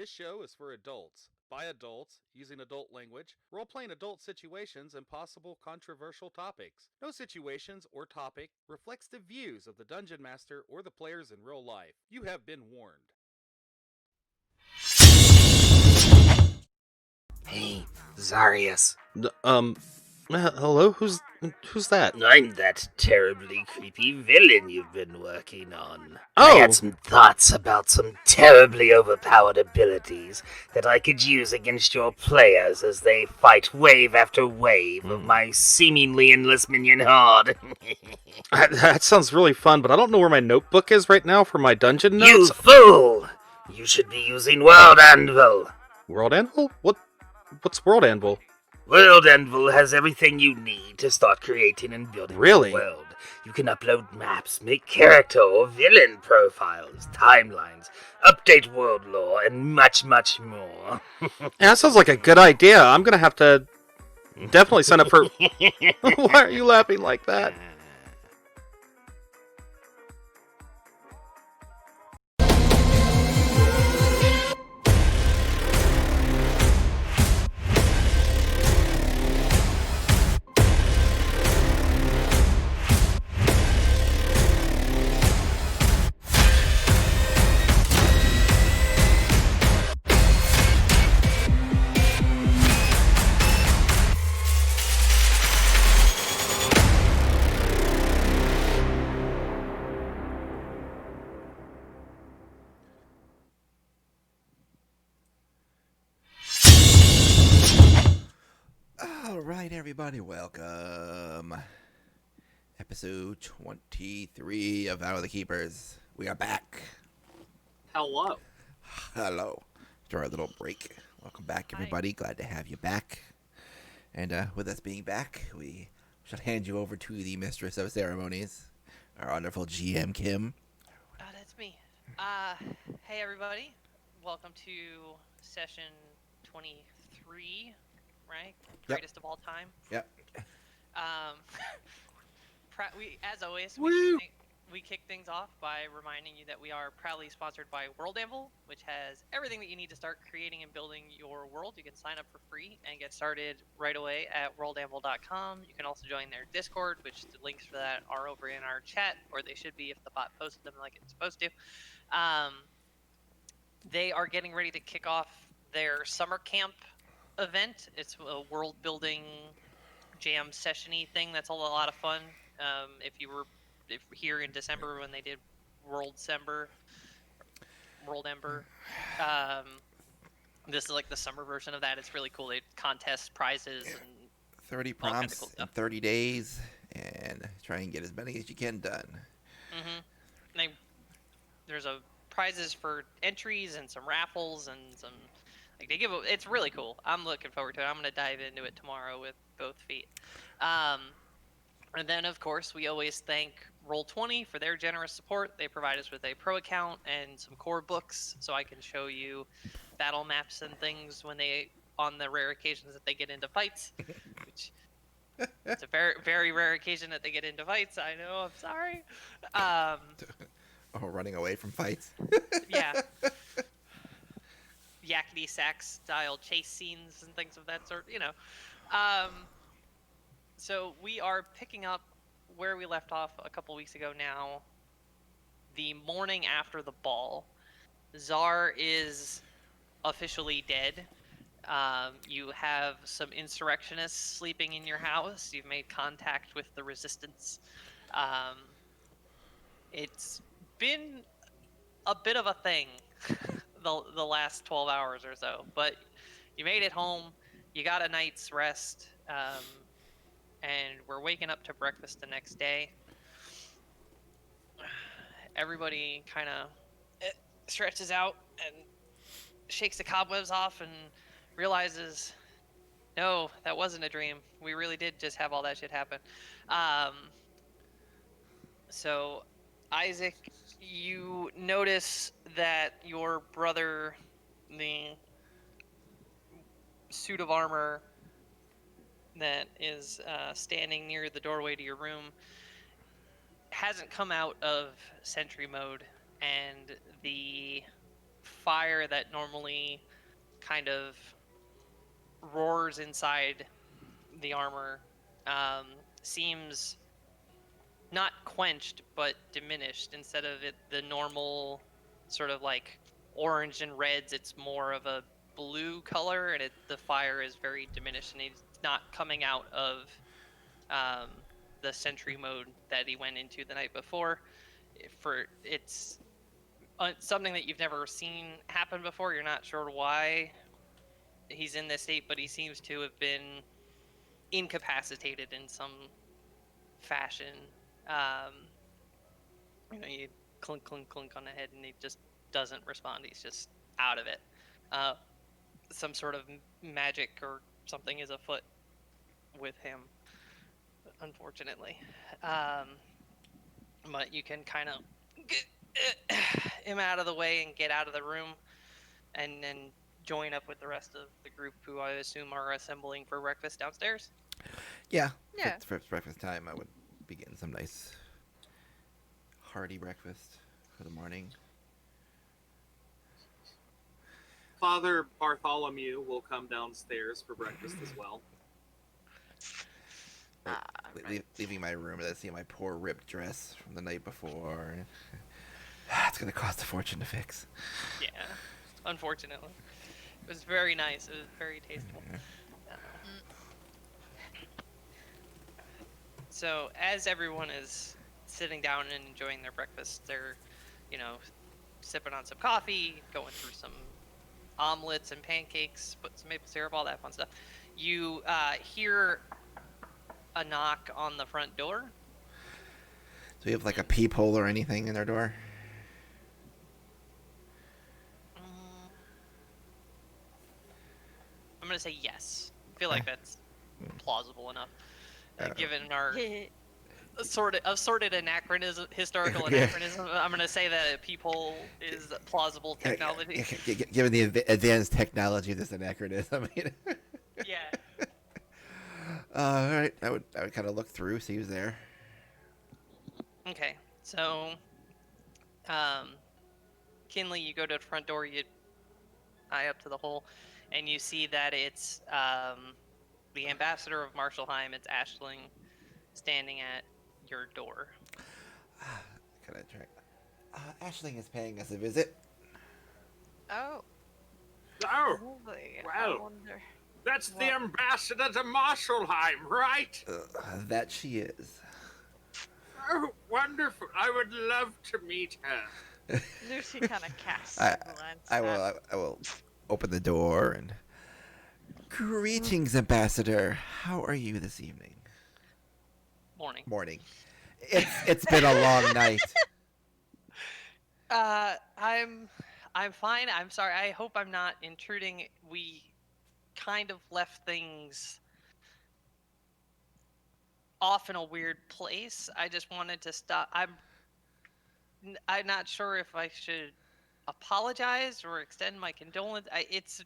This show is for adults, by adults, using adult language, role playing adult situations, and possible controversial topics. No situations or topic reflects the views of the dungeon master or the players in real life. You have been warned. Hey, Zarius. Hello? Who's that? I'm that terribly creepy villain you've been working on. I had Oh! some thoughts about some terribly overpowered abilities that I could use against your players as they fight wave after wave of my seemingly endless minion horde. That sounds really fun, but I don't know where my notebook is right now for my dungeon You notes. fool! You should be using World Anvil. World Anvil? What's World Anvil? World Anvil has everything you need to start creating and building Really? your world. You can upload maps, make character or villain profiles, timelines, update world lore, and much, much more. Yeah, that sounds like a good idea. I'm gonna have to definitely sign up for. Why are you laughing like that? All right, everybody, welcome. Episode 23 of Out of the Keepers. We are back. Hello. Hello. After our little break. Welcome back, everybody. Glad to have you back. And with us being back, we shall hand you over to the Mistress of Ceremonies, our wonderful GM, Kim. Oh, that's me. Hey everybody. Welcome to session 23, right? Yep. Greatest of all time. Yep. Um, as always, Woo! we kick things off by reminding you that we are proudly sponsored by World Anvil, which has everything that you need to start creating and building your world. You can sign up for free and get started right away at worldanvil.com. You can also join their Discord, which the links for that are over in our chat, or they should be if the bot posted them like it's supposed to. They are getting ready to kick off their summer camp event. It's a world building jam session-y thing that's a lot of fun. If you were here in December when they did World Ember, this is like the summer version of that. It's really cool. They contest prizes and 30 all kinds prompts of cool in stuff. 30 days, and try and get as many as you can done. There's prizes for entries and some raffles and some it's really cool. I'm looking forward to it. I'm going to dive into it tomorrow with both feet. And then, of course, we always thank Roll20 for their generous support. They provide us with a pro account and some core books so I can show you battle maps and things on the rare occasions that they get into fights, which it's a very, very rare occasion that they get into fights. I know, I'm sorry. Oh, running away from fights. Yeah. Yakety sax style chase scenes and things of that sort, So we are picking up where we left off a couple weeks ago now. The morning after the ball, Czar is officially dead. You have some insurrectionists sleeping in your house. You've made contact with the resistance. It's been a bit of a thing the last 12 hours or so, but you made it home. You got a night's rest. And we're waking up to breakfast the next day. Everybody kind of stretches out and shakes the cobwebs off and realizes, no, that wasn't a dream. We really did just have all that shit happen. So, Isaac, you notice that your brother, the suit of armor that is standing near the doorway to your room, hasn't come out of sentry mode, and the fire that normally kind of roars inside the armor seems not quenched but diminished. Instead of it the normal sort of like orange and reds, it's more of a blue color, and the fire is very diminished, and he's not coming out of um, the sentry mode that he went into the night before. For it's something that you've never seen happen before. You're not sure why he's in this state, but he seems to have been incapacitated in some fashion. Um, you clunk, clunk, clunk on the head, and he just doesn't respond. He's just out of it. Some sort of magic or something is afoot with him, unfortunately. But you can kind of get him out of the way and get out of the room, and then join up with the rest of the group, who I assume are assembling for breakfast downstairs. Yeah. Yeah. For breakfast time, I would be getting some nice hearty breakfast for the morning. Father Bartholomew will come downstairs for breakfast as well. Leaving my room, I see my poor ripped dress from the night before. It's gonna cost a fortune to fix. Yeah, unfortunately. It was very nice. It was very tasteful. So as everyone is sitting down and enjoying their breakfast, they're, sipping on some coffee, going through some omelets and pancakes, put some maple syrup, all that fun stuff. You hear a knock on the front door. Do we have like a peephole or anything in our door? I'm gonna say yes. I feel like that's plausible enough, given our assorted anachronism, historical anachronism. I'm gonna say that a peephole is plausible technology. Given the advanced technology of this anachronism. Yeah. All right, I would kind of look through, see who's there. Okay, so, Kinley, you go to the front door, you eye up to the hole, and you see that it's the ambassador of Marshallheim. It's Ashling, standing at your door. Can I track? Ashling is paying us a visit. Oh. Oh, Lovely. well. I wonder. that's the ambassador to Marshallheim, right? That she is. Oh, wonderful. I would love to meet her. Lucy kind of casts I, a glance. I will open the door and. Greetings, Ambassador. How are you this evening? Morning. Morning. It's been a long night. I'm fine. I'm sorry. I hope I'm not intruding. We kind of left things off in a weird place. I just wanted to stop. I'm not sure if I should apologize or extend my condolence. It's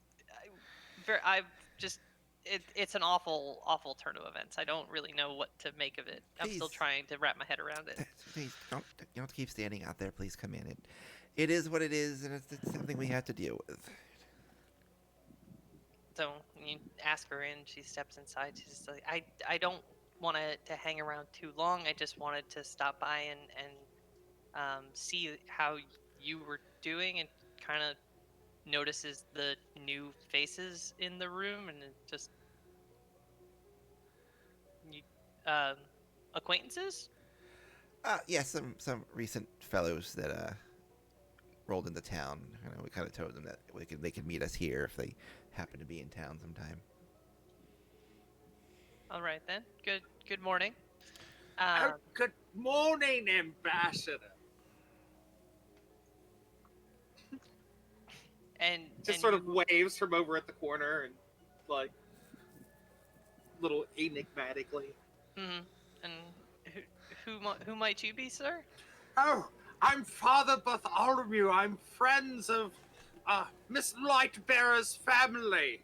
an awful turn of events. I don't really know what to make of it. I'm still Please. trying to wrap my head around it. Please don't keep standing out there. Please come in. It is what it is, and it's something we have to deal with. So you ask her in. She steps inside. She's like, I don't want to hang around too long. I just wanted to stop by and see how you were doing, and kind of notices the new faces in the room, and it just acquaintances. Yeah, some recent fellows that rolled into town. We kind of told them that they could meet us here if they happen to be in town sometime. All right then. Good morning. Oh, good morning, ambassador. And Just sort of waves from over at the corner and like little enigmatically. Mm-hmm. And who might you be, sir? Oh, I'm Father Bartholomew. I'm friends of Miss Lightbearer's family.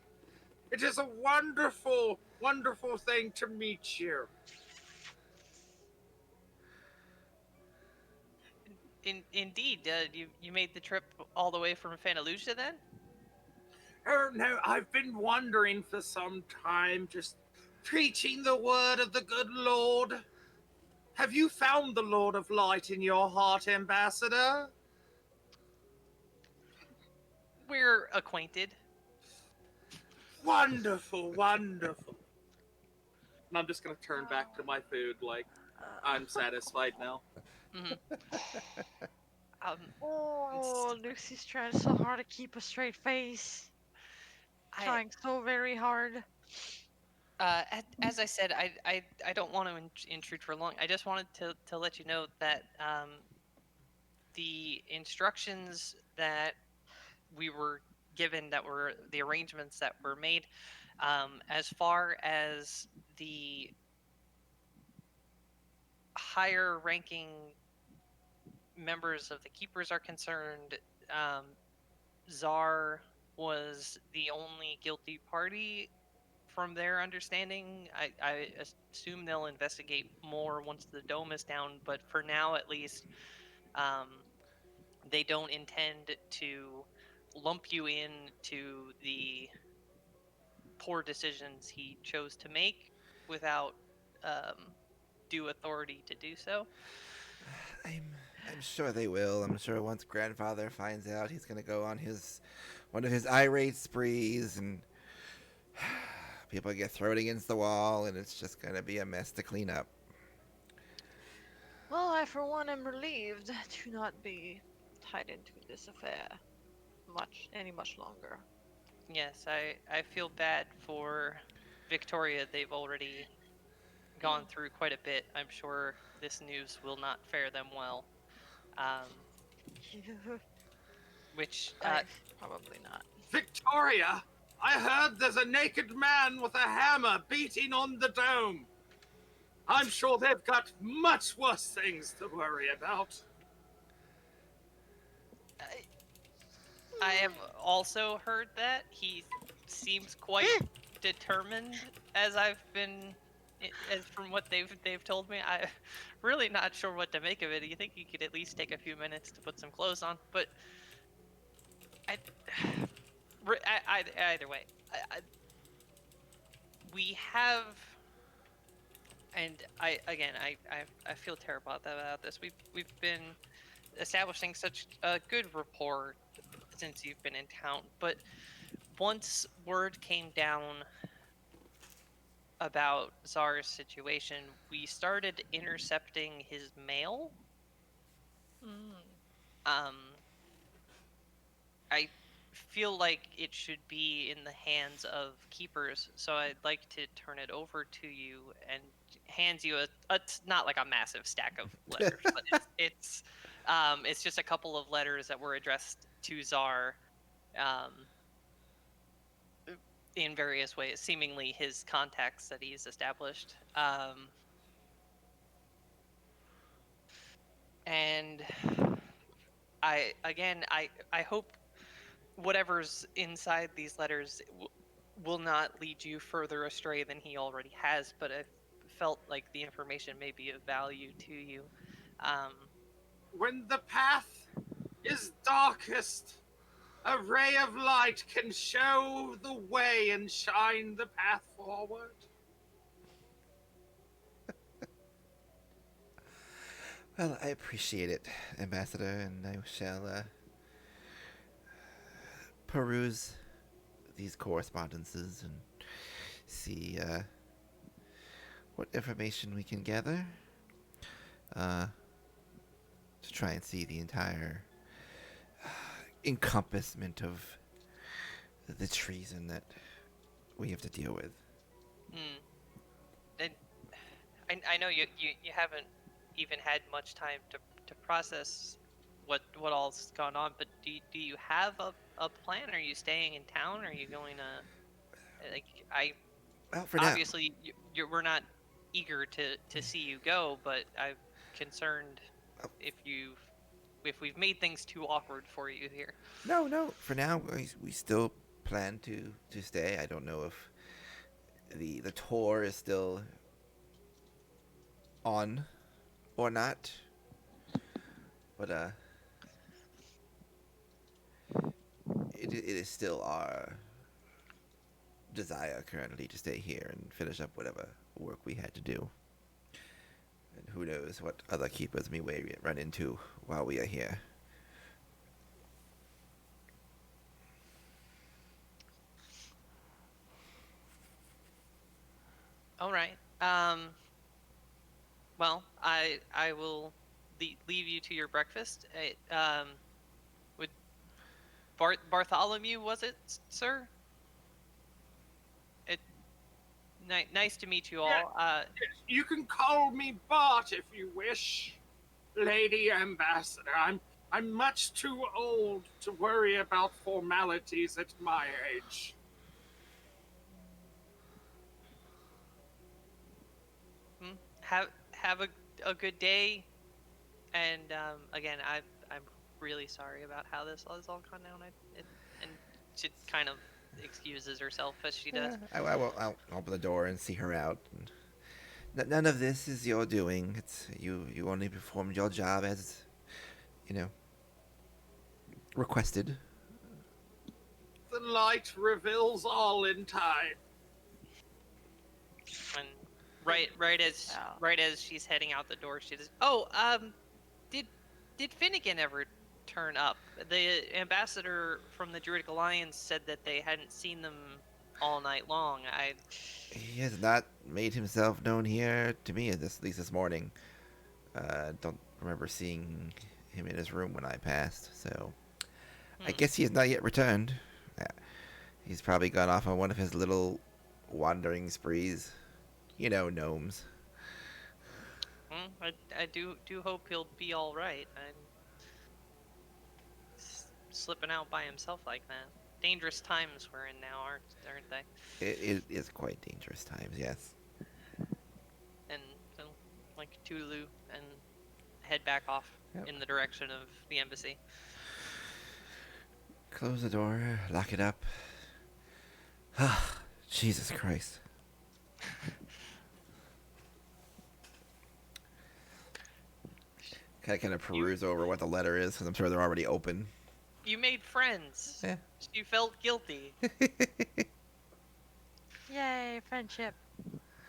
It is a wonderful, wonderful thing to meet you. Indeed, you made the trip all the way from Fanalucia then? Oh no, I've been wandering for some time, just preaching the word of the good Lord. Have you found the Lord of Light in your heart, Ambassador? We're acquainted. Wonderful, wonderful. And I'm just gonna turn back to my food like I'm satisfied now. Hmm. Um, Oh, Lucy's trying so hard to keep a straight face. I Trying so very hard. as I said, I don't want to intrude for long. I just wanted to let you know that the instructions that we were given, that were the arrangements that were made, as far as the higher ranking members of the keepers are concerned, um, Czar was the only guilty party from their understanding. I assume they'll investigate more once the dome is down, but for now at least, um, they don't intend to lump you in to the poor decisions he chose to make without um, due authority to do so. I'm I'm sure they will. I'm sure once grandfather finds out, he's gonna go on his one of his irate sprees, and people get thrown against the wall, and it's just gonna be a mess to clean up. Well, I for one am relieved to not be tied into this affair much longer. Yes, I feel bad for Victoria. They've already gone through quite a bit. I'm sure this news will not fare them well. Um, which I probably not. Victoria, I heard there's a naked man with a hammer beating on the dome. I'm sure they've got much worse things to worry about. I, I have also heard that he seems quite determined, as I've been, as from what they've told me. I'm really not sure what to make of it. You think you could at least take a few minutes to put some clothes on, but I, either way, we have, and I feel terrible about this. We've been establishing such a good rapport since you've been in town, but once word came down about Czar's situation, we started intercepting his mail. Mm. Um, I feel like it should be in the hands of keepers, so I'd like to turn it over to you and hand you not like a massive stack of letters, but it's just a couple of letters that were addressed to Czar, um, in various ways, seemingly his contacts that he's established. And I hope whatever's inside these letters will not lead you further astray than he already has. But I felt like the information may be of value to you. Um, When the path is darkest, a ray of light can show the way and shine the path forward. Well, I appreciate it, Ambassador, and I shall peruse these correspondences and see what information we can gather uh, to try and see the entire encompassment of the treason that we have to deal with. mm, and I know you haven't even had much time to process what all's gone on, but do you have a plan? Are you staying in town? Are you going to, like, I Well, for now, obviously we're not eager to see you go, but I'm concerned if we've made things too awkward for you here. no. For now, we still plan to stay. I don't know if the tour is still on or not, But it is still our desire currently to stay here and finish up whatever work we had to do. And who knows what other keepers we may run into while we are here. All right. Well, I will leave you to your breakfast. Would Bartholomew, was it, sir? It nice to meet you Yeah, all. you can call me Bart if you wish, Lady Ambassador. I'm much too old to worry about formalities at my age. Have a good day. And again, I'm really sorry about how this has all gone down. And she kind of excuses herself as she does. I'll open the door and see her out. And none of this is your doing. It's you only performed your job as, you know, requested. The light reveals all in time. And right as Yeah. right as she's heading out the door, she says, "Oh, did Finnegan ever turn up? The ambassador from the Druidic Alliance said that they hadn't seen them all night long. He has not made himself known here to me, at least this morning. Don't remember seeing him in his room when I passed, so I guess he has not yet returned. Uh, He's probably gone off on one of his little wandering sprees. You know, gnomes. I do hope he'll be all right. I'm slipping out by himself like that. Dangerous times we're in now, aren't they? It is quite dangerous times, yes. And so, like Tulu and head back off Yep. in the direction of the embassy. Close the door, lock it up. Ah, Jesus Christ. Kind of peruse over what the letter is, because I'm sure they're already open. You made friends. Yeah. You felt guilty. Yay, friendship.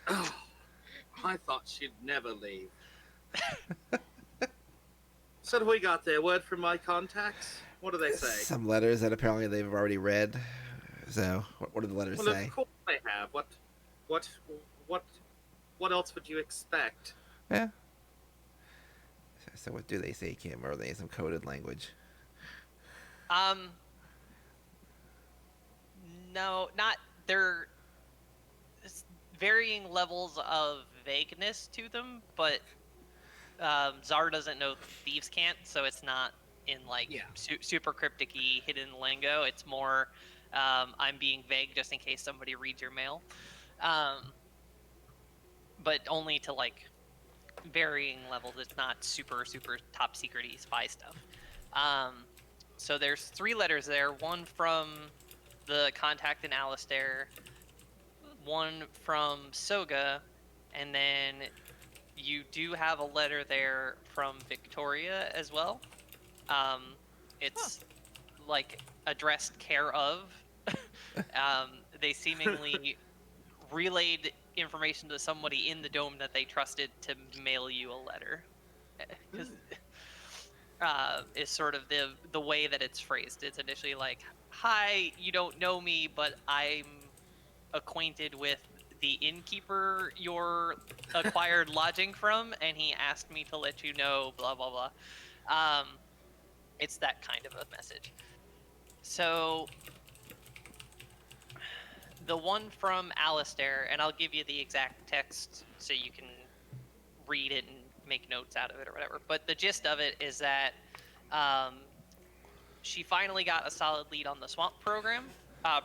Oh, I thought she'd never leave. So what do we got there? Word from my contacts? What do they say? Some letters that apparently they've already read. So, what do the letters Well, say? of course they have. What, what else would you expect? Yeah. So what do they say, Kim? Or are they some coded language? No, not there. Varying levels of vagueness to them, but Czar doesn't know thieves can't, so it's not in like Yeah. super cryptic-y hidden lingo. It's more I'm being vague just in case somebody reads your mail, but only to like varying levels. It's not super top secret-y spy stuff. So there's 3 letters there. One from the contact in Alistair, one from SOGA, and then you do have a letter there from Victoria as well. It's like addressed care of. They seemingly relayed information to somebody in the dome that they trusted to mail you a letter. Because is sort of the way that it's phrased. It's initially like, "Hi, you don't know me, but I'm acquainted with the innkeeper you're acquired lodging from, and he asked me to let you know, blah blah blah." It's that kind of a message. So the one from Alistair, and I'll give you the exact text so you can read it and make notes out of it or whatever. But the gist of it is that she finally got a solid lead on the swamp program.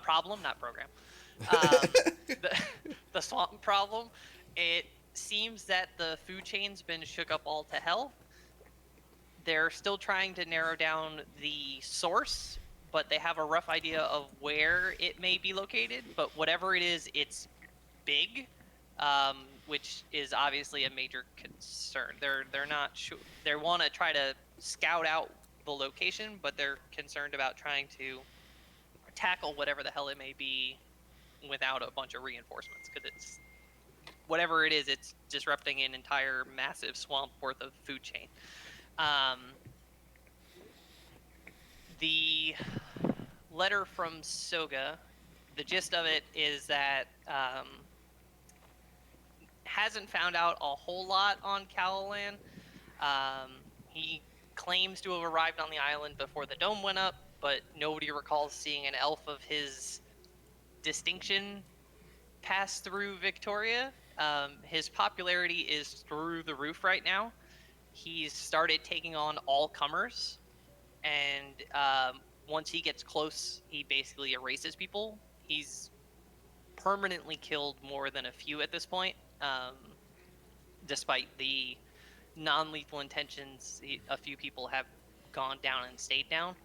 Problem, not program. The swamp problem. It seems that the food chain's been shook up all to hell. They're still trying to narrow down the source, but they have a rough idea of where it may be located. But whatever it is, it's big. which is obviously a major concern. They're not sure. They want to try to scout out the location, but they're concerned about trying to tackle whatever the hell it may be without a bunch of reinforcements, because it's whatever it is, it's disrupting an entire massive swamp worth of food chain. The letter from SOGA, the gist of it is that hasn't found out a whole lot on Calalan. He claims to have arrived on the island before the dome went up, but nobody recalls seeing an elf of his distinction pass through Victoria. His popularity is through the roof right now. He's started taking on all comers, and once he gets close, he basically erases people. He's permanently killed more than a few at this point, despite the non-lethal intentions. A few people have gone down and stayed down.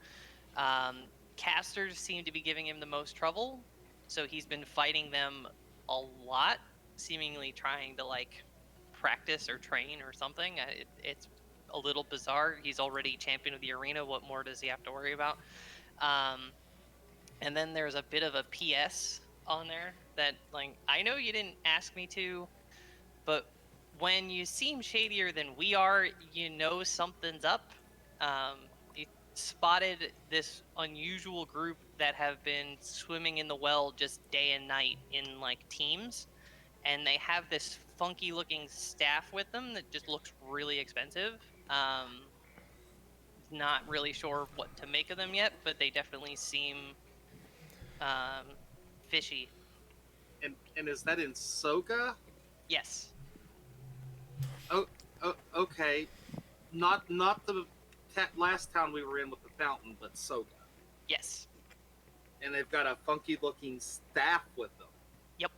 Casters seem to be giving him the most trouble, so he's been fighting them a lot, seemingly trying to like practice or train or something. It's a little bizarre. He's already champion of the arena. What more does he have to worry about? And then there's a bit of a PS on there that, like, I know you didn't ask me to, but when you seem shadier than we are, you know something's up. You spotted this unusual group that have been swimming in the well just day and night in like teams, and they have this funky looking staff with them that just looks really expensive. Not really sure what to make of them yet, but they definitely seem fishy. And is that in Soga? Yes. Oh, okay. Not the last town we were in with the fountain, but Soga. Yes. And they've got a funky looking staff with them. Yep.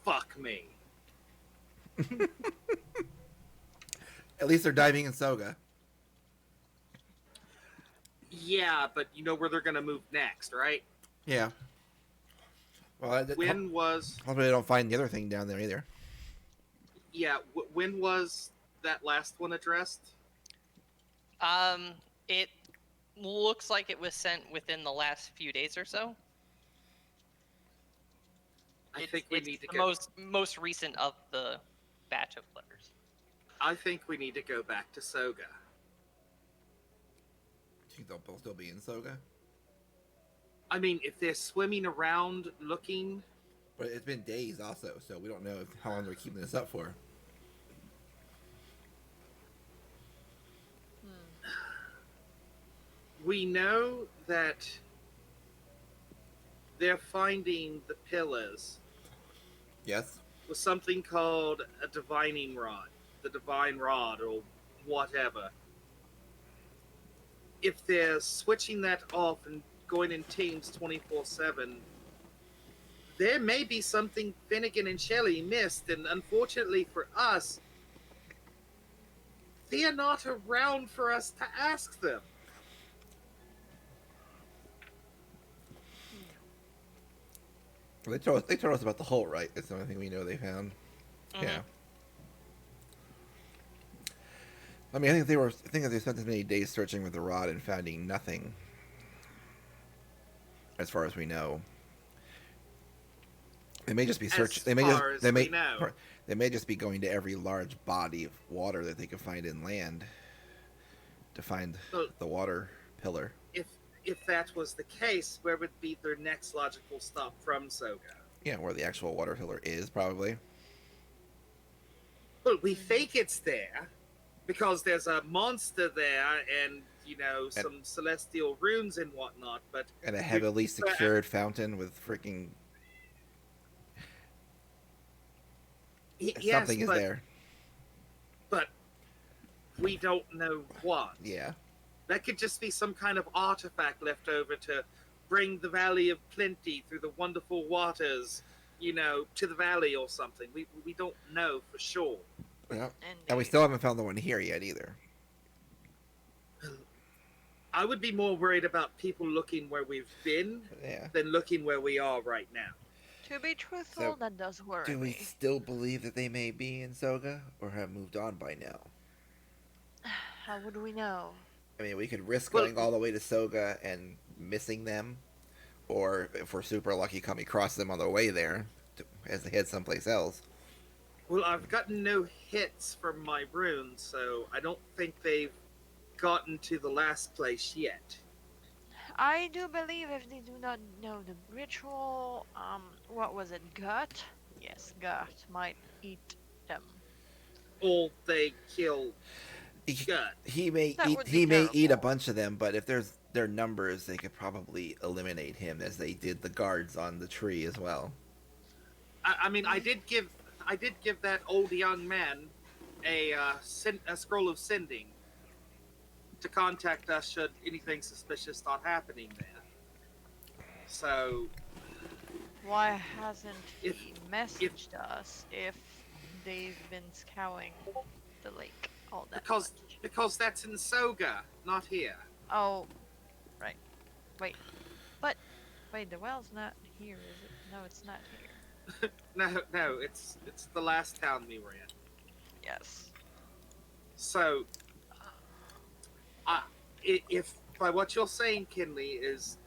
Fuck me. At least they're diving in Soga. Yeah, but you know where they're gonna move next, right? Yeah. Well, When was? hopefully they don't find the other thing down there either. Yeah, when was that last one addressed? It looks like it was sent within the last few days or so. I think we need to the go. most recent of the batch of letters. I think we need to go back to Soga. Do you think they'll still be in Soga? I mean, if they're swimming around looking, But it's been days also, so we don't know how long they're keeping this up for. we know that they're finding the pillars Yes? with something called a divining rod, the divine rod, or whatever. If they're switching that off and going in teams 24/7, there may be something Finnegan and Shelley missed, and unfortunately for us, they are not around for us to ask them. Well, they told us about the hole, right? It's the only thing we know they found. Mhm. Yeah. I mean, I think that they spent as many days searching with the rod and finding nothing, as far as we know. They may just be searching. They may just be going to every large body of water that they can find inland to find the water pillar. If that was the case, where would be their next logical stop from Soga? Yeah, where the actual water pillar is, probably. Well, we think it's there because there's a monster there, and some celestial runes and whatnot. But And a heavily secured fountain with freaking something is there. But we don't know what. Yeah. That could just be some kind of artifact left over to bring the Valley of Plenty through the wonderful waters, to the valley or something. We don't know for sure. Yeah. And we still haven't found the one here yet either. I would be more worried about people looking where we've been than looking where we are right now. To be truthful, So, that does worry do we me. still believe that they may be in Soga, or have moved on by now? How would we know? I mean, we could risk Well, going all the way to Soga and missing them, or if we're super lucky, coming across them on the way there as they head someplace else. well, I've gotten no hits from my runes, so I don't think they've gotten to the last place yet. I do believe if they do not know the ritual, what was it, Gut? Yes, Gut might eat them. Or they kill He, Gut. he may That eat. would be He may eat a terrible. bunch of them, but if there's their numbers, they could probably eliminate him as they did the guards on the tree as well. I mean, I did give that old young man a scroll of sending to contact us should anything suspicious start happening there. So Why hasn't if he if messaged us if they've been scouring the lake all that because much? because that's in Soga, not here. Oh, right. Wait, but wait, the well's not here, is it? No, it's not here. No, it's the last town we were in. Yes. So, if by what you're saying, Kinley, is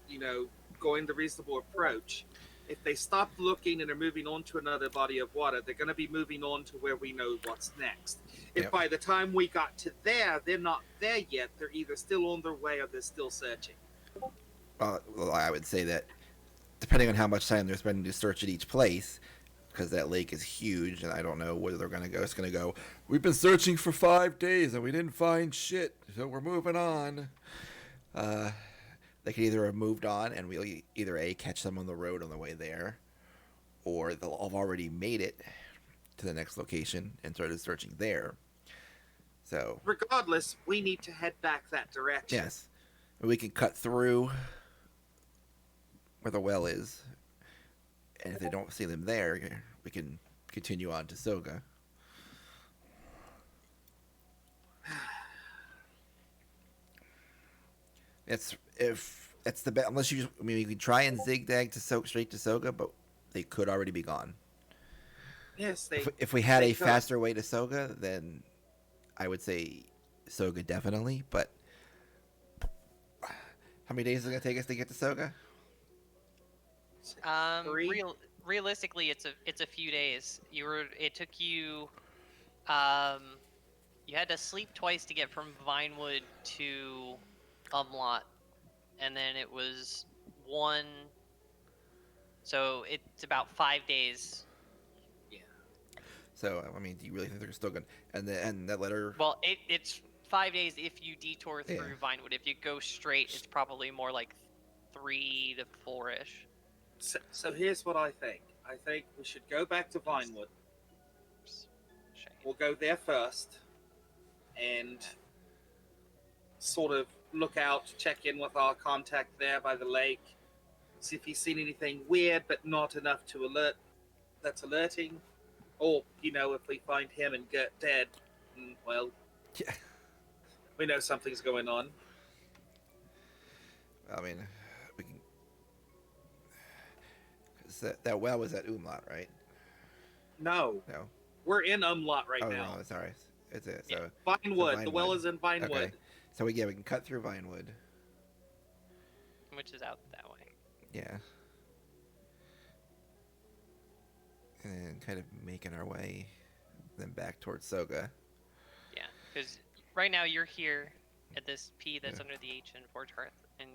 going the reasonable approach, if they stop looking and are moving on to another body of water, they're going to be moving on to where we know what's next. If Yep. by the time we got to there, they're not there yet, they're either still on their way or they're still searching. Well, I would say that depending on how much time they're spending to search at each place, because that lake is huge, and I don't know where they're going to go. It's going to go, we've been searching for 5 days and we didn't find shit, so we're moving on. They could either have moved on and we'll either A, catch them on the road on the way there, or they'll have already made it to the next location and started searching there. So, Regardless, we need to head back that direction. yes, we can cut through where the well is, and if they don't see them there, we can continue on to Soga. It's the best. Unless you, I mean, you can try and zigzag to straight to Soga, but they could already be gone. Yes, If we had they a could. faster way to Soga, then I would say Soga definitely. But how many days is it gonna take us to get to Soga? Three? Realistically, it's a few days. It took you um you had to sleep twice to get from Vinewood to Umlot, and then it was one. So it's about 5 days. So I mean, do you really think they're still gonna? And that letter. Well, it's 5 days if you detour through Yeah. Vinewood. If you go straight, it's probably more like 3 to 4-ish. So here's what I think. I think we should go back to Vinewood. We'll go there first and sort of look out, check in with our contact there by the lake, see if he's seen anything weird but not enough to alert that's alerting. Or, if we find him and get dead, well, Yeah. we know something's going on. I mean, we can. 'Cause that well was at Umlaut, right? No, No. we're in Umlot right Oh now. no, sorry. It's it. Yeah, So Vinewood. The well Vinewood. is in Vinewood. Okay. So we can cut through Vinewood. Which is out that way. Yeah. And then kind of making our way then back towards Soga. Yeah, because right now you're here at this P that's Yeah. under the H in Fort Hearth, and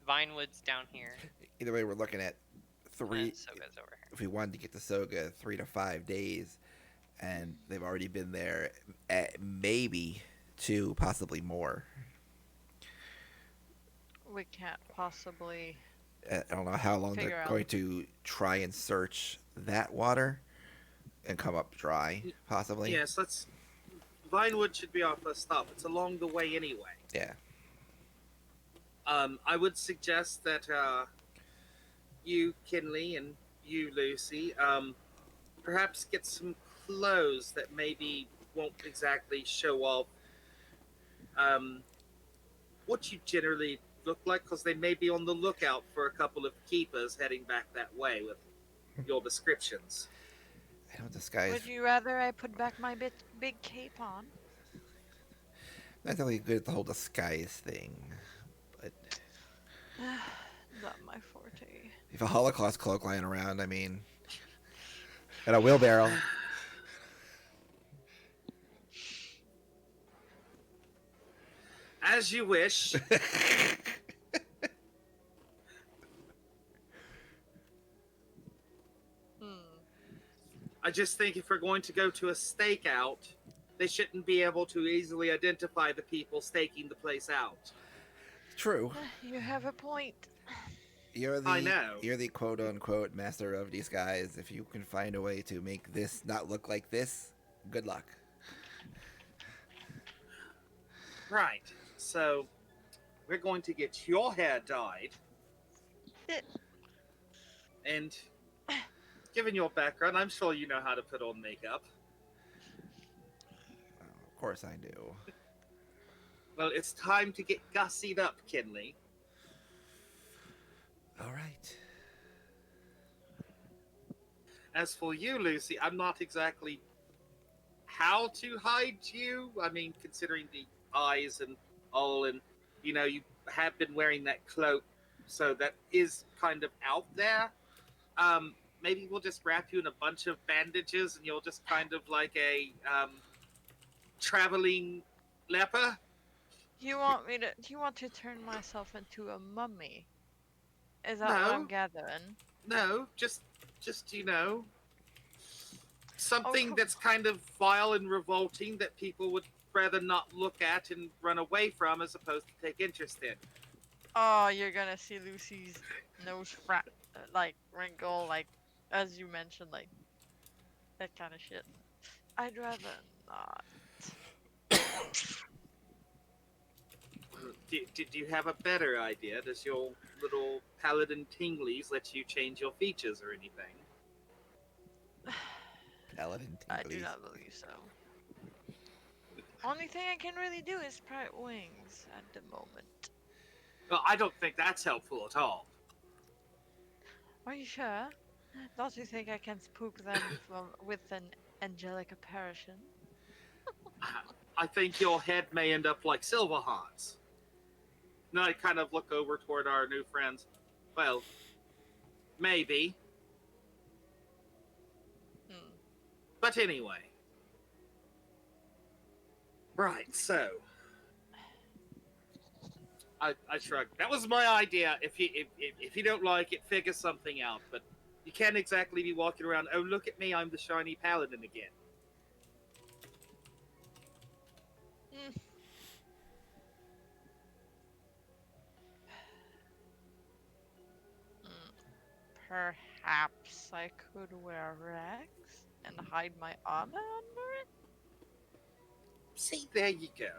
Vinewood's down here. Either way, we're looking at three. And Soga's over here. If we wanted to get to Soga, 3 to 5 days, and they've already been there at maybe 2, possibly more. We can't possibly. I don't know how long Figure they're out. going to try and search that water and come up dry, possibly. Yes, Vinewood should be our first stop. It's along the way anyway. Yeah. I would suggest that you, Kinley, and you, Lucy, perhaps get some clothes that maybe won't exactly show off what you generally look like, because they may be on the lookout for a couple of keepers heading back that way with your descriptions. I don't disguise. Would you rather I put back my big cape on? Not really good at the whole disguise thing, but Not my forte. if a Holocaust cloak lying around, I mean, and a wheelbarrow. As you wish. I just think if we're going to go to a stakeout, they shouldn't be able to easily identify the people staking the place out. True. You have a point. I know. You're the quote unquote master of disguise. If you can find a way to make this not look like this, good luck. Right. So, we're going to get your hair dyed. And given your background, I'm sure you know how to put on makeup. Well, of course I do. Well, it's time to get gussied up, Kinley. All right. As for you, Lucy, I'm not exactly how to hide you. I mean, considering the eyes and all, and you know, you have been wearing that cloak, so that is kind of out there. Maybe we'll just wrap you in a bunch of bandages, and you'll just kind of like a traveling leper. You want me to? You want to turn myself into a mummy? Is that what I'm No, gathering? no, just you know, something cool. that's kind of vile and revolting that people would rather not look at and run away from as opposed to take interest in. Oh, you're gonna see Lucy's nose like wrinkle, like as you mentioned, like that kind of shit. I'd rather not. Do you have a better idea? Does your little paladin tinglies let you change your features or anything? Paladin I do tinglies. not believe so. Only thing I can really do is sprout wings at the moment. Well, I don't think that's helpful at all. Are you sure? Don't you think I can spook them with an angelic apparition? I think your head may end up like Silverheart's. Then I kind of look over toward our new friends. Well, maybe. But anyway. Right, so. I shrug. That was my idea. If you don't like it, figure something out. But you can't exactly be walking around, oh, look at me, I'm the shiny paladin again. Perhaps I could wear rags and hide my armor under it? See, there you go.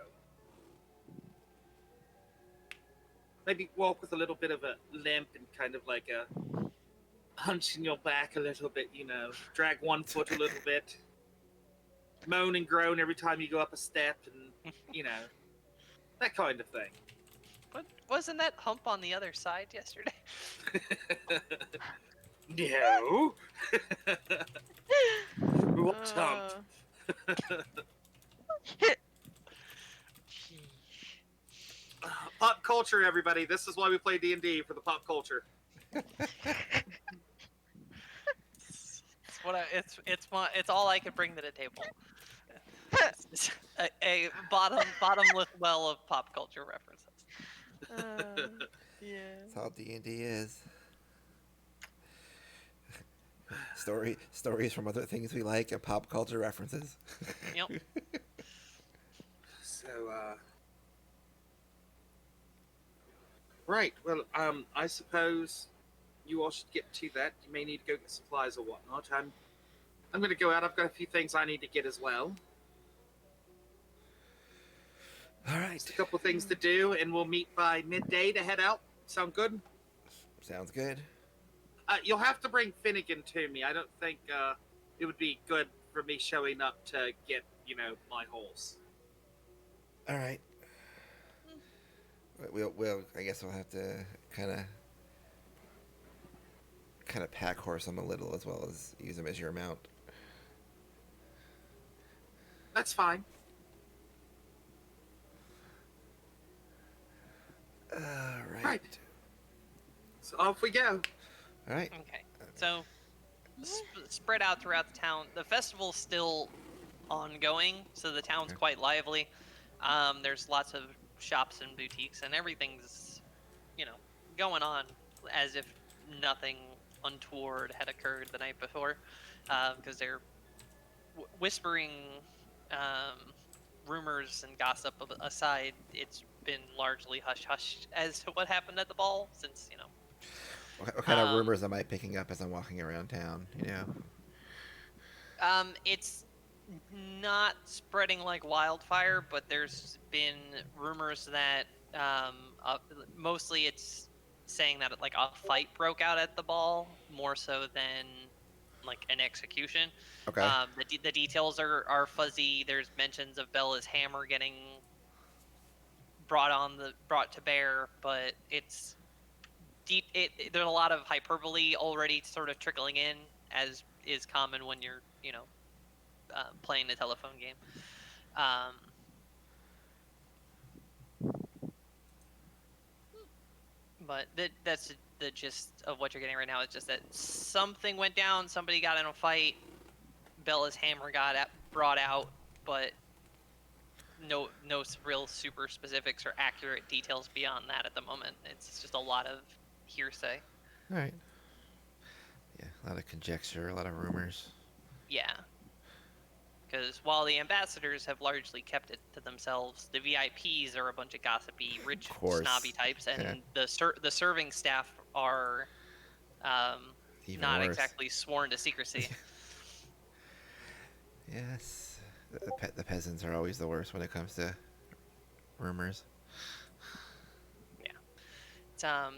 Maybe walk with a little bit of a limp and kind of like a hunch in your back a little bit, you know. Drag one foot a little bit. Moan and groan every time you go up a step and, you know, that kind of thing. But wasn't that hump on the other side yesterday? No. What hump? Pop culture, everybody. This is why we play D&D, for the pop culture. It's all I could bring to the table. It's a bottomless well of pop culture references. Yeah. That's how D&D is. Stories from other things we like and pop culture references. Yep. So, right. Well, I suppose you all should get to that. You may need to go get supplies or whatnot. I'm going to go out. I've got a few things I need to get as well. All right. Just a couple things to do, and we'll meet by midday to head out. Sound good? Sounds good. You'll have to bring Finnegan to me. I don't think it would be good for me showing up to get, you know, my horse. All right. We'll I guess we'll have to kind kind of pack horse them a little as well as use them as your mount. That's fine. All right. Right. So off we go. All right. Okay. So spread out throughout the town. The festival's still ongoing, so the town's Okay. quite lively. There's lots of shops and boutiques, and everything's, going on as if nothing untoward had occurred the night before, because they're whispering rumors and gossip aside. It's been largely hush hush as to what happened at the ball, since What kind of rumors am I picking up as I'm walking around town? It's not spreading like wildfire, but there's been rumors that mostly it's saying that like a fight broke out at the ball more so than like an execution. Okay. The details are fuzzy. There's mentions of Bella's hammer getting brought to bear, but it's deep. There's a lot of hyperbole already sort of trickling in, as is common when you're playing the telephone game. But that's the gist of what you're getting right now. Is just that something went down, somebody got in a fight, Bella's hammer got brought out, but no real super specifics or accurate details beyond that at the moment. It's just a lot of hearsay. All right. Yeah, a lot of conjecture, a lot of rumors. Yeah. Because while the ambassadors have largely kept it to themselves, the VIPs are a bunch of gossipy, rich, snobby types, and the serving staff are not worse. exactly sworn to secrecy. Yes, the peasants are always the worst when it comes to rumors. Yeah.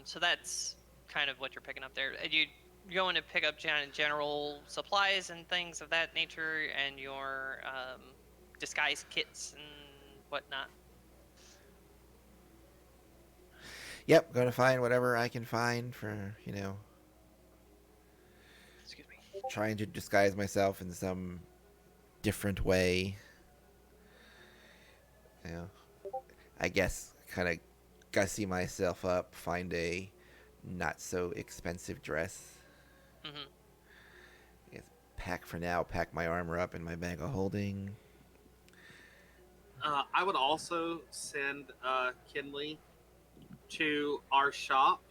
So that's kind of what you're picking up there. You going to pick up general supplies and things of that nature, and your disguise kits and whatnot. Yep, going to find whatever I can find for, Excuse me. trying to disguise myself in some different way. I guess kind of gussy myself up, find a not so expensive dress. Mm-hmm. I guess pack my armor up in my bag of holding. I would also send Kinley to our shop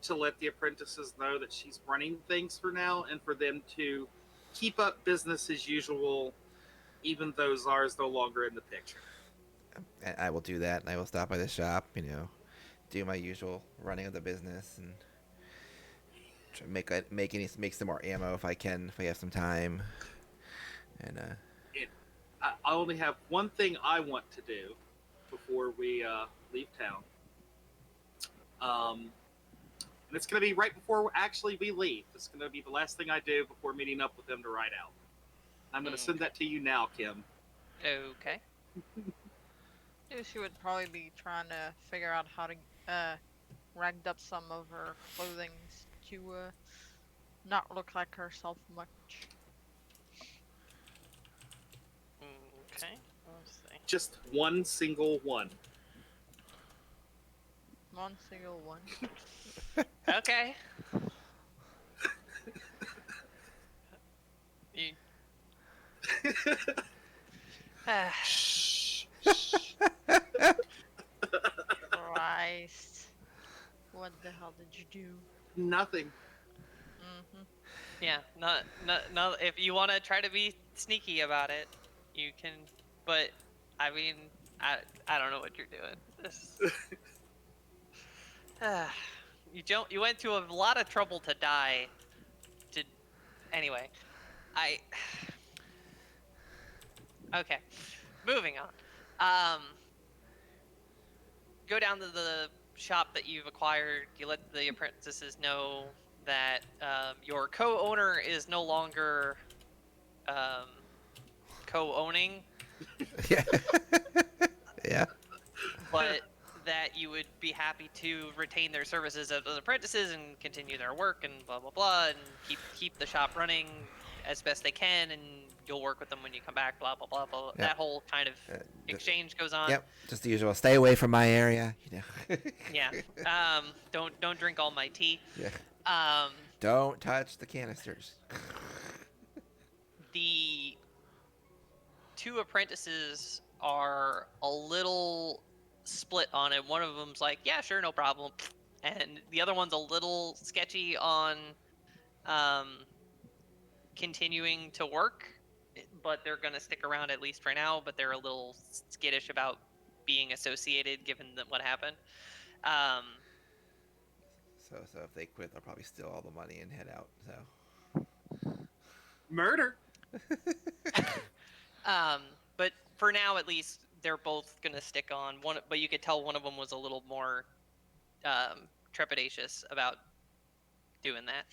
to let the apprentices know that she's running things for now, and for them to keep up business as usual, even though Czar's no longer in the picture. I will do that, and I will stop by the shop, do my usual running of the business, and try make some more ammo if I can, if I have some time. And I only have one thing I want to do before we leave town. And it's going to be right before we leave. It's going to be the last thing I do before meeting up with them to ride out. I'm going to send that to you now, Kim. Okay. She would probably be trying to figure out how to ragged up some of her clothing to not look like herself much. Okay. Let's see. Just one single one. One single one. Okay. You... Shh. Christ. What the hell did you do? Nothing. Mm-hmm. Yeah, not. If you want to try to be sneaky about it, you can. But I mean, I don't know what you're doing. This. You went to a lot of trouble to die. Anyway, Okay, moving on. Go down to the shop that you've acquired. You let the apprentices know that your co-owner is no longer co-owning, yeah. Yeah. but that you would be happy to retain their services as apprentices and continue their work and blah blah blah, and keep the shop running as best they can, and you'll work with them when you come back. Blah blah blah blah. Yep. That whole kind of exchange goes on. Yep, just the usual. Stay away from my area. Yeah. Don't drink all my tea. Yeah. Um, Don't touch the canisters. the two apprentices are a little split on it. One of them's like, yeah, sure, no problem, and the other one's a little sketchy on continuing to work, but they're gonna stick around at least for now. But they're a little skittish about being associated, given what happened. Um, So if they quit, they'll probably steal all the money and head out. So. Murder. but for now, at least, they're both gonna stick on. But you could tell one of them was a little more trepidatious about doing that.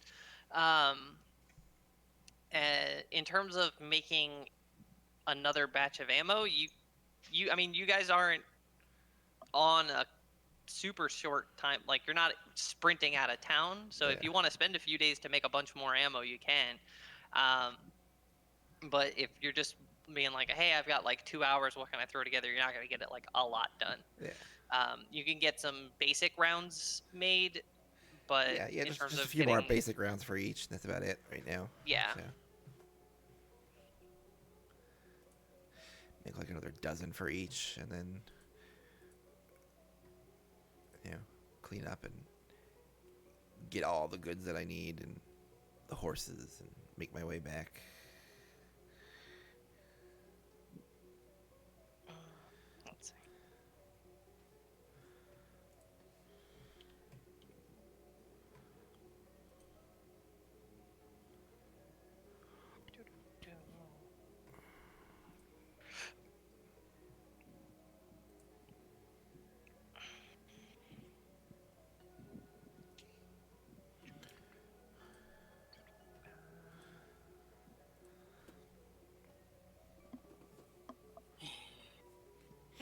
In terms of making another batch of ammo, I mean, you guys aren't on a super short time. Like, you're not sprinting out of town. So if you want to spend a few days to make a bunch more ammo, you can. But if you're just being like, hey, I've got like 2 hours, what can I throw together? You're not going to get it like a lot done. Yeah. You can get some basic rounds made, but in just, terms just of a few more basic rounds for each. That's about it right now. Yeah. So. Make like another dozen for each, and then clean up and get all the goods that I need and the horses and make my way back. Let's see.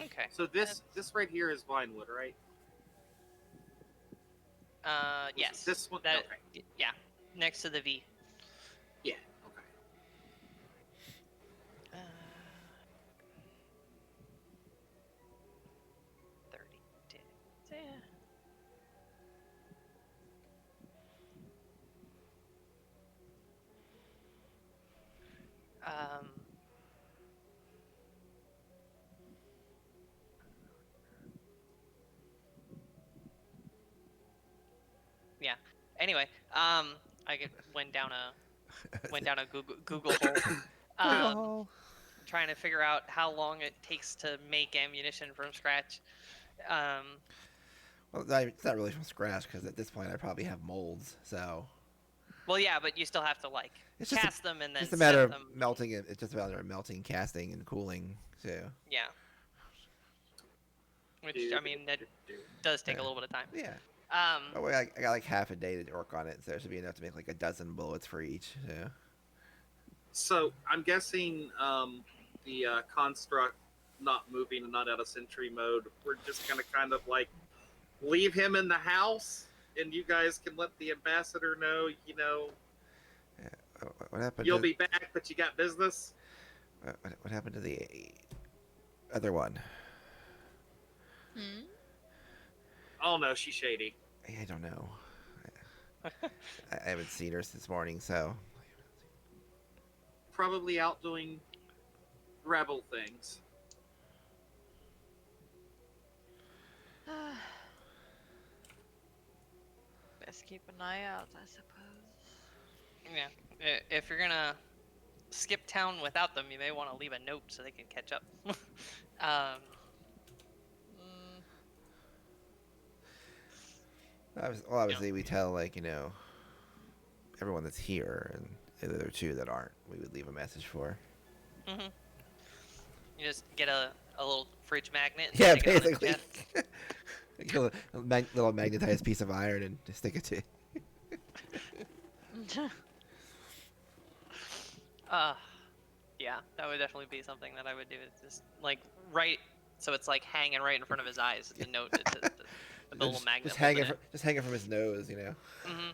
Okay. So this right here is Vinewood, right? Yes. This one. That, okay. Yeah, next to the V. Yeah. Okay. 30 days. Yeah. Yeah. Anyway, went down a Google hole. Trying to figure out how long it takes to make ammunition from scratch. Well, it's not really from scratch because at this point I probably have molds. So. Well, yeah, but you still have to It's just cast them and then just a matter set of them. melting it. It's just a matter of melting, casting, and cooling. So. Yeah. Which, I mean, that does take a little bit of time. Yeah. Oh, I got like half a day to work on it, so there should be enough to make like a dozen bullets for each. Yeah. So I'm guessing the construct not moving and not out of sentry mode. We're just gonna kind of like leave him in the house, and you guys can let the ambassador know. What happened? You'll be back, but you got business. What happened to the other one? Oh no, she's shady. I don't know. I haven't seen her since morning, so. Probably out doing rebel things. Best keep an eye out, I suppose. yeah. If you're gonna skip town without them, you may want to leave a note so they can catch up. Obviously, we tell everyone that's here, and the other two that aren't, we would leave a message for. Mm-hmm. You just get a little fridge magnet. And Yeah, stick it on his basically. chest. A little magnetized piece of iron and just stick it to. Yeah, that would definitely be something that I would do. It's just like right so it's like hanging right in front of his eyes. The note, the little magnet. Just holding hanging, just hanging from his nose, you know. Mm-hmm.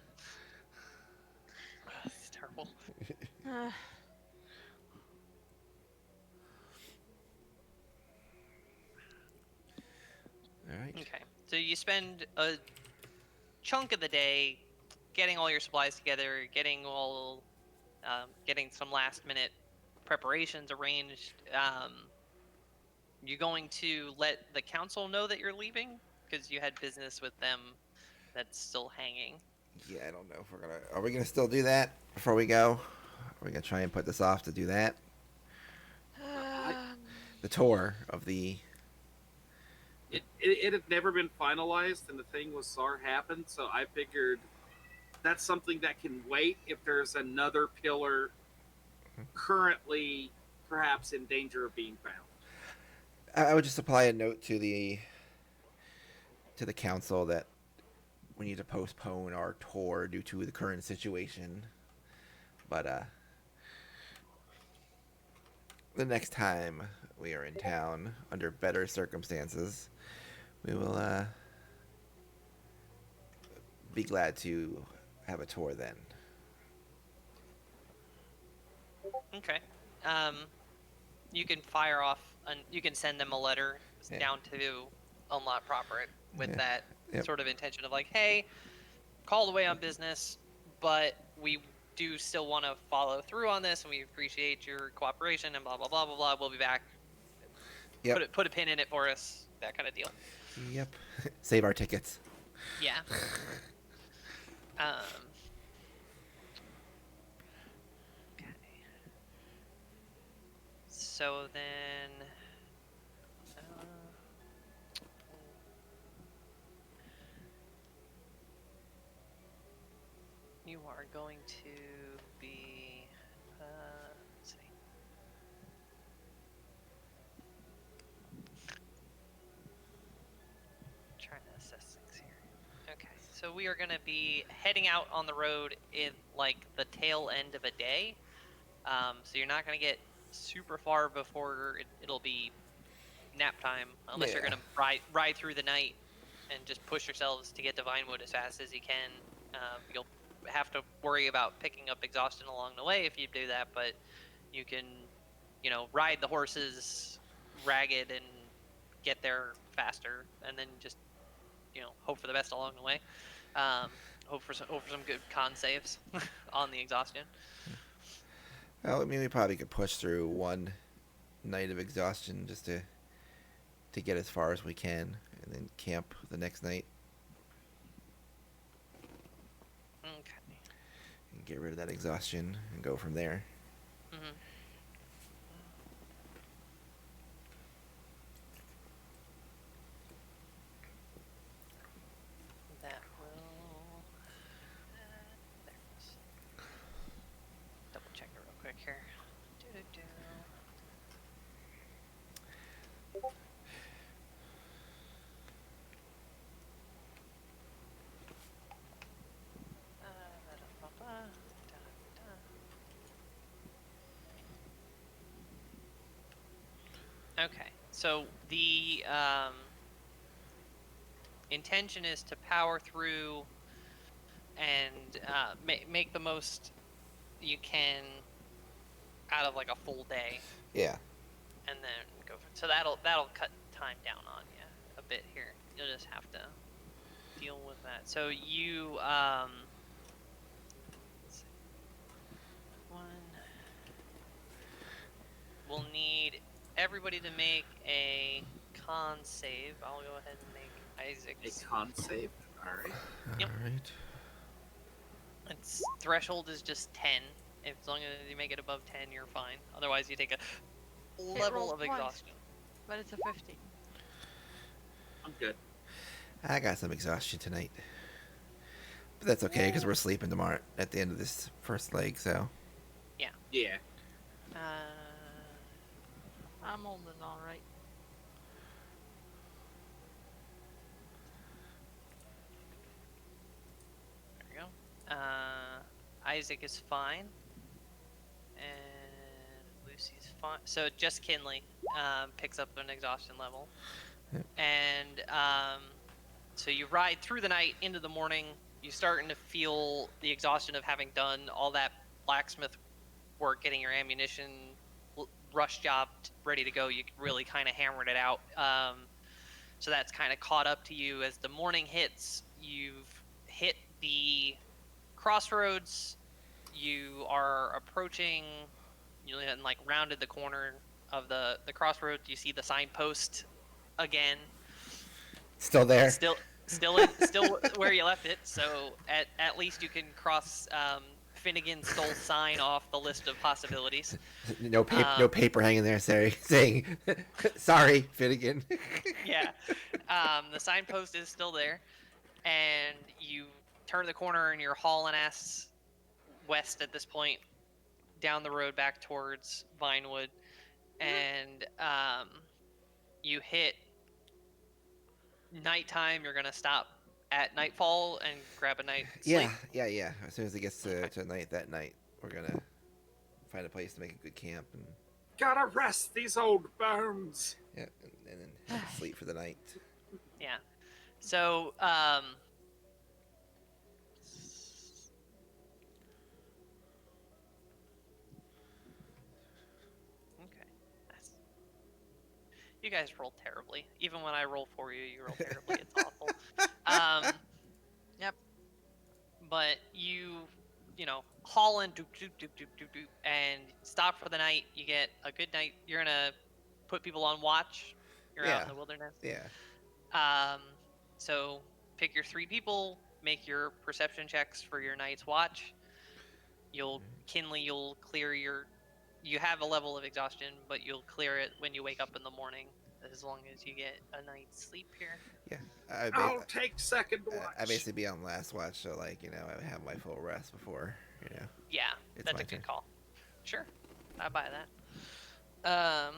It's terrible. All right. Okay, so you spend a chunk of the day getting all your supplies together, getting some last minute preparations arranged. You going to let the council know that you're leaving because you had business with them that's still hanging? Yeah, I don't know if we're gonna. Are we gonna still do that before we go? Are we gonna try and put this off to do that? The tour of the. It had never been finalized, and the thing with SAR happened, so I figured that's something that can wait if there's another pillar currently perhaps in danger of being found. I would just apply a note to the council that we need to postpone our tour due to the current situation. But the next time we are in town under better circumstances, we will be glad to have a tour then. Okay. You can fire off, and you can send them a letter Yeah. down to Unlock Proper with Yeah. that Yep. sort of intention of like, hey, called away on business, but we do still want to follow through on this, and we appreciate your cooperation, and blah blah blah blah blah. We'll be back. Yep. Put a pin in it for us. That kind of deal. Yep. Save our tickets. Yeah. Okay. So then, you are going to be, let's see. Trying to assess things here. Okay, so we are going to be heading out on the road in like the tail end of a day. So you're not going to get super far before it'll be nap time, unless you're Yeah. going to ride through the night and just push yourselves to get to Vinewood as fast as you can. You'll have to worry about picking up exhaustion along the way if you do that, but you can, ride the horses ragged and get there faster, and then just, hope for the best along the way. Hope for some good con saves on the exhaustion. Well, I mean, we probably could push through one night of exhaustion just to get as far as we can, and then camp the next night Okay. and get rid of that exhaustion and go from there. Mm-hmm. That will. There it is. Double check it real quick here. Do-do-do. Da-da-ba-ba. Da-da. Okay, so the intention is to power through and make the most you can out of like a full day, Yeah. and then go. So that'll cut time down on you a bit here. You'll just have to deal with that. So you let's see. We'll need everybody to make a con save. I'll go ahead and make Isaac's. A con save. All right. Yep. All right. Its threshold is just 10. As long as you make it above 10, you're fine. Otherwise, you take a level rolled of twice. exhaustion. But it's a 50. I'm good. I got some exhaustion tonight, but that's okay because we're sleeping tomorrow at the end of this first leg. So. Yeah. I'm holding all right. There you go. Isaac is fine. And Lucy's fine. So just Kinley picks up an exhaustion level, Yep. and so you ride through the night into the morning. You're starting to feel the exhaustion of having done all that blacksmith work, getting your ammunition rush job ready to go. You really kind of hammered it out. So that's kind of caught up to you as the morning hits. You've hit the crossroads. You are approaching, and like rounded the corner of the crossroads. You see the signpost again. Still there. Still where you left it. So at least you can cross Finnegan stole sign off the list of possibilities. No paper hanging there saying, sorry, Finnegan. Yeah. The signpost is still there, and you turn the corner and you're hauling ass west at this point, down the road back towards Vinewood, and you hit nighttime. You're gonna stop at nightfall and grab a night's sleep. Yeah. As soon as it gets to night that night, we're gonna find a place to make a good camp and Gotta rest these old bones. yeah, and then sleep for the night. Yeah. So okay. You guys roll terribly. Even when I roll for you, you roll terribly. It's awful. Yep. But you know, haul in, doop, doop, doop, doop, doop, doop, and stop for the night. You get a good night. You're gonna put people on watch. You're out in the wilderness. Yeah. So pick your 3 people. Make your perception checks for your night's watch. You'll clear your. You have a level of exhaustion, but you'll clear it when you wake up in the morning, as long as you get a night's sleep here. Yeah. I'll take second watch. I basically be on last watch, so like I have my full rest before Yeah, It's that's my a good turn. call. Sure, I buy that.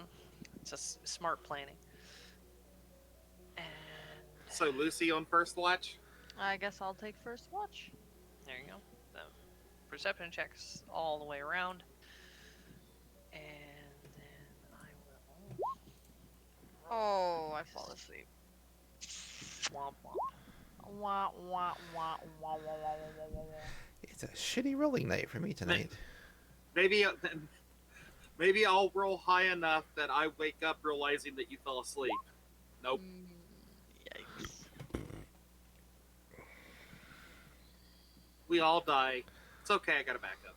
It's smart planning. And So Lucy on first watch. I guess I'll take first watch. there you go. So, perception checks all the way around. And then I will. Oh, I fall asleep. Womp womp. Wah, wah, wah, wah, wah, wah, wah, wah, wah. It's a shitty rolling night for me tonight. Maybe I'll roll high enough that I wake up realizing that you fell asleep. Nope. Yikes. We all die. It's okay. I got a backup.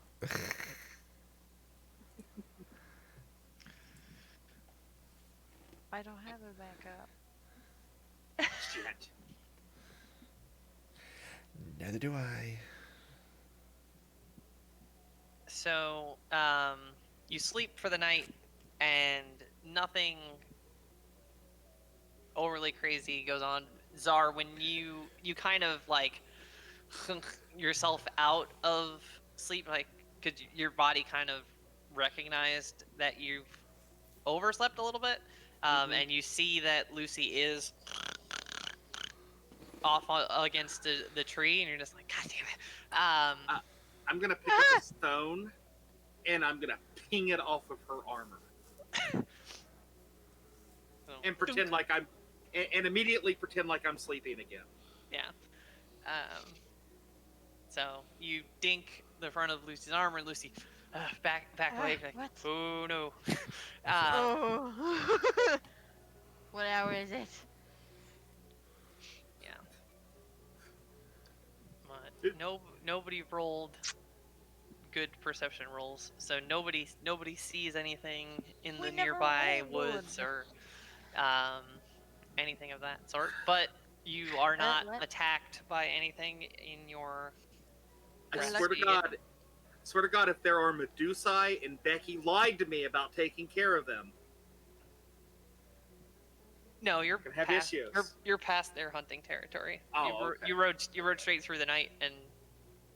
I don't have a backup. Shit. Neither do I. So, you sleep for the night, and nothing overly crazy goes on. Czar, when you kind of like yourself out of sleep, like, could your body kind of recognized that you've overslept a little bit, and you see that Lucy is off against the tree, and you're just like, God damn it. I'm gonna pick up a stone, and I'm gonna ping it off of her armor, and pretend like I'm, and immediately pretend like I'm sleeping again. Yeah. So you dink the front of Lucy's armor, and Lucy back away. Like, what? oh no. Oh. What hour is it? Yeah. But nobody rolled good perception rolls, so nobody sees anything in We the never nearby rolled woods or anything of that sort. But you are not what? attacked by anything in your. I rest. swear to You get- God, if there are Medusae and Becky lied to me about taking care of them. No, you're Can have past, issues. you're past their hunting territory. Oh, okay. You rode straight through the night and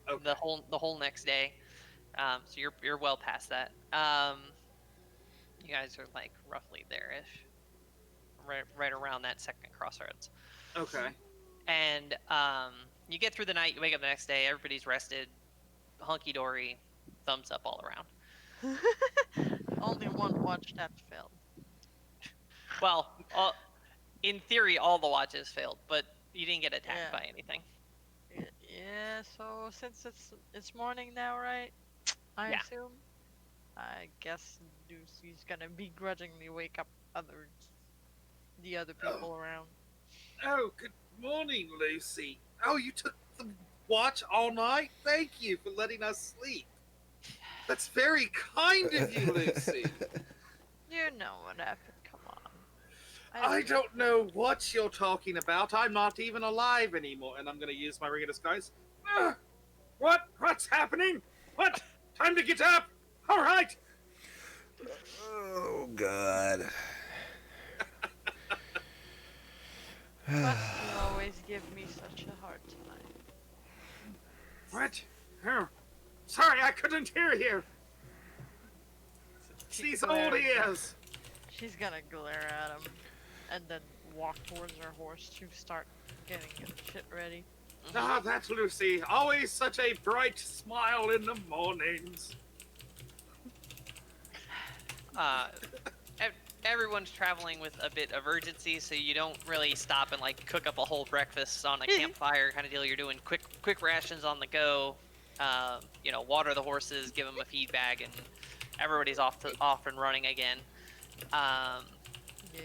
Okay. the whole next day. So you're well past that. You guys are like roughly there-ish, right around that second crossroads. Okay. And you get through the night. You wake up the next day. Everybody's rested, hunky dory, thumbs up all around. only one watch that failed. Well, in theory, all the watches failed, but you didn't get attacked Yeah. by anything. Yeah. So since it's morning now, right? I Yeah. assume. I guess Lucy's gonna begrudgingly wake up the other Oh, people around. oh, good morning, Lucy. Oh, you took the watch all night? Thank you for letting us sleep. That's very kind of you, Lucy. You know what happened. Come on. I don't know what you're talking about. I'm not even alive anymore, and I'm going to use my ring of disguise. What? What's happening? What? Time to get up. All right. Oh God. But you always give me such a hard time. What? Oh, sorry, I couldn't hear you. It's She these old glares at- ears. She's gonna glare at him, and then walk towards her horse to start getting shit ready. Ah, that's Lucy. Always such a bright smile in the mornings. Uh, everyone's traveling with a bit of urgency, so you don't really stop and like cook up a whole breakfast on a campfire kind of deal. You're doing quick rations on the go. Water the horses, give them a feed bag, and everybody's off and running again. Um, Yeah.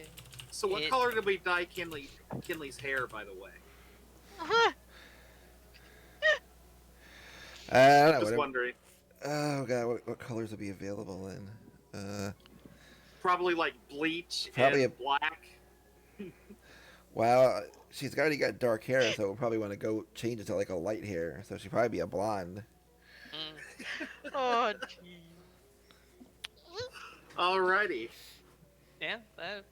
So, what color did we dye Kinley's hair, by the way? I don't know. Just wondering. Oh God, what colors will be available in? Probably like bleach Probably and black. Well, she's already got dark hair, so we'll probably want to go change it to like a light hair. So she'll probably be a blonde. Oh, gee. Alrighty. yeah. That,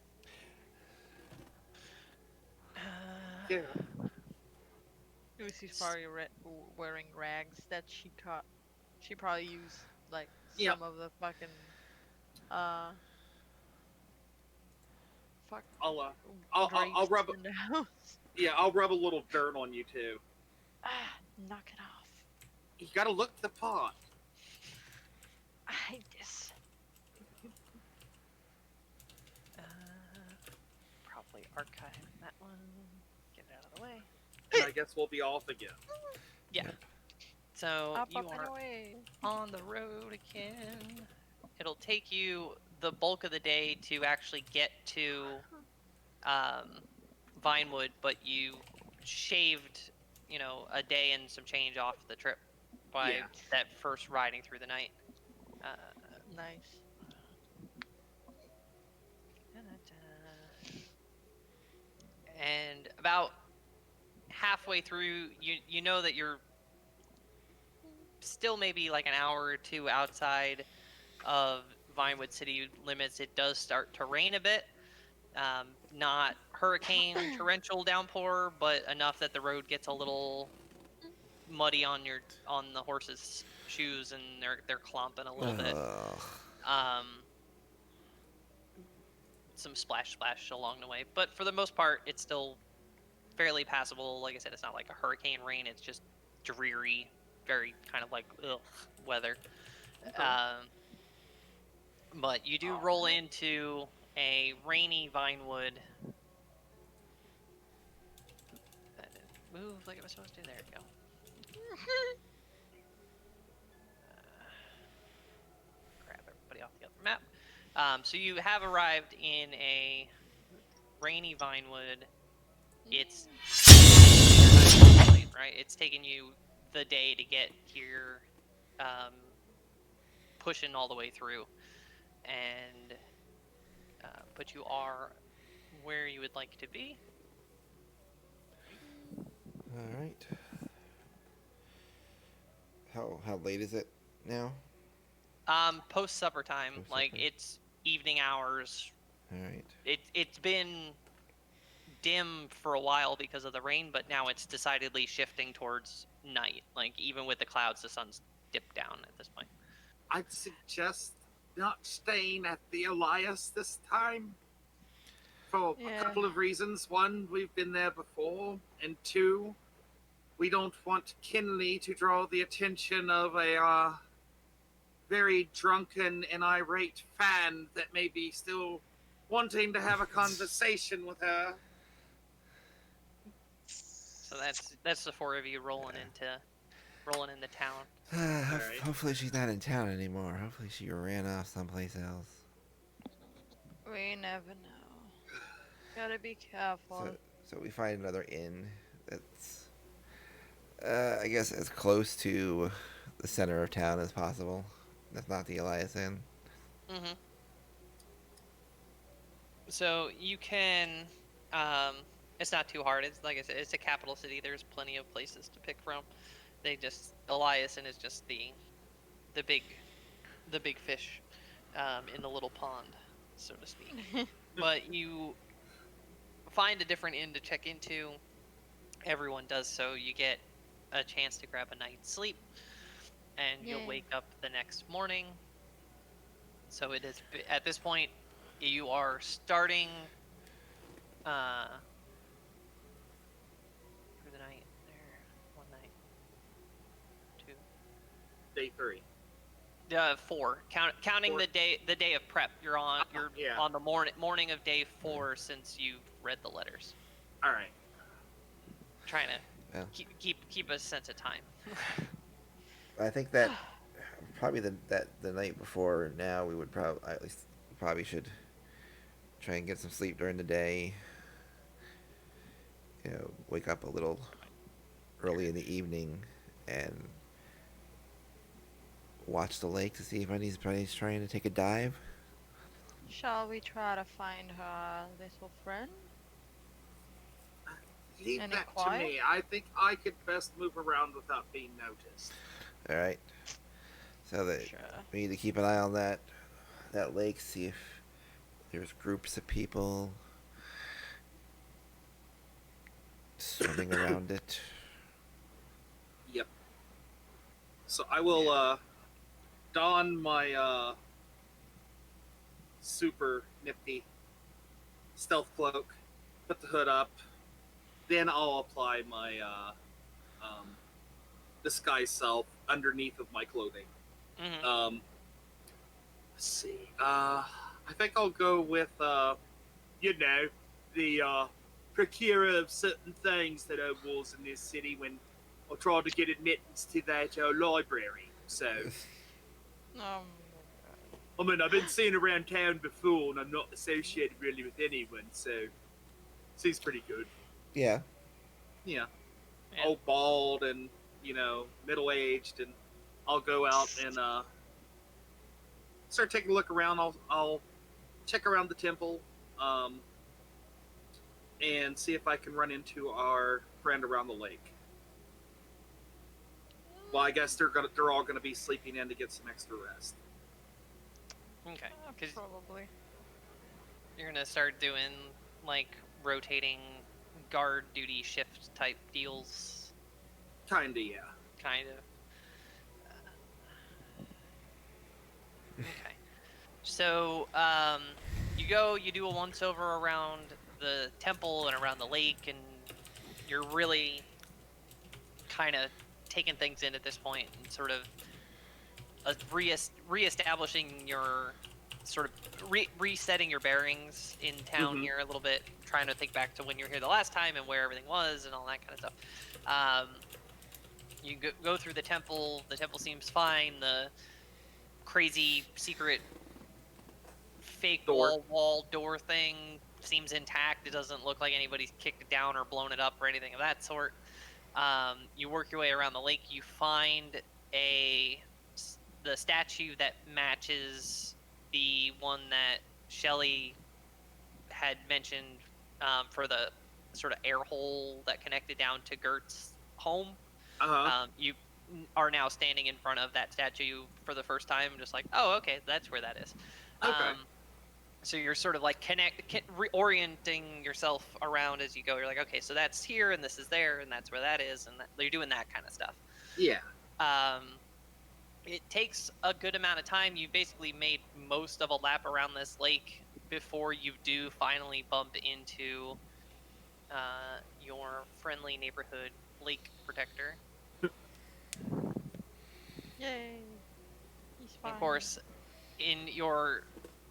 Yeah. Lucy's probably wearing rags that she caught. She probably used like Yep. some of the fucking uh fuck I'll drapes rub. in the house. Yeah, I'll rub a little dirt on you too. Ah, knock it off. You gotta look the part. I hate this. probably archive that one. Get it out of the way. And I guess we'll be off again. Yeah. So Up, you up, and are away. on the road again. It'll take you the bulk of the day to actually get to Vinewood, but you shaved, a day and some change off the trip by Yeah. that first riding through the night. Nice. And about halfway through, you know that you're still maybe like an hour or two outside of Vinewood city limits. It does start to rain a bit. Not hurricane torrential downpour, but enough that the road gets a little muddy on the horse's shoes, and they're clomping a little bit. Some splash along the way, but for the most part, it's still fairly passable. Like I said, it's not like a hurricane rain. It's just dreary, very kind of like weather. But you do roll into a rainy Vinewood. Move like it was supposed to. There we go. Grab everybody off the other map. So you have arrived in a rainy Vinewood. It's right. It's taken you the day to get here, pushing all the way through, and but you are where you would like to be. All right. How late is it now? Post supper time, Post-supper. like it's evening hours. All right. It's been dim for a while because of the rain, but now it's decidedly shifting towards night. Like even with the clouds, the sun's dipped down at this point. I'd suggest not staying at the Elias this time. For Yeah. a couple of reasons. One, we've been there before. And two, we don't want Kinley to draw the attention of a very drunken and irate fan that may be still wanting to have a conversation with her. So that's the four of you rolling into town. Alright. Hopefully she's not in town anymore. Hopefully she ran off someplace else. We never know. Gotta be careful. So we find another inn that's, I guess, as close to the center of town as possible. That's not the Elias Inn. Mm-hmm. So you can, it's not too hard. It's like I said, it's a capital city. There's plenty of places to pick from. Eliason is just the big, the big fish, in the little pond, so to speak. But you find a different inn to check into. Everyone does so. You get a chance to grab a night's sleep, and you'll Yay. wake up the next morning. So it is at this point, you are starting for the night there. One night, two, Day 3. 4. Counting 4. the day of prep. You're on Yeah. on the morning of day 4 since you've read the letters. Alright. Trying to Yeah. keep a sense of time. I think that probably the night before now we would probably should try and get some sleep during the day. You know, wake up a little early in the evening and watch the lake to see if anybody's trying to take a dive. Shall we try to find her little friend? Leave Any that quiet? to me. I think I could best move around without being noticed. All right. So that Sure. we need to keep an eye on that lake, see if there's groups of people swimming around it. Yep. So I will don my super nifty stealth cloak, put the hood up, then I'll apply my disguise self underneath of my clothing. Mm-hmm. Let's see. I think I'll go with the procurer of certain things that are walls in this city when I try to get admittance to that library. So, I mean, I've been seen around town before, and I'm not associated really with anyone, so seems pretty good. Yeah. Yeah. Yeah. Old bald and middle aged, and I'll go out and start taking a look around. I'll check around the temple, and see if I can run into our friend around the lake. Well, I guess they're all gonna be sleeping in to get some extra rest. Okay. Because Probably. you're gonna start doing like rotating guard duty shift type deals, Kinda, yeah. kind of. Okay. So, you do a once over around the temple and around the lake, and you're really kind of taking things in at this point and sort of reestablishing your sort of resetting your bearings in town Mhm. here a little bit, trying to think back to when you were here the last time and where everything was and all that kind of stuff. You go through the temple. The temple seems fine. The crazy secret fake Door. wall door thing seems intact. It doesn't look like anybody's kicked it down or blown it up or anything of that sort. You work your way around the lake. You find the statue that matches the one that Shelley had mentioned, for the sort of air hole that connected down to Gert's home. You are now standing in front of that statue for the first time, just like, oh, okay, that's where that is. Okay. So you're sort of like reorienting yourself around as you go. You're like, okay, so that's here, and this is there, and that's where that is, and you're doing that kind of stuff. Yeah. It takes a good amount of time. You basically made most of a lap around this lake before you do finally bump into your friendly neighborhood lake protector. Yay. He's of course, in your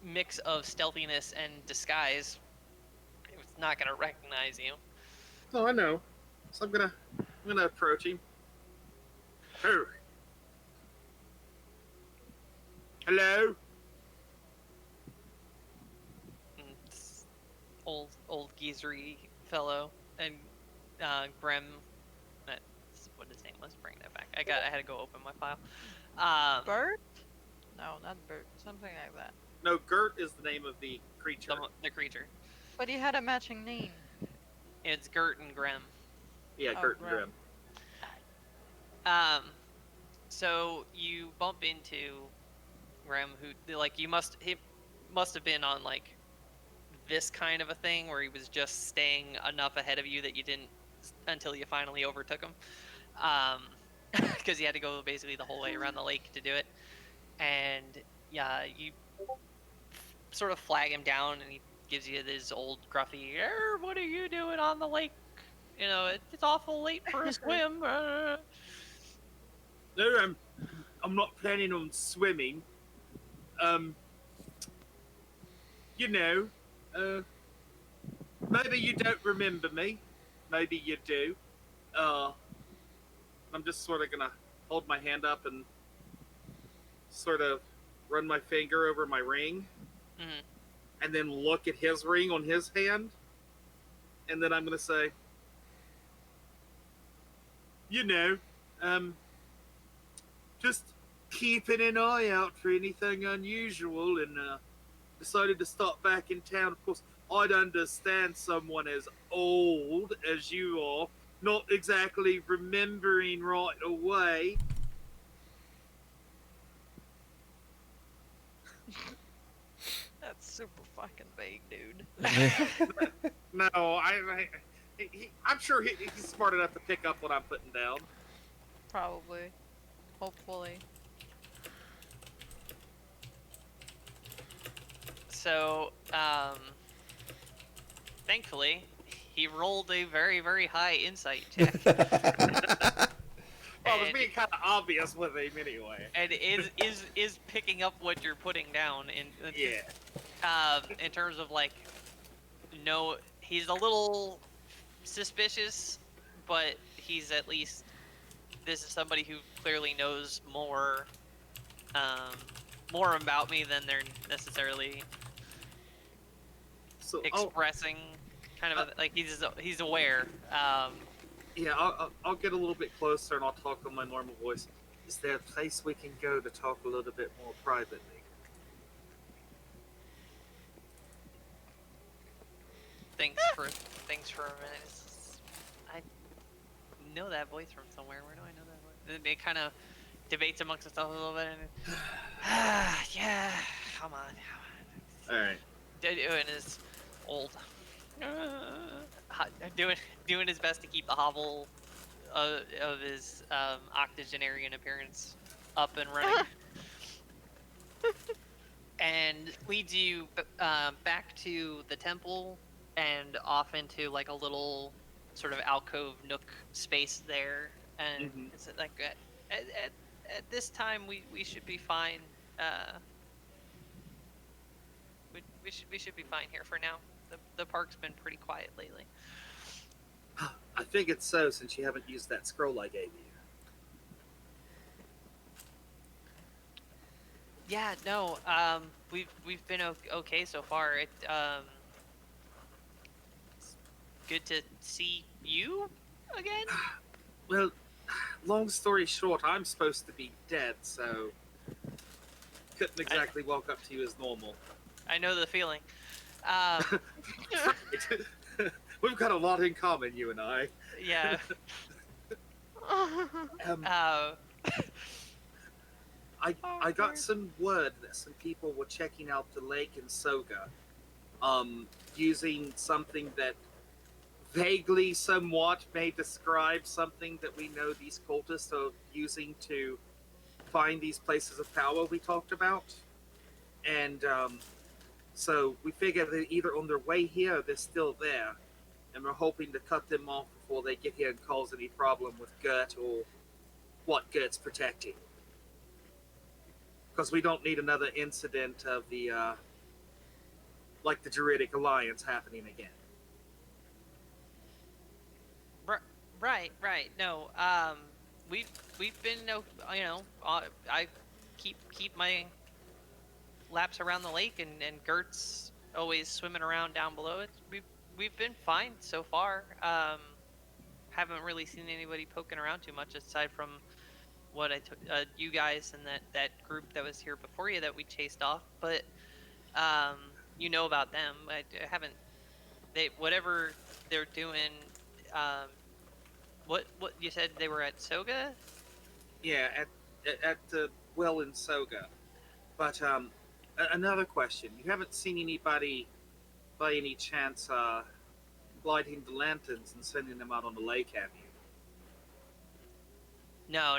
mix of stealthiness and disguise, it's not gonna recognize you. Oh, I know. So I'm gonna approach him. Oh. Hello? And it's old geezery fellow, and Grem. That's what his name was. Bring that back. I had to go open my file. Bert? No, not Bert. Something like that. No, Gert is the name of the creature. The creature. But he had a matching name. It's Gert and Grem. Yeah, Oh, Gert and Grem. Grim. So you bump into Graham, who he must have been on like this kind of a thing where he was just staying enough ahead of you that you didn't until you finally overtook him, because he had to go basically the whole way around the lake to do it, and yeah, you sort of flag him down, and he gives you this old gruffy, "What are you doing on the lake? You know, it's awful late for a swim." No, I'm not planning on swimming. You know, maybe you don't remember me. Maybe you do. I'm just sort of gonna hold my hand up and sort of run my finger over my ring, Mhm. and then look at his ring on his hand, and then I'm gonna say, you know, just keeping an eye out for anything unusual, and decided to stop back in town. Of course, I'd understand someone as old as you are not exactly remembering right away. That's super fucking vague, dude. No, I'm sure he's smart enough to pick up what I'm putting down. Probably. Hopefully. So, thankfully, he rolled a very, very high insight check. Well, it was being kind of obvious with him anyway. And is picking up what you're putting down in terms of like, no, he's a little suspicious, but he's at least, this is somebody who clearly knows more about me than they're necessarily So expressing. Kind of like he's aware. yeah, I'll get a little bit closer and I'll talk in my normal voice. Is there a place we can go to talk a little bit more privately? Thanks for a minute. I know that voice from somewhere. Where do I know that voice? It kind of debates amongst itself a little bit. And, yeah, come on. All right. Doing his old, doing his best to keep the hobble of his octogenarian appearance up and running. And leads you back to the temple and off into like a little sort of alcove nook space there. And it's like at this time we should be fine. We should be fine here for now. The park's been pretty quiet lately. I figured so, since you haven't used that scroll I gave you. Yeah, no. We've been okay so far. It's good to see you again. Well, long story short, I'm supposed to be dead, so couldn't exactly walk up to you as normal. I know the feeling. We've got a lot in common, you and I. Yeah. I got some word that some people were checking out the lake in Soga, using something that vaguely, somewhat, may describe something that we know these cultists are using to find these places of power we talked about. And so we figure that either on their way here or they're still there, and we're hoping to cut them off before they get here and cause any problem with Gert or what Gert's protecting. because we don't need another incident of the like the Druidic Alliance happening again. Right. No, we've been, I keep my laps around the lake, and Gert's always swimming around down below it. We've been fine so far. Haven't really seen anybody poking around too much aside from what I took, you guys and that group that was here before you that we chased off. But about them. I haven't. Whatever they're doing. Um, what you said they were at SOGA? Yeah, at the well in Soga. But another question: you haven't seen anybody by any chance lighting the lanterns and sending them out on the lake, have you? No,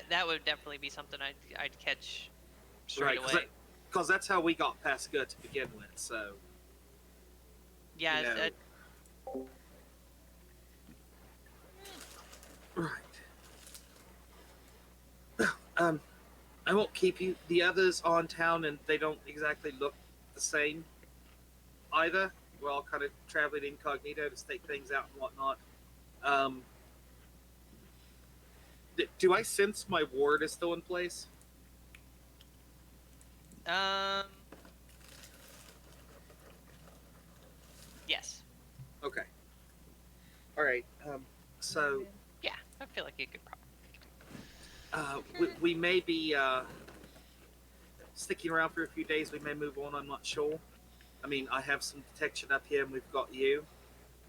that would definitely be something I'd catch straight Right, away. because that's how we got past good to begin with. So Yeah, right. I won't keep you. The others on town, and they don't exactly look the same either. We're all kind of traveling incognito to stake things out and whatnot. Um, do I sense my ward is still in place? Yes. Okay. All right. So Yeah, I feel like you could probably. we may be sticking around for a few days. We may move on. I'm not sure. I mean, I have some detection up here, and we've got you,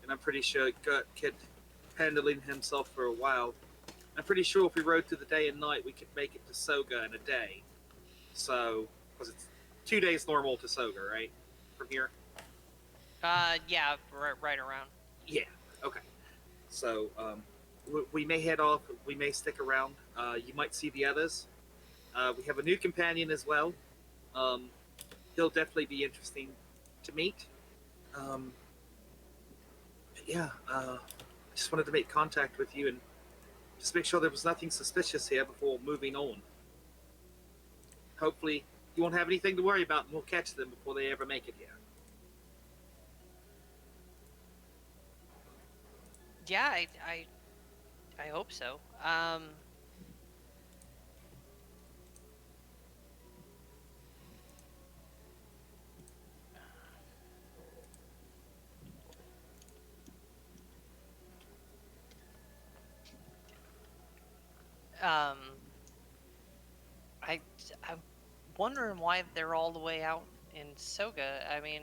and I'm pretty sure Gert could handling himself for a while. I'm pretty sure if we rode through the day and night, we could make it to Soga in a day. So, because it's 2 days normal to Soga, right? From here? Yeah, right around. Yeah, okay. So, we may head off, we may stick around. You might see the others. We have a new companion as well. He'll definitely be interesting to meet. Yeah, just wanted to make contact with you and just make sure there was nothing suspicious here before moving on. Hopefully, you won't have anything to worry about, and we'll catch them before they ever make it here. Yeah, I hope so. Um, I'm wondering why they're all the way out in Soga. I mean,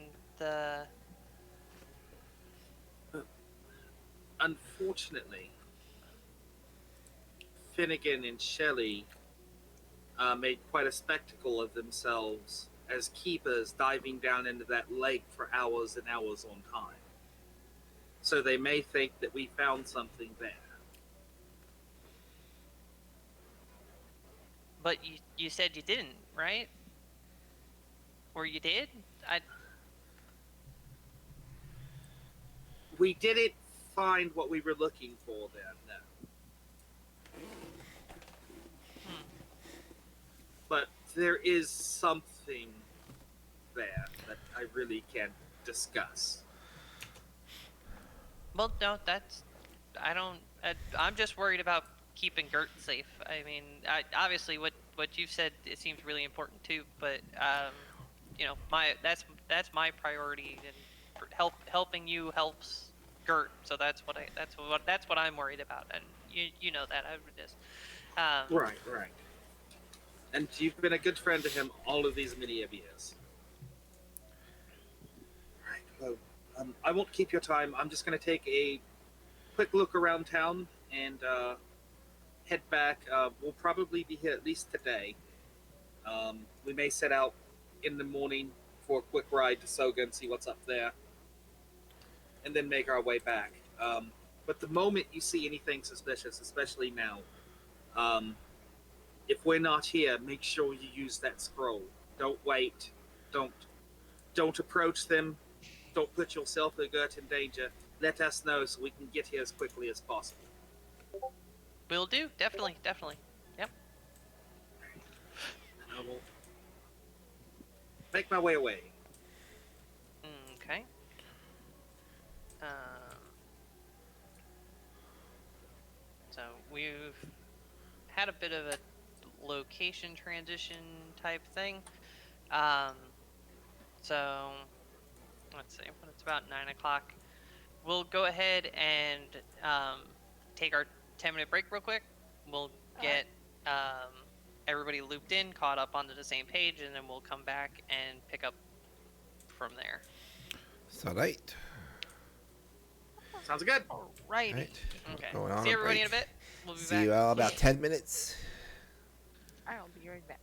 Unfortunately, Finnegan and Shelley made quite a spectacle of themselves as keepers diving down into that lake for hours and hours on time. So they may think that we found something there. but you said you didn't, right? Or you did? We didn't find what we were looking for there, no. But there is something there that I really can't discuss. Well, no, I'm just worried about keeping Gert safe. I mean, obviously what you've said, it seems really important too, but that's my priority, and helping you helps Gert. So that's what I'm worried about, and you know that. I would just Right. And you've been a good friend to him all of these many of years. Right. Well, I won't keep your time. I'm just going to take a quick look around town and head back. We'll probably be here at least today. We may set out in the morning for a quick ride to Soga and see what's up there, and then make our way back. But the moment you see anything suspicious, especially now, if we're not here, make sure you use that scroll. Don't wait. Don't approach them. Don't put yourself or Gert in danger. Let us know so we can get here as quickly as possible. will do. Definitely. Yep. I will make my way away. Okay. So we've had a bit of a location transition type thing. So let's see, when it's about 9 o'clock, we'll go ahead and take our 10-minute break real quick. We'll get everybody looped in, caught up onto the same page, and then we'll come back and pick up from there. So right. Sounds good. Alrighty. Right. Okay. Going on See a everybody in a break. bit. We'll be See back. you all about 10 minutes. I'll be right back.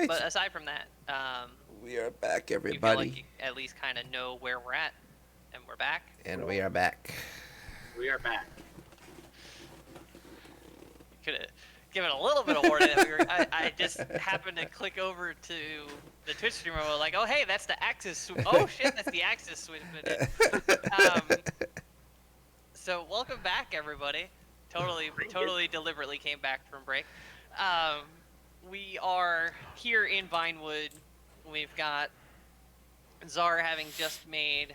right. But aside from that, We are back, you feel everybody. like you at least kind of know where we're at, and we're back. And we are back. We are back. Could have given a little bit of warning. I just happened to click over to the Twitch stream and was like, oh hey, that's the Axis. Oh shit, that's the Axis switch. So welcome back, everybody. Totally deliberately came back from break. We are here in Vinewood. We've got Czar having just made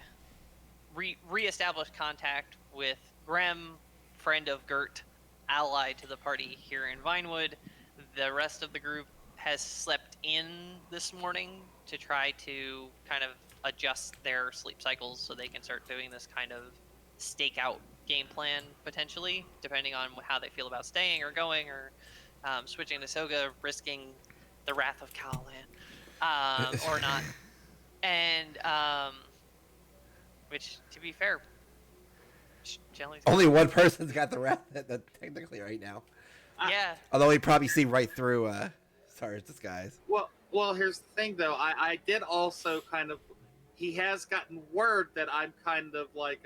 re-established contact with Grem, friend of Gert, allied to the party here in Vinewood. The rest of the group has slept in this morning to try to kind of adjust their sleep cycles so they can start doing this kind of stakeout game plan, potentially, depending on how they feel about staying or going or switching to SOGA, risking the wrath of Kaolan, or not. And, which, to be fair, Jelly's Only one person's got the rat technically right now. yeah. Although he probably see right through Sar's disguise. Well, here's the thing, though. I did also kind of. He has gotten word that I'm kind of like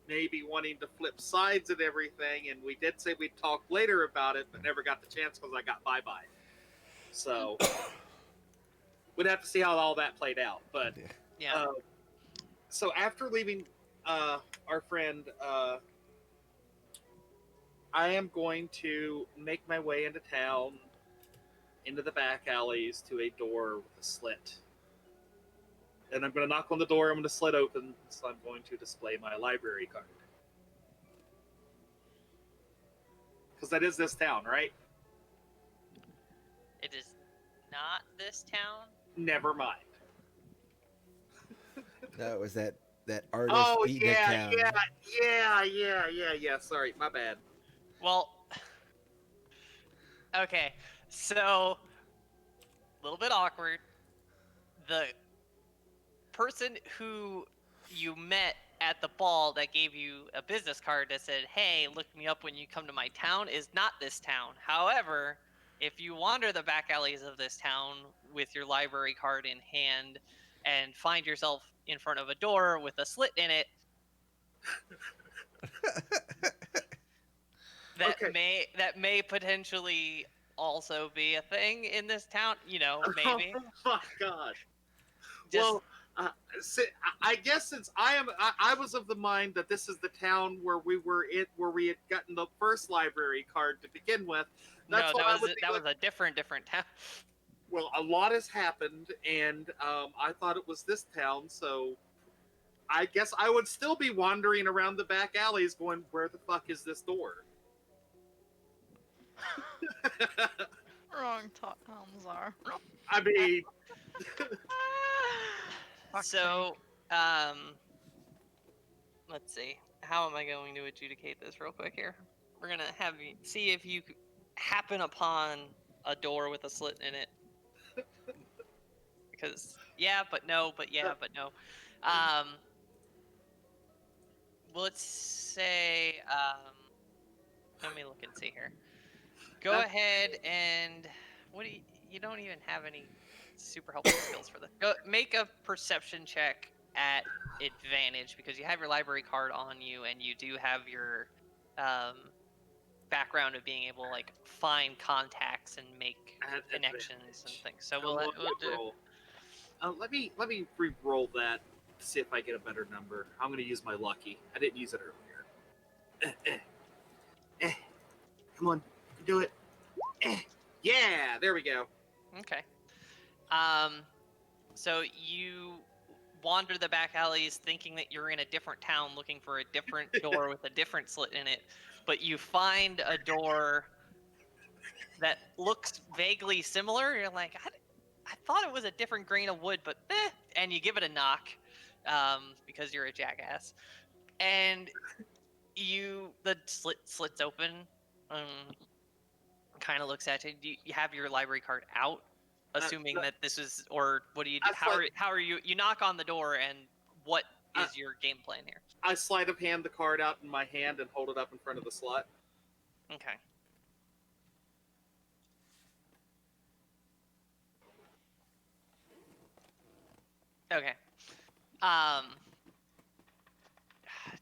maybe wanting to flip sides and everything, and we did say we'd talk later about it, but never got the chance because I got bye-bye. So we'd have to see how all that played out. But Yeah. So after leaving our friend, I am going to make my way into town, into the back alleys to a door with a slit. And I'm going to knock on the door, I'm going to slit open, so I'm going to display my library card. Because that is this town, right? It is not this town. Never mind. No, it was that artist beatnik town. Yeah. Sorry, my bad. Well, okay, so a little bit awkward. The person who you met at the ball that gave you a business card that said, hey, look me up when you come to my town, is not this town. However, if you wander the back alleys of this town with your library card in hand and find yourself in front of a door with a slit in it, that may potentially also be a thing in this town. You know, maybe. Oh my gosh. Well, I guess since I was of the mind that this is the town where we had gotten the first library card to begin with. That was a different town. Well, a lot has happened, and I thought it was this town, so I guess I would still be wandering around the back alleys going, where the fuck is this door? Wrong town, Czar. I mean... So, let's see. How am I going to adjudicate this real quick here? We're going to have you see if you happen upon a door with a slit in it. Because, yeah, but no, but yeah, but no. Let's say, let me look and see here. Go ahead and, you don't even have any super helpful skills for this. Go make a perception check at advantage because you have your library card on you and you do have your background of being able to like find contacts and make connections and things. So we'll do. Let me re-roll that to see if I get a better number. I'm going to use my lucky. I didn't use it earlier. Come on, you can do it. Yeah, there we go. Okay. So you wander the back alleys thinking that you're in a different town looking for a different door with a different slit in it, but you find a door that looks vaguely similar. You're like, I thought it was a different grain of wood, but and you give it a knock because you're a jackass. And the slits open, kind of looks at you. You have your library card out. Assuming that this is, or what do you do? How are you? You knock on the door, and what is your game plan here? I sleight of hand the card out in my hand and hold it up in front of the slot. Okay. Okay. Um.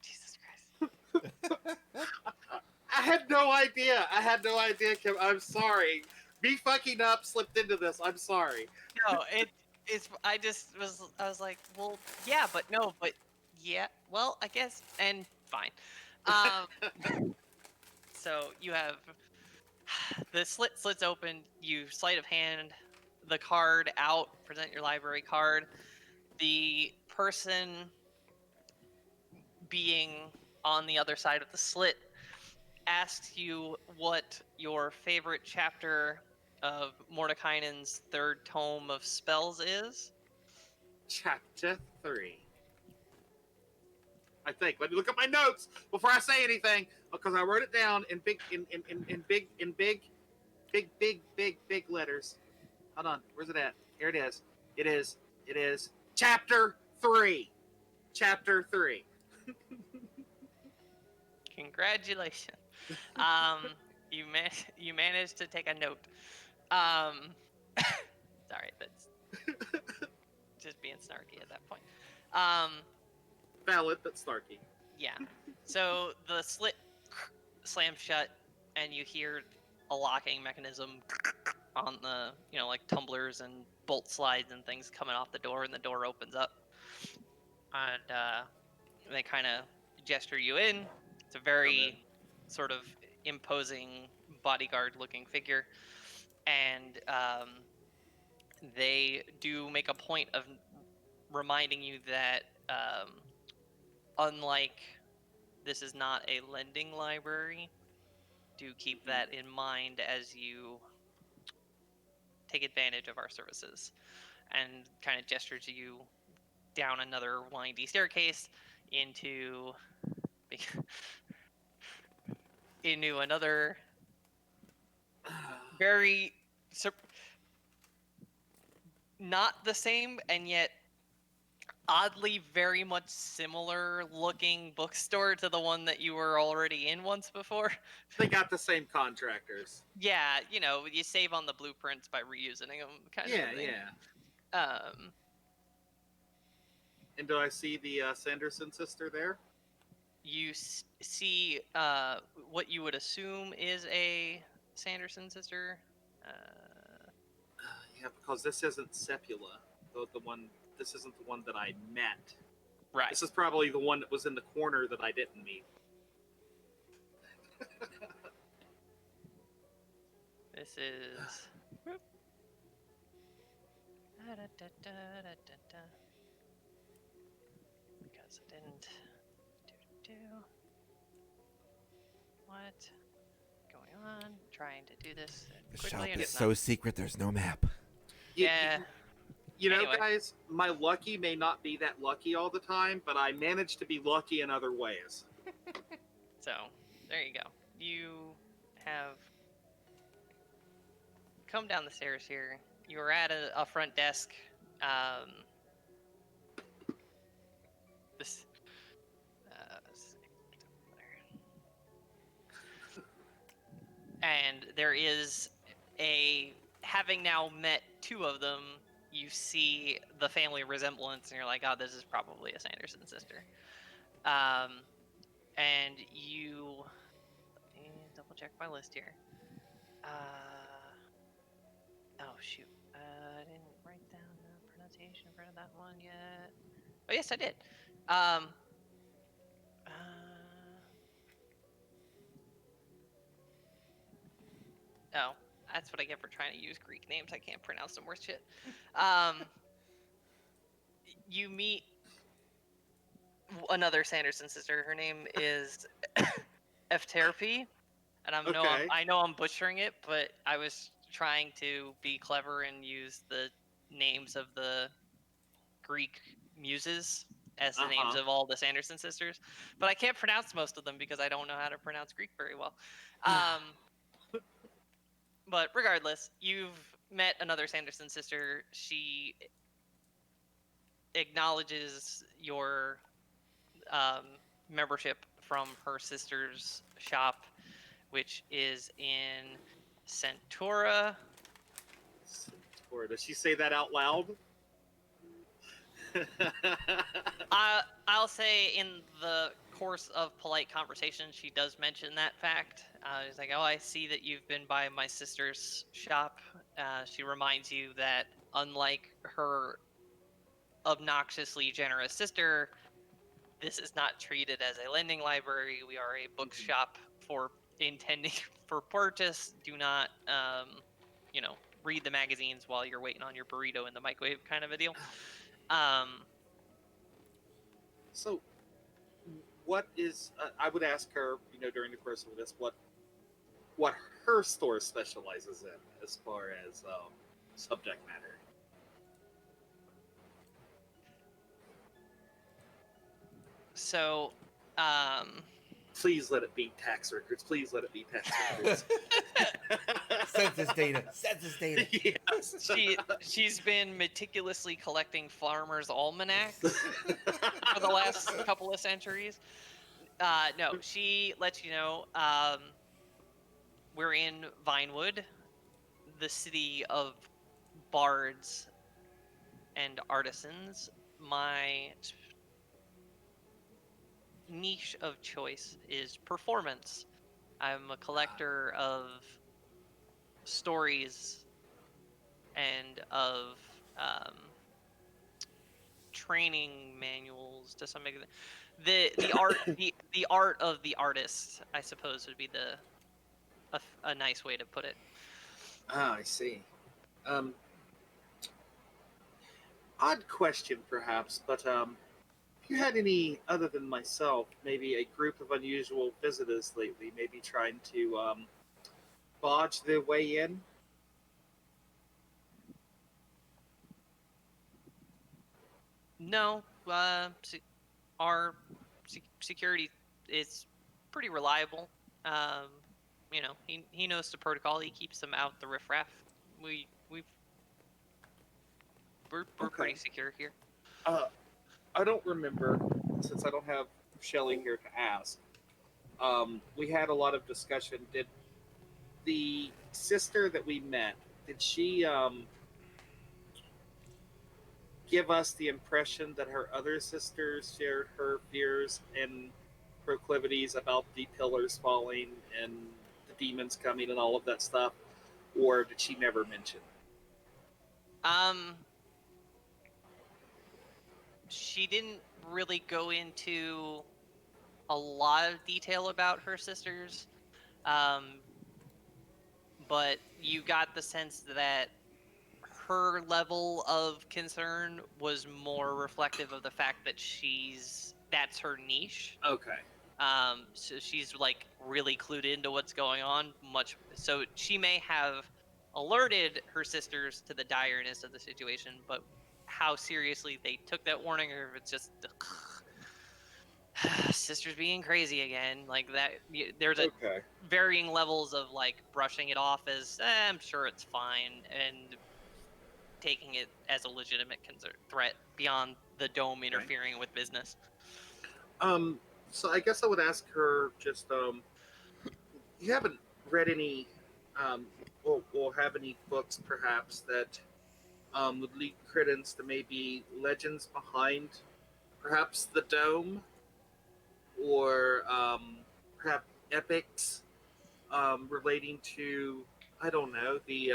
Jesus Christ. I had no idea. I had no idea, Kim. I'm sorry. Me fucking up slipped into this. I'm sorry. No, it's. I was like, well, yeah, but no, but yeah. Well, I guess, and fine. So you have the slits open. You sleight of hand the card out. Present your library card. The person being on the other side of the slit asks you what your favorite chapter of Mordekainen's third tome of spells is. Chapter 3. I think. Let me look at my notes before I say anything, because I wrote it down in big letters. Hold on. Where's it at? Here it is. It is. It is Chapter 3. Chapter 3. Congratulations. Um, you managed to take a note. Um, sorry, that's just being snarky at that point. Um, Valid, but snarky. yeah. So the slit slams shut, and you hear a locking mechanism on the, like tumblers and bolt slides and things coming off the door, and the door opens up, and they kind of gesture you in. It's a very sort of imposing bodyguard-looking figure, and they do make a point of reminding you that unlike this is not a lending library, do keep that in mind as you take advantage of our services, and kind of gesture to you down another windy staircase into into another very not the same and yet oddly very much similar looking bookstore to the one that you were already in once before. They got the same contractors. Yeah, you save on the blueprints by reusing them, kind Yeah, of thing. yeah. Um, And do I see the Sanderson sister there? you see what you would assume is a Sanderson sister. Yeah, because this isn't Sepula. The one. This isn't the one that I met. Right. This is probably the one that was in the corner that I didn't meet. This is. Because I didn't. What? Going on? Trying to do this The quickly. shop and is get so secret. There's no map. Yeah. You know, Anyway. guys, my lucky may not be that lucky all the time, but I manage to be lucky in other ways. So, there you go. You have come down the stairs here. You are at a front desk. This. And there is having now met two of them, you see the family resemblance, and you're like, oh, this is probably a Sanderson sister. And you, let me double check my list here. Oh shoot, I didn't write down the pronunciation for that one yet. Oh yes, I did. Oh, that's what I get for trying to use Greek names. I can't pronounce some worse shit. You meet another Sanderson sister. Her name is F-Therapy, and Okay. I know I'm butchering it, but I was trying to be clever and use the names of the Greek muses as the names of all the Sanderson sisters, but I can't pronounce most of them because I don't know how to pronounce Greek very well. But regardless, you've met another Sanderson sister. She acknowledges your membership from her sister's shop, which is in Centura. Or does she say that out loud? I'll say in the course of polite conversation, she does mention that fact. She's like, "Oh, I see that you've been by my sister's shop." She reminds you that unlike her obnoxiously generous sister, this is not treated as a lending library. We are a bookshop for intending for purchase. Do not, read the magazines while you're waiting on your burrito in the microwave, kind of a deal. Um, So, what is? I would ask her, during the course of this, what her store specializes in as far as subject matter. so, um, Please let it be tax records. Please let it be tax records. Census data. Census data. Yes. she's been meticulously collecting farmers' almanacs for the last couple of centuries. No, she lets you know we're in Vinewood, the city of bards and artisans. My niche of choice is performance. I'm a collector of stories and of um, training manuals to some extent. The art the art of the artist, I suppose, would be a nice way to put it. Ah, I see. Um, Odd question, perhaps, but if you had any other than myself, maybe a group of unusual visitors lately, maybe trying to bodge their way in. No, our security is pretty reliable. Um, he knows the protocol. He keeps them out the riffraff. We're Okay. pretty secure here. Uh, I don't remember, since I don't have Shelly here to ask. We had a lot of discussion. Did the sister that we met, did she give us the impression that her other sisters shared her fears and proclivities about the pillars falling and the demons coming and all of that stuff? Or did she never mention? Um, she didn't really go into a lot of detail about her sisters. Um, but you got the sense that her level of concern was more reflective of the fact that that's her niche. Okay. So she's like really clued into what's going on. So she may have alerted her sisters to the direness of the situation, but how seriously they took that warning, or if it's just sisters being crazy again, like that. There's a Okay. varying levels of like brushing it off as I'm sure it's fine, and taking it as a legitimate threat beyond the dome Okay. interfering with business. Um, so I guess I would ask her just you haven't read any or have any books perhaps that would lead credence to maybe legends behind perhaps the dome or perhaps epics relating to, I don't know, the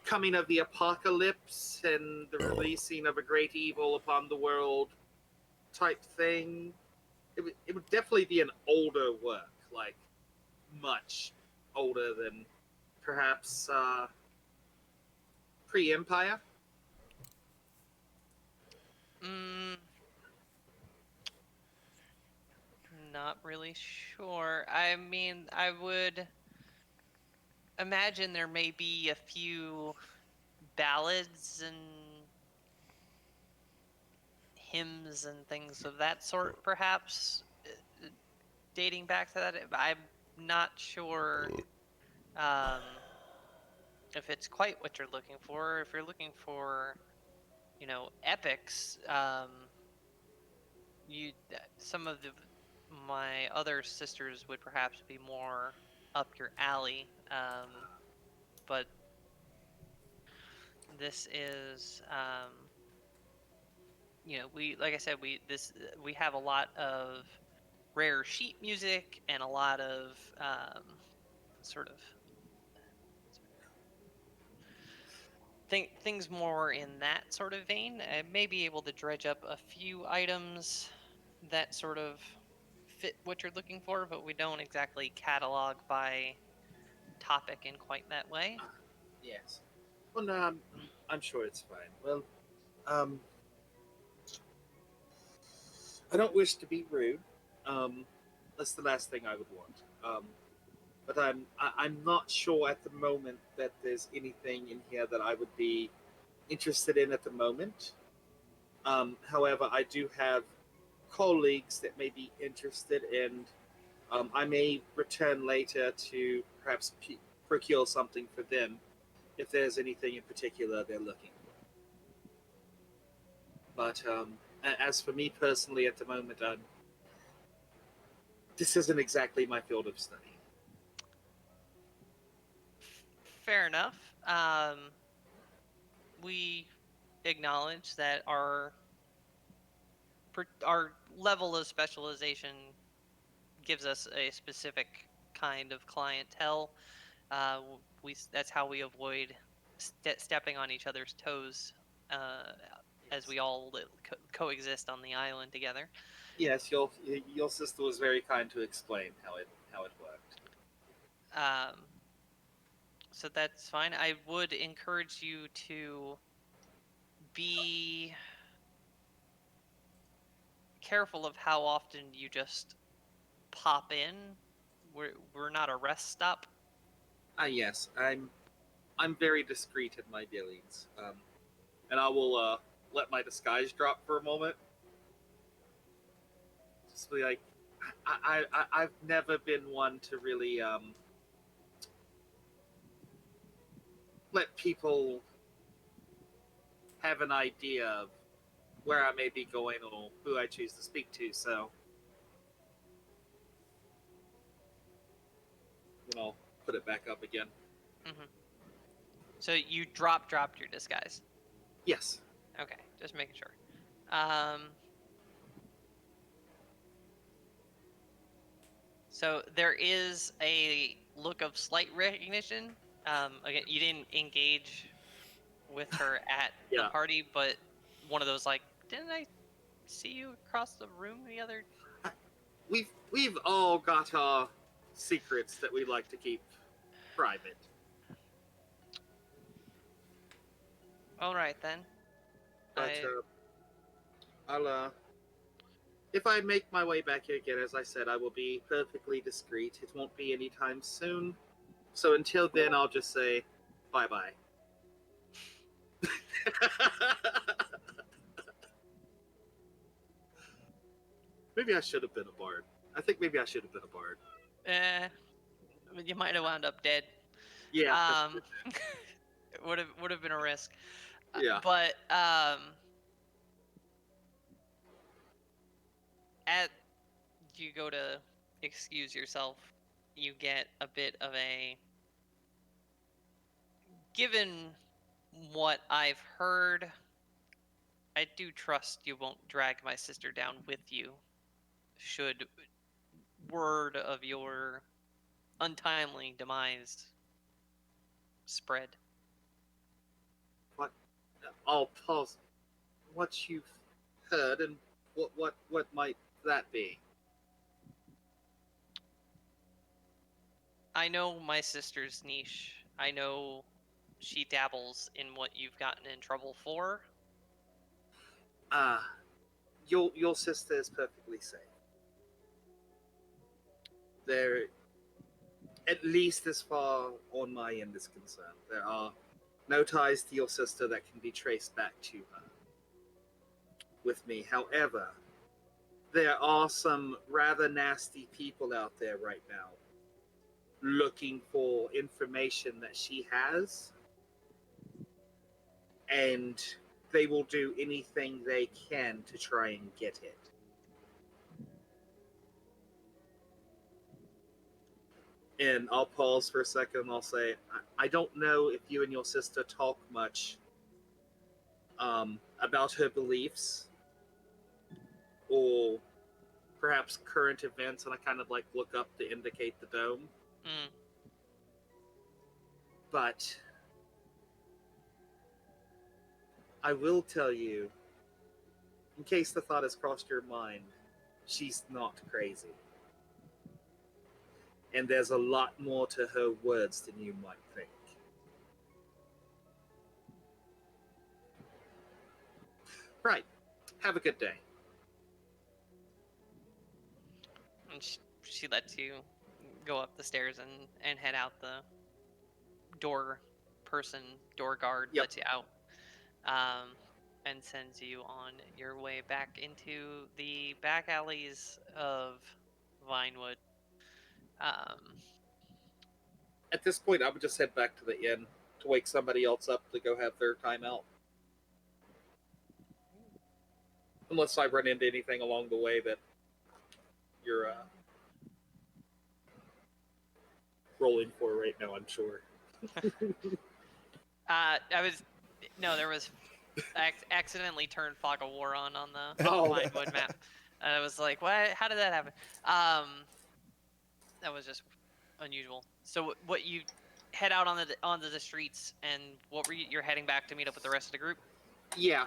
coming of the apocalypse and the releasing of a great evil upon the world type thing. It would definitely be an older work, like much older than perhaps pre-Empire. Mm, not really sure. I mean, I would imagine there may be a few ballads and hymns and things of that sort, perhaps dating back to that. I'm not sure um, if it's quite what you're looking for. If you're looking for, epics, some of my other sisters would perhaps be more up your alley. But this is we like I said, we have a lot of rare sheet music and a lot of sort of things more in that sort of vein. I may be able to dredge up a few items that sort of fit what you're looking for, but we don't exactly catalog by topic in quite that way. Yes. Well, no, I'm sure it's fine. Well, um, I don't wish to be rude. Um, that's the last thing I would want. But I'm not sure at the moment that there's anything in here that I would be interested in at the moment. However, I do have colleagues that may be interested, and I may return later to perhaps procure something for them if there's anything in particular they're looking for. But as for me personally, at the moment, this isn't exactly my field of study. Fair enough. We acknowledge that our level of specialization gives us a specific kind of clientele. That's how we avoid stepping on each other's toes, uh, as Yes. we all coexist on the island together. Yes, your sister was very kind to explain how it worked. Um, so that's fine. I would encourage you to be careful of how often you just pop in. We're not a rest stop. Yes, I'm very discreet in my dealings, and I will let my disguise drop for a moment. Just be like, I've never been one to really let people have an idea of where I may be going or who I choose to speak to. So, put it back up again. Hmm. So you dropped your disguise. Yes. Okay, just making sure. Um, so there is a look of slight recognition. Again, you didn't engage with her at the Yeah. party, but one of those like, didn't I see you across the room the other? We've all got our secrets that we like to keep private. All right then. But I I'll if I make my way back here again, as I said, I will be perfectly discreet. It won't be anytime soon. So until then, I'll just say bye bye. Maybe I should have been a bard. I think maybe I should have been a bard. eh, you might have wound up dead. Yeah, that's Um, true. would have been a risk. Yeah. But at you go to excuse yourself, you get a bit of a given what I've heard, I do trust you won't drag my sister down with you should word of your untimely demise spread. What? I'll pause. What you've heard and what might that be? I know my sister's niche. I know she dabbles in what you've gotten in trouble for. Ah, your sister is perfectly safe. There, at least as far on my end is concerned, there are no ties to your sister that can be traced back to her with me. However, there are some rather nasty people out there right now looking for information that she has, and they will do anything they can to try and get it. And I'll pause for a second and I'll say, I don't know if you and your sister talk much about her beliefs, or perhaps current events, and I kind of like look up to indicate the dome. Mm. But I will tell you, in case the thought has crossed your mind, she's not crazy. And there's a lot more to her words than you might think. Right. Have a good day. And she lets you go up the stairs and head out. The door guard Yep. lets you out, um, and sends you on your way back into the back alleys of Vinewood. Um, At this point, I would just head back to the inn to wake somebody else up to go have their time out. Unless I run into anything along the way that you're rolling for right now, I'm sure. I was no, there was accidentally turned Fog of War on the Oh. Vinewood map. And I was like, what? How did that happen? That was just unusual. So what you head out onto the streets, and what were you're heading back to meet up with the rest of the group? Yeah.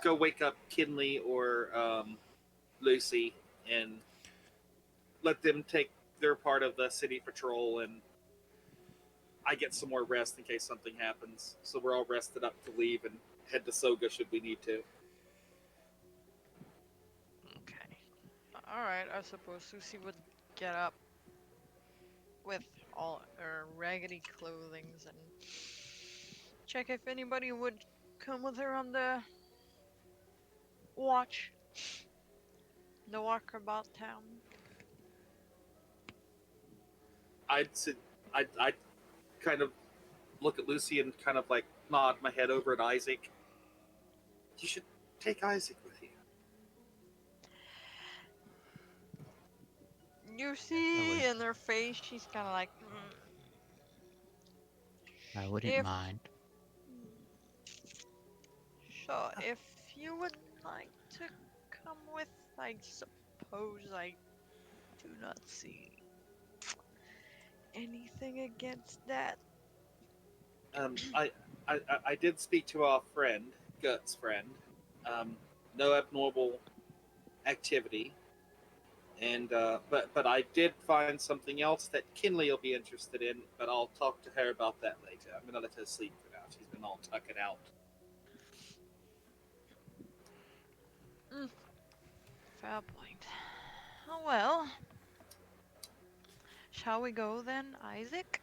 Go wake up Kinley or Lucy and let them take their part of the city patrol, and I get some more rest in case something happens. So we're all rested up to leave and head to Soga should we need to. Okay. Alright, I suppose Susie would get up with all her raggedy clothings and check if anybody would come with her on the watch. The walk about town. I'd kind of look at Lucy and kind of like nod my head over at Isaac. You should take Isaac with you. You see in her face, she's kind of like, I wouldn't if mind. so, if you would like to come with, I suppose I do not see anything against that. I did speak to our friend, Guts' friend. No abnormal activity, and but I did find something else that Kinley will be interested in. But I'll talk to her about that later. I'm gonna let her sleep for now. She's been all tucking out. Fair point. Oh well. Shall we go then, Isaac?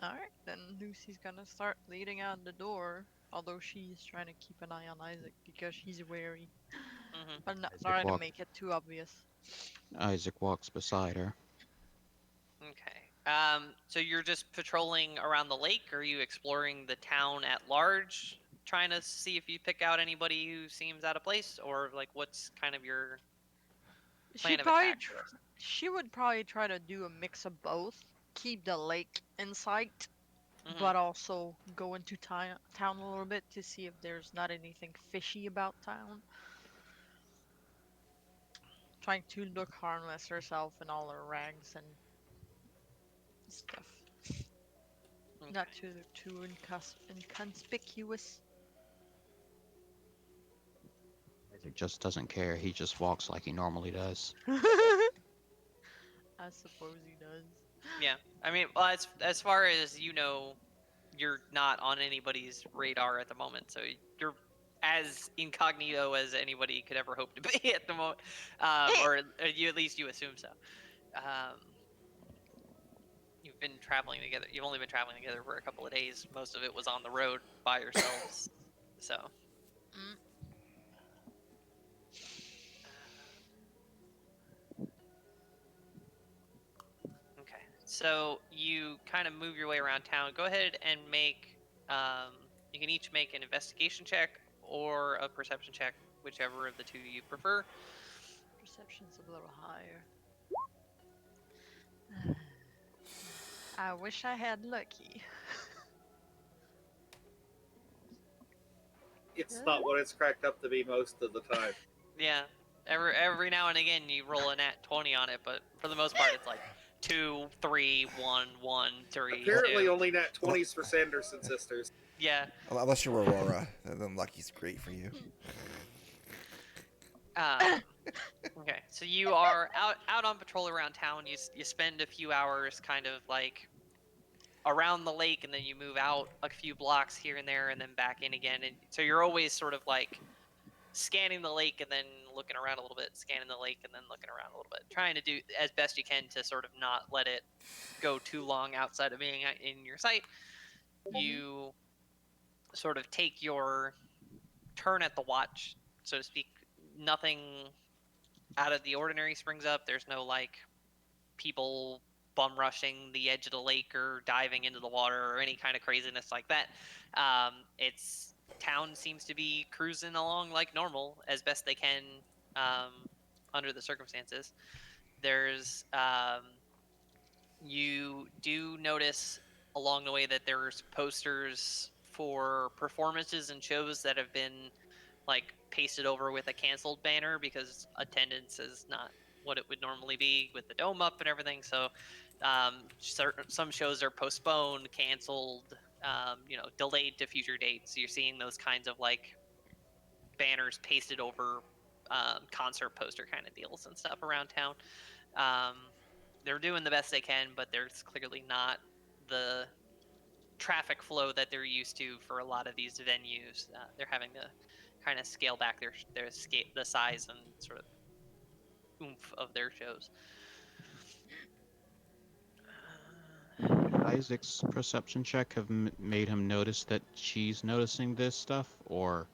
Alright, then Lucy's gonna start leading out the door, although she's trying to keep an eye on Isaac because she's wary. Mm-hmm. But not Isaac trying to walk- make it too obvious. Isaac walks beside her. Okay. So you're just patrolling around the lake, or are you exploring the town at large, trying to see if you pick out anybody who seems out of place, or like what's kind of your plan of attack for this? She would probably try to do a mix of both. Keep the lake in sight, Mm-hmm. but also go into town a little bit to see if there's not anything fishy about town. Trying to look harmless herself in all her rags and stuff. Okay. Not too inconspicuous. Isaac just doesn't care. He just walks like he normally does. I suppose he does. Yeah. I mean, well, as far as you know, you're not on anybody's radar at the moment, so you're as incognito as anybody could ever hope to be at the moment, or you at least you assume so. Um, you've been traveling together. You've only been traveling together for a couple of days. Most of it was on the road by yourselves. So. Mm. Okay. So you kind of move your way around town. Go ahead and make. You can each make an investigation check or a perception check, whichever of the two you prefer. Perception's a little higher. I wish I had lucky. It's Good. not what it's cracked up to be most of the time. Yeah. Every now and again you roll a nat 20 on it, but for the most part it's like 2, 3, 1, 1, 3, Apparently, 2. only nat 20s for Sanderson sisters. Yeah. Unless you're Aurora, then lucky's great for you. Um, okay, so you are out on patrol around town. You spend a few hours kind of like around the lake, and then you move out a few blocks here and there, and then back in again. And so you're always sort of like scanning the lake and then looking around a little bit, scanning the lake and then looking around a little bit, trying to do as best you can to sort of not let it go too long outside of being in your sight. You sort of take your turn at the watch, so to speak. Nothing out of the ordinary springs up. There's no like people bum rushing the edge of the lake or diving into the water or any kind of craziness like that. It's town seems to be cruising along like normal as best they can um, under the circumstances. There's you do notice along the way that there's posters for performances and shows that have been like pasted over with a canceled banner because attendance is not what it would normally be with the dome up and everything. So some shows are postponed, canceled, delayed to future dates. You're seeing those kinds of like banners pasted over concert poster kind of deals and stuff around town. Um, they're doing the best they can, but there's clearly not the traffic flow that they're used to for a lot of these venues. They're having to kind of scale back the size and sort of oomph of their shows. Would Isaac's perception check have made him notice that she's noticing this stuff, or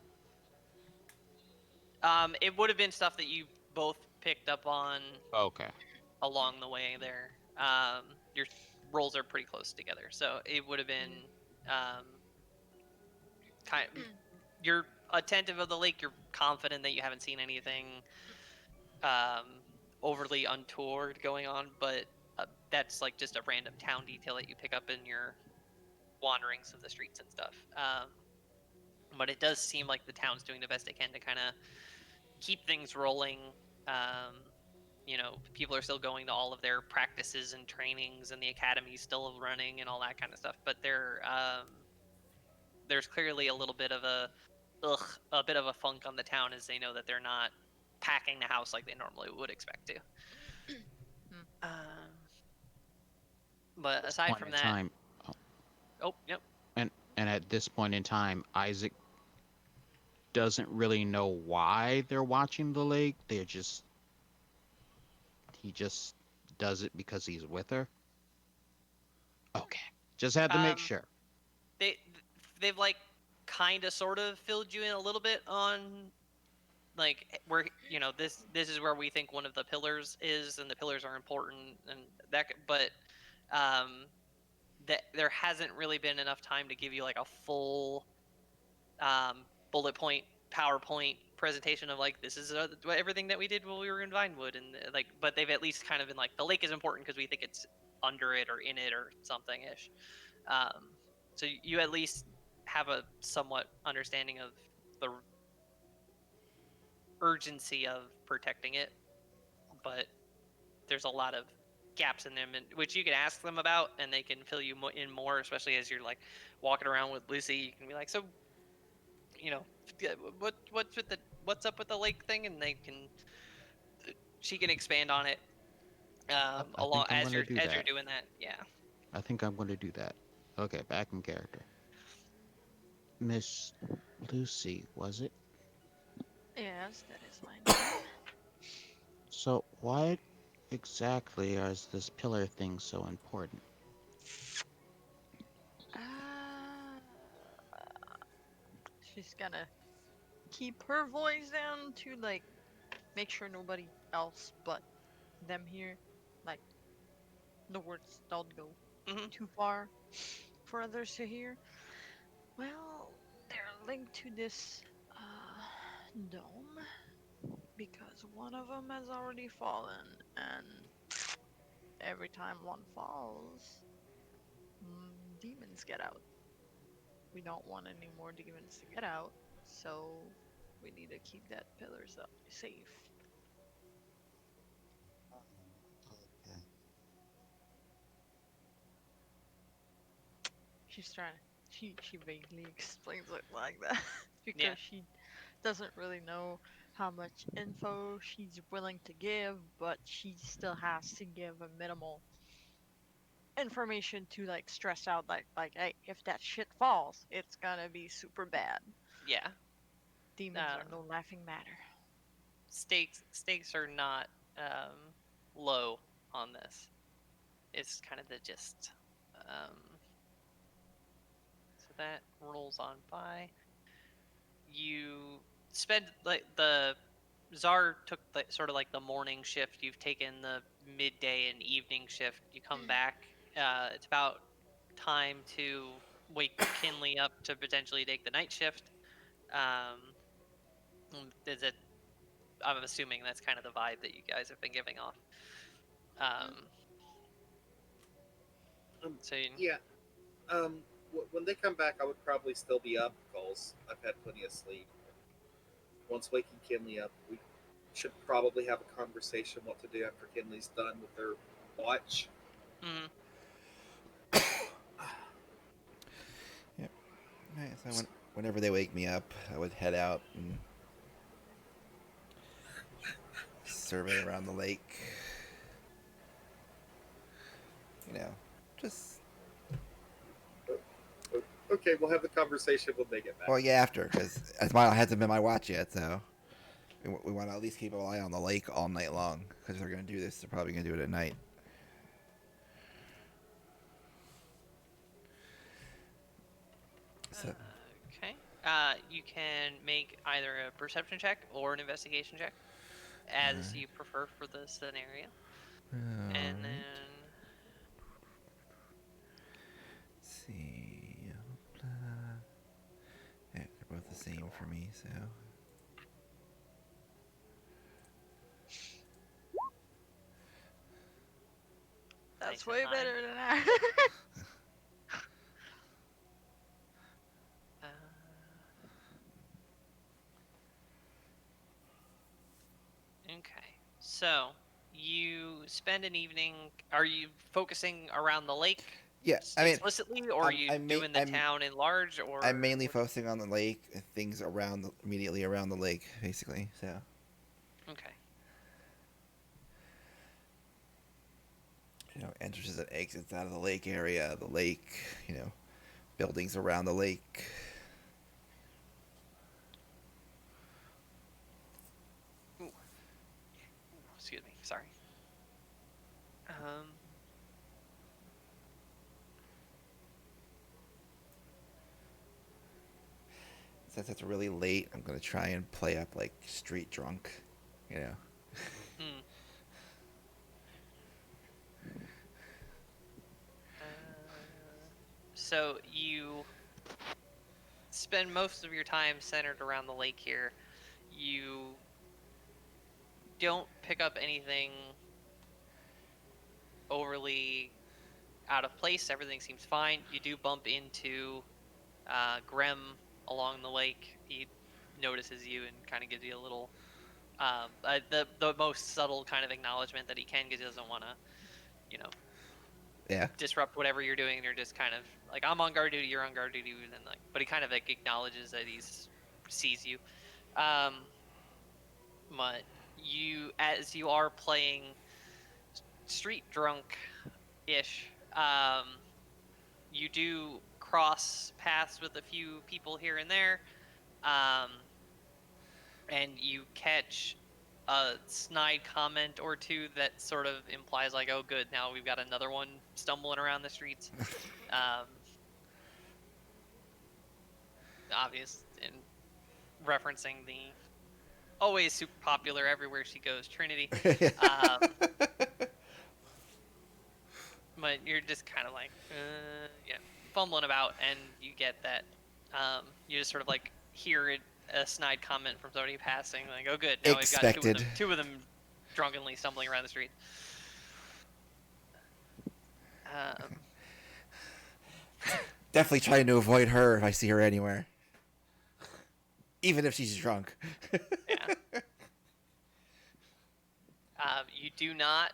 It would have been stuff that you both picked up on okay? along the way there. Your rolls are pretty close together, so it would have been um, kind. You're attentive of the lake. You're confident that you haven't seen anything um, overly untoward going on, but that's like just a random town detail that you pick up in your wanderings of the streets and stuff. But it does seem like the town's doing the best they can to kind of keep things rolling. Um, people are still going to all of their practices and trainings, and the academy's still running and all that kind of stuff. But there's clearly a little bit of a bit of a funk on the town as they know that they're not packing the house like they normally would expect to. Um, but This aside point from in that, time, oh, oh, yep. and at this point in time, Isaac doesn't really know why they're watching the lake. He just does it because he's with her. Okay, just had to make Um, sure. they they've like kind of sort of filled you in a little bit on like where this is where we think one of the pillars is, and the pillars are important, and but um, that there hasn't really been enough time to give you like a full bullet point PowerPoint presentation of like this is everything that we did while we were in Vinewood, and like, but they've at least kind of been like the lake is important because we think it's under it or in it or something ish. So you at least have a somewhat understanding of the urgency of protecting it, but there's a lot of gaps in them, which you can ask them about, and they can fill you in more, especially as you're like walking around with Lucy. You can be like, so you know, what's up with the lake thing, and she can expand on it I along think I'm gonna do as you're that. doing that. Yeah. I think I'm gonna do that. Okay, back in character. Miss Lucy, was it? Yes, that is my name. So why exactly is this pillar thing so important? Uh, she's gonna keep her voice down to like make sure nobody else but them here, like the words don't go Hmm. too far for others to hear. Well, they're linked to this dome because one of them has already fallen, and every time one falls, demons get out. We don't want any more demons to get out, So we need to keep that pillars up safe. Okay. She's trying. She vaguely explains it like that Yeah. because she doesn't really know how much info she's willing to give, but she still has to give a minimal information to like stress out like hey, if that shit falls, it's gonna be super bad. Yeah. Demons are Um, no laughing matter. stakes are not low on this. It's kind of the gist. So that rolls on by. You spend like the Czar took the, sort of like the morning shift. You've taken the midday and evening shift. You come back. It's about time to wake Kinley up to potentially take the night shift. Um, is it? I'm assuming that's kind of the vibe that you guys have been giving off. Um, Um, so you, yeah. When they come back, I would probably still be up because I've had plenty of sleep. Once waking Kinley up, we should probably have a conversation what to do after Kinley's done with their watch. mm, Yep. Alright, so whenever they wake me up, I would head out and survey around the lake. You know, just Okay, we'll have the conversation when they get back. well, yeah, after because it hasn't been my watch yet, so we want to at least keep an eye on the lake all night long because if they're gonna do this, they're probably gonna do it at night. So okay. You can make either a perception check or an investigation check, as you prefer for the scenario. And alright. then Let's see. Yeah, they're both the same for me, so. That's nice and way high. better than I. Uh, okay. So you spend an evening. Are you focusing around the lake Yeah, I mean, explicitly, or are you doing the town in large, I'm or mainly focusing on the lake, things around immediately around the lake, basically. So, okay. entrances and exits out of the lake area, the lake, buildings around the lake. Ooh. Excuse me. Sorry. Um. Since it's really late, I'm gonna try and play up like street drunk, you know. Hmm. So you spend most of your time centered around the lake here. You don't pick up anything overly out of place. Everything seems fine. You do bump into Grem along the lake. He notices you and kind of gives you a little the most subtle kind of acknowledgement that he can, because he doesn't want to, you know, Yeah. disrupt whatever you're doing. You're just kind of like, I'm on guard duty, you're on guard duty, and then like, but he kind of like acknowledges that he's sees you. Um, but you, as you are playing street drunk ish, you do cross paths with a few people here and there, um, and you catch a snide comment or two that sort of implies like, oh good, now we've got another one stumbling around the streets. um, Obvious, and referencing the always super popular everywhere she goes Trinity. um, but you're just kind of like, yeah, fumbling about, and you get that. You just sort of like hear it, a snide comment from somebody passing, like, "Oh, good, now we've got Expected. two of them drunkenly stumbling around the street." Um, Definitely trying to avoid her if I see her anywhere. Even if she's drunk. Yeah. You do not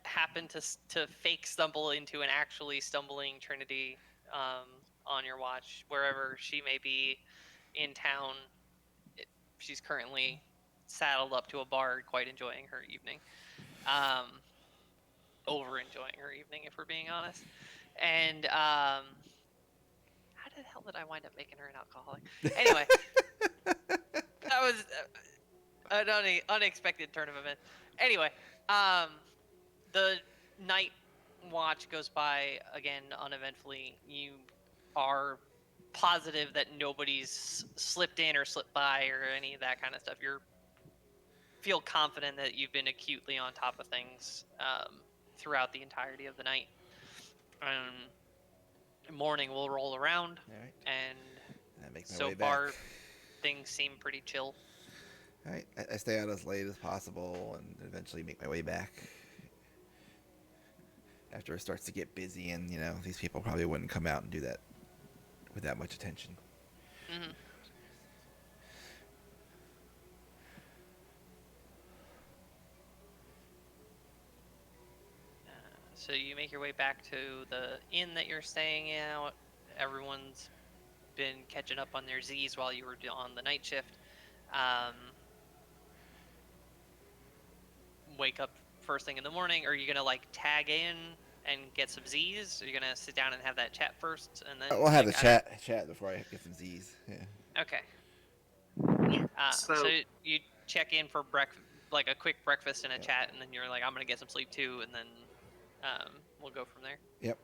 happen to fake stumble into an actually stumbling Trinity on your watch, wherever she may be in town. She's currently saddled up to a bar, quite enjoying her evening. Um, Over enjoying her evening, if we're being honest. And how the hell did I wind up making her an alcoholic? Anyway, that was an unexpected turn of events. Anyway, um, the night watch goes by again uneventfully. You are positive that nobody's slipped in or slipped by or any of that kind of stuff. You feel confident that you've been acutely on top of things throughout the entirety of the night. Morning will roll around, All right. and And I make my so way back. far things seem pretty chill. All right. I stay out as late as possible and eventually make my way back. After it starts to get busy, and these people probably wouldn't come out and do that with that much attention. Hmm. So you make your way back to the inn that you're staying at. Everyone's been catching up on their Z's while you were on the night shift. Um, Wake up first thing in the morning. Are you gonna like tag in and get some Z's? Are you gonna sit down and have that chat first, and then We'll have like the chat before I get some Z's. Yeah. Okay. So So you check in for breakfast, like a quick breakfast and a Yep. chat, and then you're like, I'm gonna get some sleep too, and then we'll go from there. Yep.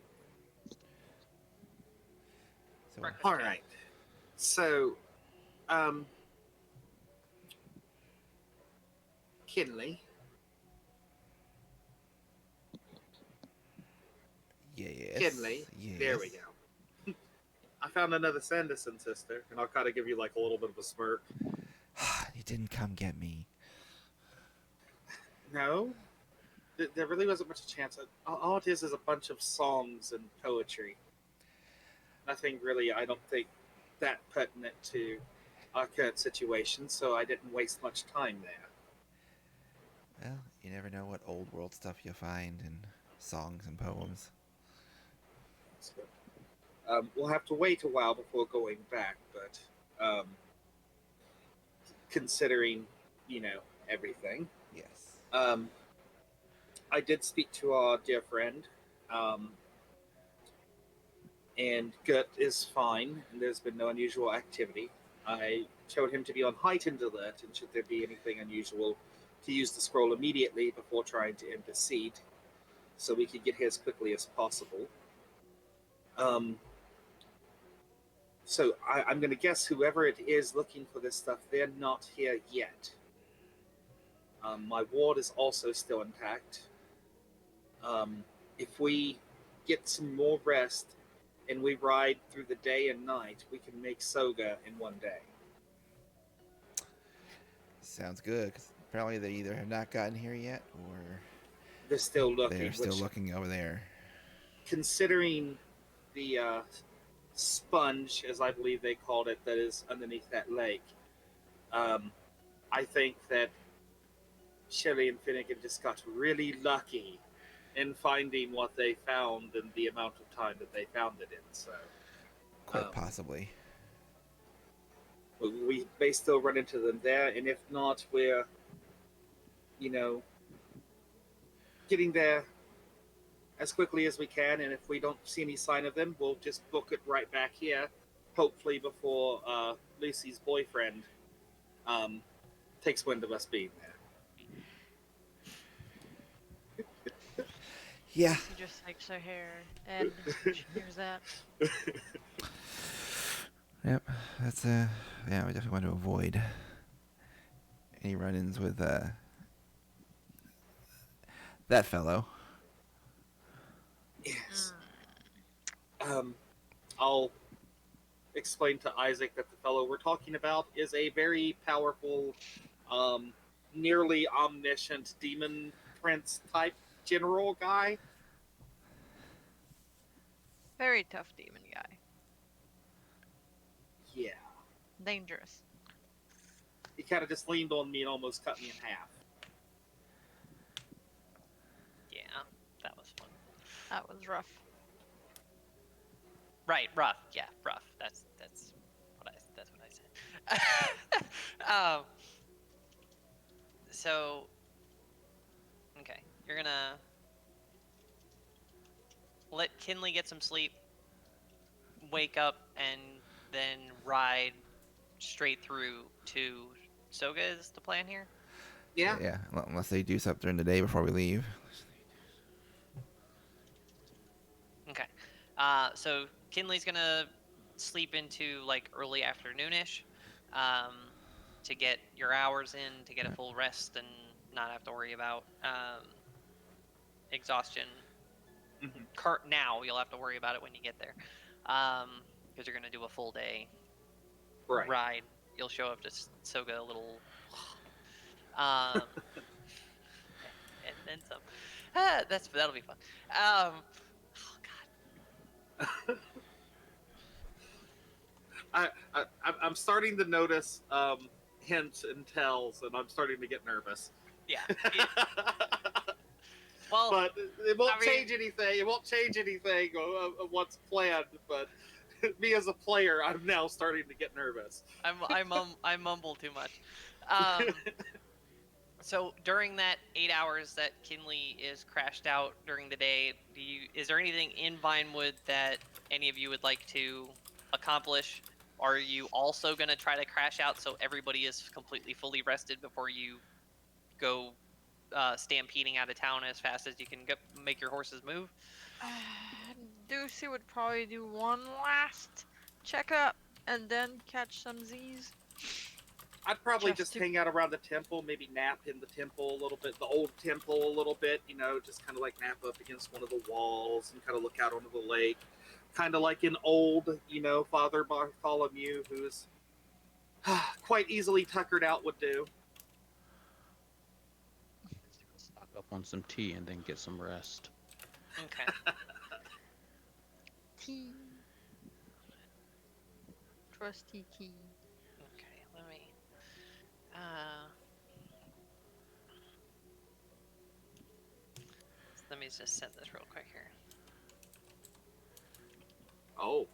So Breakfast all chat. right. So, um, Kinley, yes. Kinley. Yes. There we go. I found another Sanderson sister, and I'll kind of give you like a little bit of a smirk. You didn't come get me. No, there really wasn't much chance. All it is a bunch of songs and poetry. Nothing really, I don't think, that pertinent to our current situation, so I didn't waste much time there. Well, you never know what old world stuff you'll find in songs and poems. So, we'll have to wait a while before going back, but considering, everything, Yes. I did speak to our dear friend, um, and Gert is fine, and there's been no unusual activity. I showed him to be on heightened alert, and should there be anything unusual, to use the scroll immediately before trying to intercede, so we could get here as quickly as possible. Um, so I'm going to guess whoever it is looking for this stuff, they're not here yet. My ward is also still intact. Um, if we get some more rest and we ride through the day and night, we can make SOGA in one day. Sounds good. 'Cause apparently they either have not gotten here yet, or They're still looking, they're still which, looking over there. considering the sponge, as I believe they called it, that is underneath that lake, um, I think that Shelley and Finnegan just got really lucky in finding what they found and the amount of time that they found it in. So Quite um, possibly. we may still run into them there, and if not, we're, getting there as quickly as we can. And if we don't see any sign of them, we'll just book it right back here, hopefully before Lucy's boyfriend um, takes wind of us being there. Yeah. He just takes her hair, and she hears that. Yep. That's yeah. We definitely want to avoid any run-ins with that fellow. Yes. I'll explain to Isaac that the fellow we're talking about is a very powerful, um, nearly omniscient demon prince type general guy. Very tough demon guy. Yeah. Dangerous. he kind of just leaned on me and almost cut me in half. Yeah, that was fun. That was rough. Right, rough. Yeah, rough. That's what I said. So okay, you're gonna let Kinley get some sleep, wake up, and then ride straight through to Soga. Is the plan here? Yeah. Yeah, unless they do something during the day before we leave. Okay. So Kinley's gonna sleep into like early afternoonish, um, to get your hours in, to get a full rest, and not have to worry about exhaustion. Now you'll have to worry about it when you get there, because you're gonna do a full day Right. ride. You'll show up to Soga a little, um, and then some. That'll be fun. Oh God. I'm starting to notice hints and tells, and I'm starting to get nervous. Yeah. Well, but it won't I mean- change anything. It won't change anything of what's planned. But me as a player, I'm now starting to get nervous. I mumble too much. So during that 8 hours that Kinley is crashed out during the day, is there anything in Vinewood that any of you would like to accomplish? Are you also going to try to crash out so everybody is completely fully rested before you go stampeding out of town as fast as you can make your horses move? Ducey would probably do one last checkup and then catch some Z's. I'd probably Just just to- hang out around the temple, maybe nap in the temple a little bit, the old temple a little bit, just kind of like nap up against one of the walls and kind of look out onto the lake. Kind of like an old, Father Bartholomew, who's quite easily tuckered out, would do. Stock up on some tea and then get some rest. Okay. Tea. Trusty key. Okay, uh, let me just send this real quick here. Oh.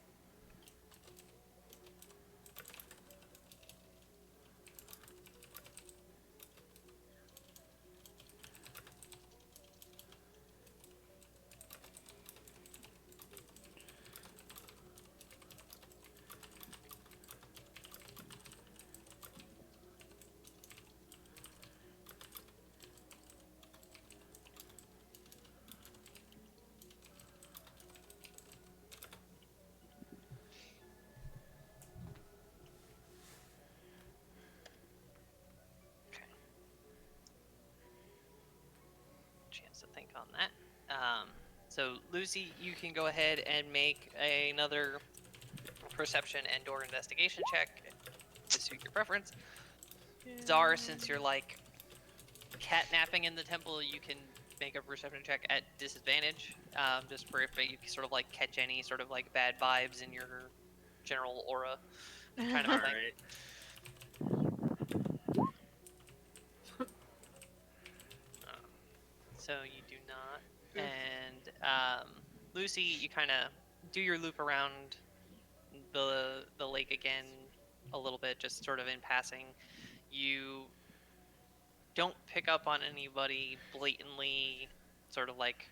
Chance to think on that. So Lucy, you can go ahead and make another perception and/or investigation check to suit your preference. Zara, since you're like catnapping in the temple, you can make a perception check at disadvantage, just for if you sort of like catch any sort of like bad vibes in your general aura, kind of All a thing. right. So you do not. And Lucy, you kind of do your loop around the lake again a little bit, just sort of in passing. You don't pick up on anybody blatantly, sort of like,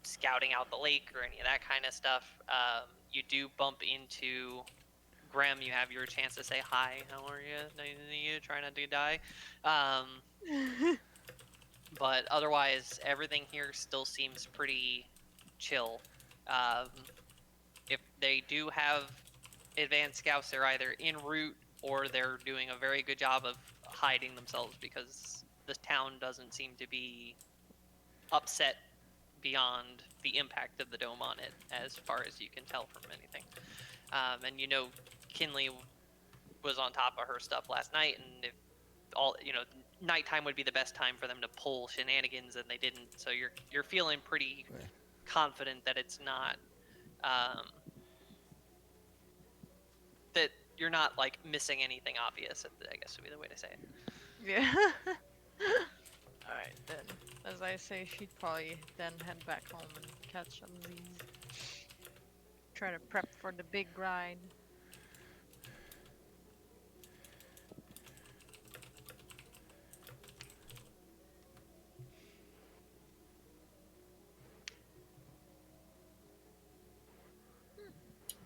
scouting out the lake or any of that kind of stuff. You do bump into Graham. You have your chance to say hi. How are you? Nice to meet you. Try not to die. But otherwise, everything here still seems pretty chill. Um, if they do have advanced scouts, they're either en route or they're doing a very good job of hiding themselves because the town doesn't seem to be upset beyond the impact of the dome on it, as far as you can tell from anything. And Kinley was on top of her stuff last night, and if nighttime would be the best time for them to pull shenanigans, and they didn't. So you're feeling pretty confident that it's not that you're not like missing anything obvious. I guess would be the way to say it. Yeah. Alright, then. As I say, she'd probably then head back home and catch some Z's. Try to prep for the big ride.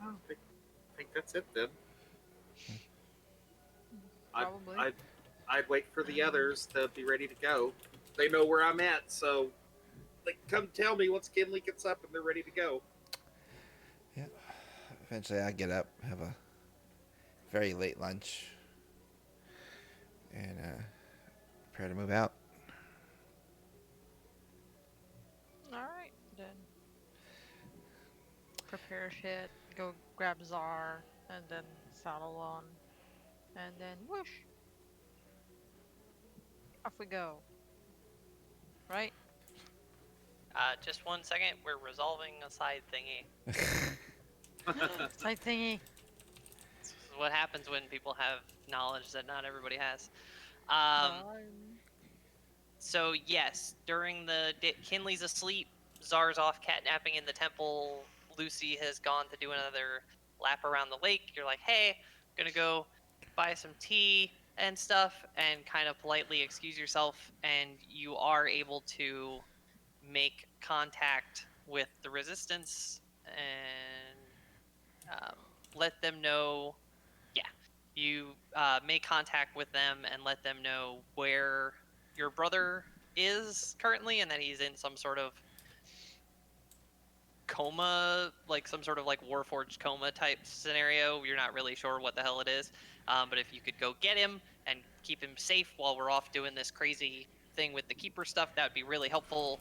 I think that's it then. Probably. I'd wait for the others to be ready to go. They know where I'm at, so they come tell me once Kinley gets up and they're ready to go. Yeah. Eventually, I get up, have a very late lunch, and prepare to move out. Alright, then. Prepare shit, go grab Czar, and then saddle on. And then whoosh! Off we go. Right? Just 1 second. We're resolving a side thingy. Side thingy. This is what happens when people have knowledge that not everybody has. So yes, during the day, Kinley's asleep, Czar's off catnapping in the temple. Lucy has gone to do another lap around the lake. You're like, hey, gonna go buy some tea and stuff, and kind of politely excuse yourself, and you are able to make contact with the resistance and let them know. Yeah, you make contact with them and let them know where your brother is currently, and that he's in some sort of coma, like some sort of like Warforged coma type scenario. You're not really sure what the hell it is, but if you could go get him and keep him safe while we're off doing this crazy thing with the keeper stuff, that would be really helpful.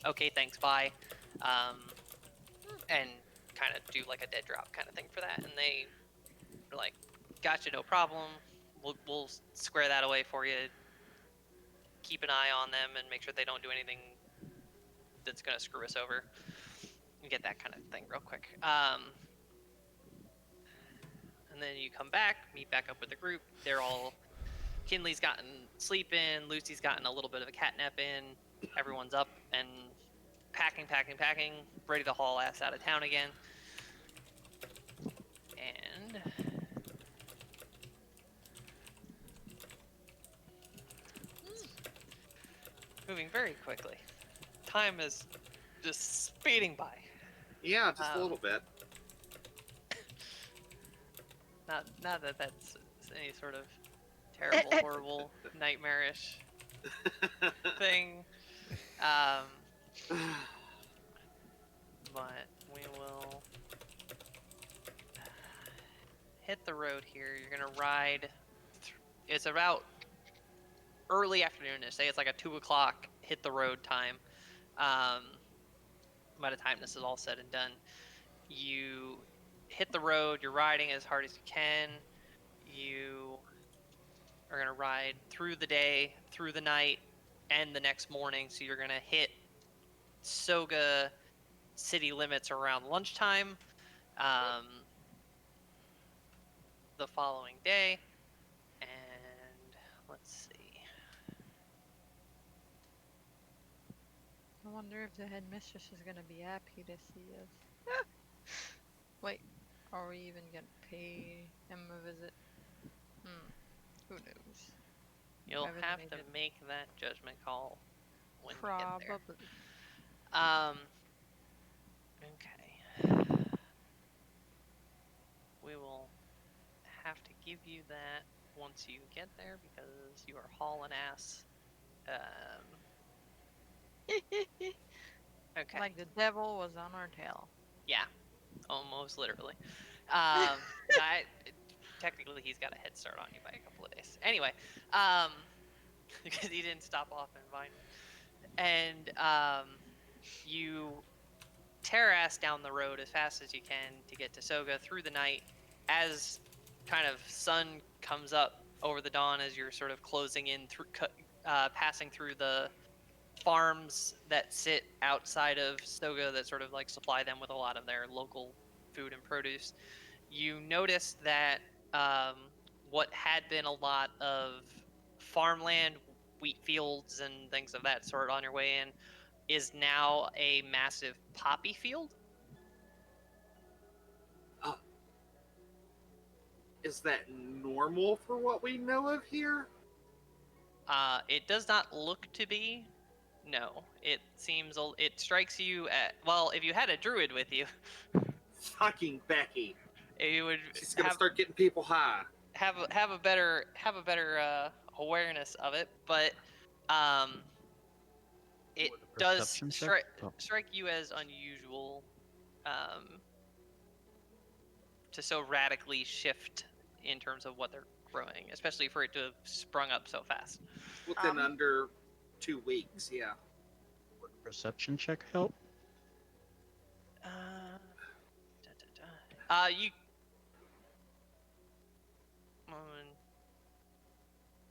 Okay, thanks, bye. And kind of do like a dead drop kind of thing for that, and they are like, gotcha, no problem. We'll square that away for you. Keep an eye on them and make sure they don't do anything that's gonna screw us over. And get that kind of thing real quick. And then you come back, meet back up with the group. They're all Kinley's gotten sleep in, Lucy's gotten a little bit of a catnap in. Everyone's up and packing, ready to haul ass out of town again. And moving very quickly. Time is just speeding by. Yeah, just a little bit. Not that that's any sort of terrible, horrible, nightmarish thing. But we will hit the road here. You're gonna ride. It's about early afternoon. Say it's like a 2 o'clock hit the road time. By the time this is all said and done, you hit the road. You're riding as hard as you can. You are gonna ride through the day, through the night, and the next morning. So you're gonna hit SOGA city limits around lunchtime. The following day, and let's see. I wonder if the headmistress is gonna be happy to see us. Wait, are we even gonna pay him a visit? Who knows? You'll Haven't have made to it. make that judgment call when you Probably. get there. Okay. We will have to give you that once you get there because you are hauling ass. Okay. Like the devil was on our tail. Yeah, almost literally. Technically, he's got a head start on you by a couple of days. Anyway, because he didn't stop off and find me. And you tear ass down the road as fast as you can to get to SOGA through the night. As kind of sun comes up over the dawn, as you're sort of closing in through, passing through the farms that sit outside of SOGA that sort of like supply them with a lot of their local food and produce. You notice that um, what had been a lot of farmland, wheat fields, and things of that sort on your way in is now a massive poppy field. Uh, is that normal for what we know of here? It does not look to be. No, it seems it strikes you at well. If you had a druid with you, Fucking Becky. you would She's gonna start getting people high. have a better awareness of it. But um, it With a does perception check? Oh, strike you as unusual um, to so radically shift in terms of what they're growing, especially for it to have sprung up so fast. Within under 2 weeks, yeah. would a perception check help? Uh, you.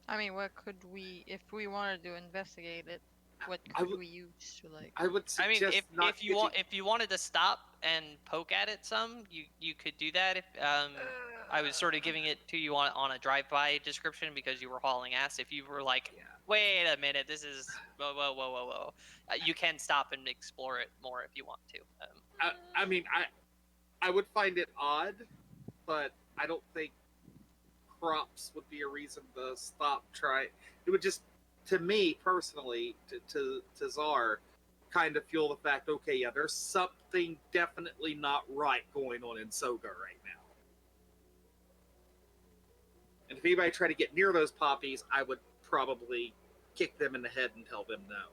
I mean, what could we, if we wanted to investigate it, what I could would- we use to like? I would I mean, suggest not if you getting- if you wanted to stop and poke at it some, you could do that. If I was sort of giving it to you on a drive-by description because you were hauling ass. If you were like, Yeah. wait a minute, this is whoa, you can stop and explore it more if you want to. I mean, I would find it odd, but I don't think crops would be a reason to stop trying. It would just, to me personally, to Czar, kind of fuel the fact, okay, yeah, there's something definitely not right going on in SOGA right now. And if anybody tried to get near those poppies, I would probably kick them in the head and tell them no.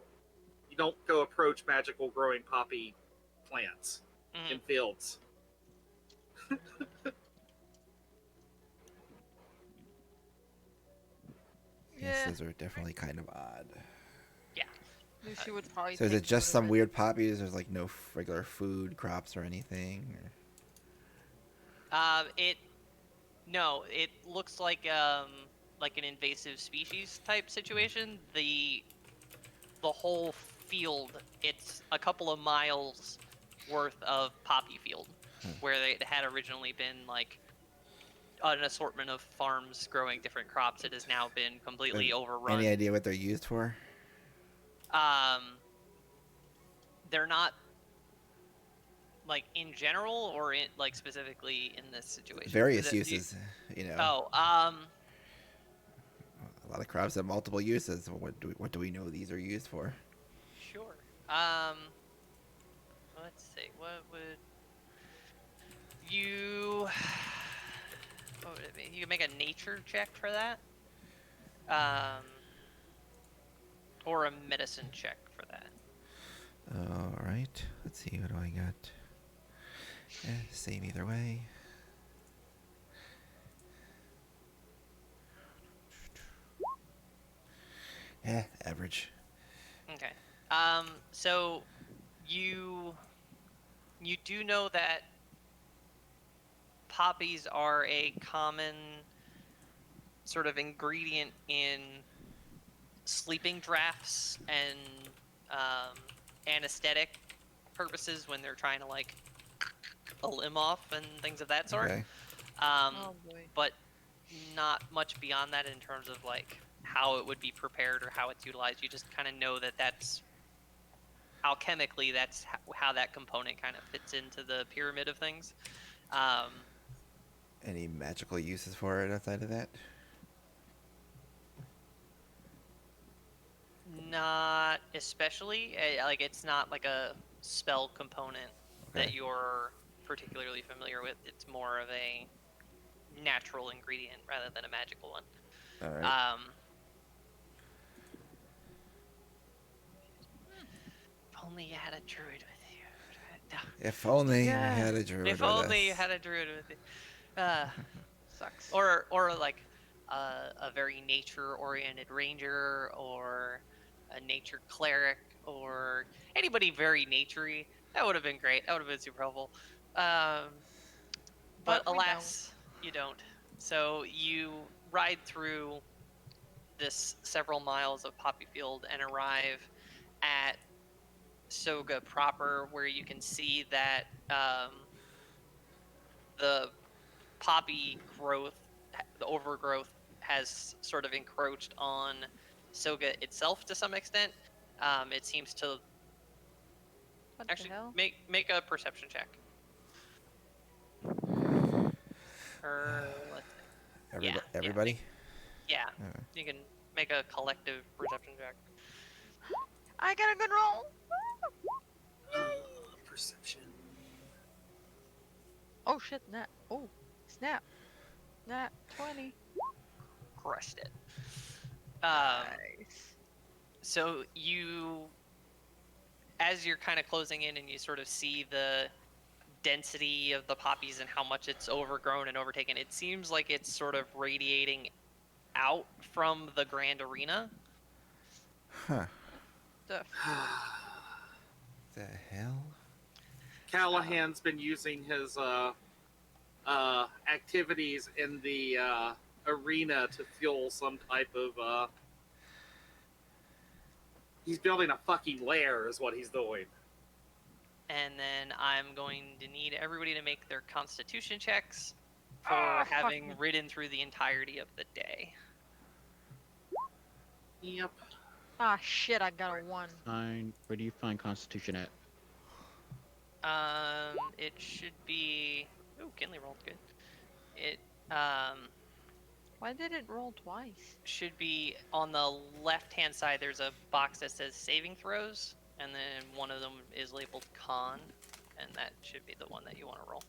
You don't go approach magical growing poppy plants in fields. Yes, those are definitely kind of odd. Lucy would probably. So is take it just note some of it. weird poppies? There's like no regular food crops or anything? Or... It looks like an invasive species type situation. The whole field, it's a couple of miles worth of poppy field, where it had originally been like an assortment of farms growing different crops. It has now been completely overrun. Any idea what they're used for? They're not like in general or in like specifically in this situation. Various uses, you know. Oh, a lot of crops have multiple uses. What do we know these are used for? sure. Let's see. What would you? What would it be? You can make a nature check for that, or a medicine check for that. All right. Let's see. What do I got? Same either way. Average. Okay. So you do know that poppies are a common sort of ingredient in sleeping drafts and anesthetic purposes when they're trying to like a limb off and things of that sort. Okay. Oh boy. But not much beyond that in terms of like how it would be prepared or how it's utilized. You just kind of know that that's alchemically that's how that component kind of fits into the pyramid of things. Any magical uses for it outside of that? Not especially. Like it's not like a spell component that Okay. you're particularly familiar with. It's more of a natural ingredient rather than a magical one. All right. If only you had a druid with you. If only Yeah. I had a druid If with only you us. had a druid with you. Sucks. Or like a very nature-oriented ranger, or a nature cleric, or anybody very naturey. That would have been great. That would have been super helpful. But But we alas, you don't. So you ride through this several miles of poppy field and arrive at SOGA proper, where you can see that the poppy growth the overgrowth has sort of encroached on SOGA itself to some extent. It seems to What actually the hell? make a perception check. Or let's see. Everybody? Yeah, Uh, you can make a collective perception check. I got a good roll. Perception. Oh shit! Nat. Oh, snap. Nat 20. Crushed it. Nice. So you, as you're kind of closing in, and you sort of see the density of the poppies and how much it's overgrown and overtaken, it seems like it's sort of radiating out from the grand arena. huh. The The hell? Callahan's been using his activities in the arena to fuel some type of. He's building a fucking lair, is what he's doing. And then I'm going to need everybody to make their constitution checks for Ah, fuck having me. ridden through the entirety of the day. Yep. Ah shit! I got a 1. Where do you find Constitution at? It should be. Ooh, Kinley rolled good. It Why did it roll twice? should be on the left-hand side. There's a box that says saving throws, and then one of them is labeled con, and that should be the one that you want to roll.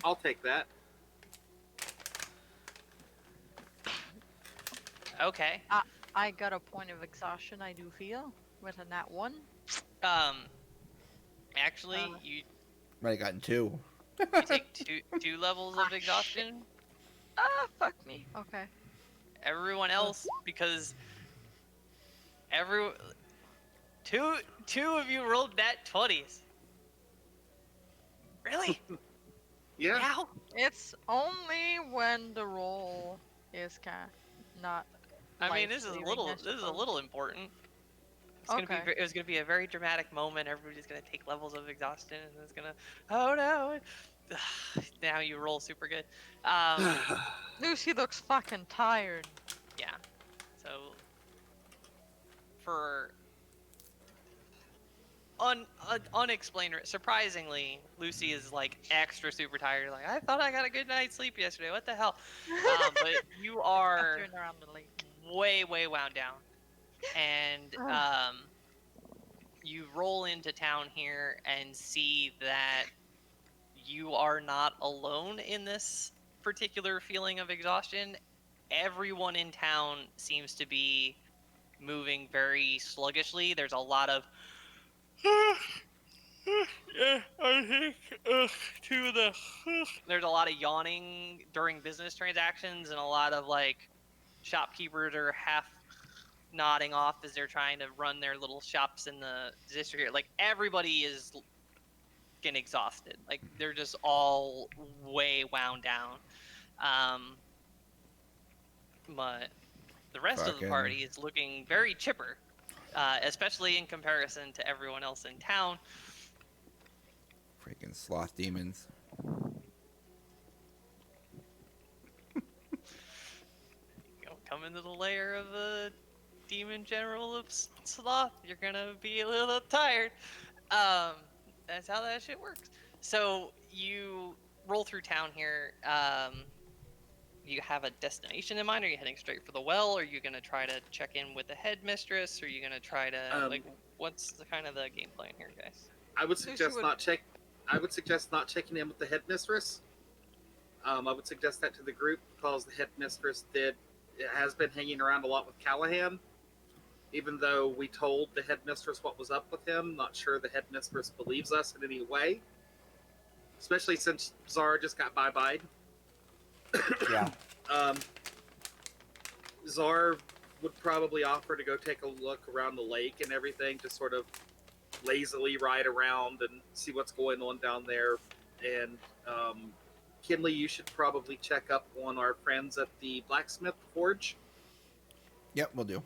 I'll take that. Okay. I got a point of exhaustion. I do feel with a nat 1. Actually, you Might have gotten 2. take two levels Ah, of exhaustion. Ah, fuck me. Okay. Everyone else, because two of you rolled nat 20s. Really? Yeah. How? It's only when the roll is kind of not. I mean, this is a life-saving, I little suppose. important. Okay. It was gonna be a very dramatic moment. Everybody's gonna take levels of exhaustion, and it's gonna. Oh no! Now you roll super good. Lucy looks fucking tired. Yeah. So for unexplained, surprisingly, Lucy is like extra super tired. Like, I thought I got a good night's sleep yesterday. What the hell? But you are Turn around the lake. way wound down, and Ugh. you roll into town here and see that you are not alone in this particular feeling of exhaustion. Everyone in town seems to be moving very sluggishly. There's a lot of I think to the there's a lot of yawning during business transactions, and a lot of like shopkeepers are half nodding off as they're trying to run their little shops in the district here. Like, everybody is getting exhausted. Like, they're just all way wound down. But the rest of the Fucking- party is looking very chipper, especially in comparison to everyone else in town. Freaking sloth demons. Come into the lair of the demon general of sloth, you're gonna be a little tired. That's how that shit works. So you roll through town here. You have a destination in mind? Are you heading straight for the well? Are you gonna try to check in with the headmistress? Are you gonna try to like? What's the kind of the game plan here, guys? I would Lucy suggest would- not check. I would suggest not checking in with the headmistress. I would suggest that to the group because the headmistress has been hanging around a lot with Callahan. Even though we told the headmistress what was up with him, not sure the headmistress believes us in any way. Especially since Zara just got bye-bye. Yeah. Zar would probably offer to go take a look around the lake and everything, just sort of lazily ride around and see what's going on down there. And Kinley, you should probably check up on our friends at the blacksmith forge. Yep, we'll do.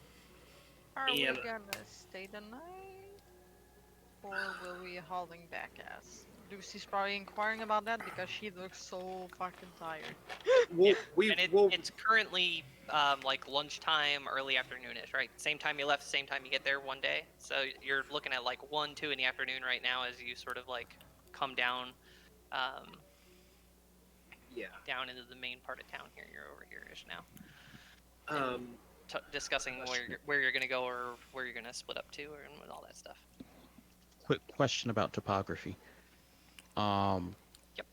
Are we And- gonna stay the night? Or will we hauling back ass? Lucy's probably inquiring about that because she looks so fucking tired. Yeah, We and will. it's currently like lunchtime, early afternoonish, right? Same time you left, same time you get there one day. So you're looking at like 1, 2 in the afternoon right now as you sort of like come down, um, Yeah. down into the main part of town here. You're over here-ish now, Um. discussing where you're gonna go or where you're gonna split up to and all that stuff. Quick question about topography. Yep.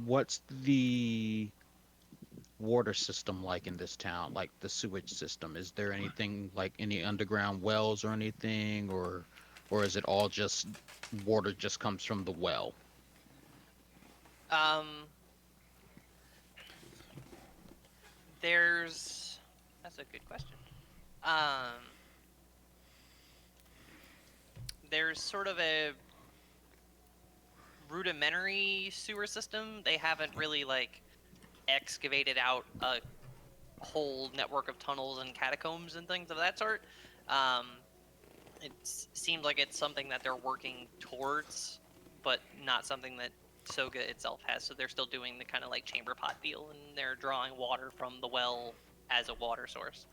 What's the water system like in this town? Like the sewage system? Is there anything like any underground wells or anything, or is it all just water just comes from the well? Um, that's a good question. Um, there's sort of a rudimentary sewer system. They haven't really like excavated out a whole network of tunnels and catacombs and things of that sort. Um, it seems like it's something that they're working towards, but not something that SOGA itself has. So they're still doing the kind of like chamber pot deal, and they're drawing water from the well as a water source.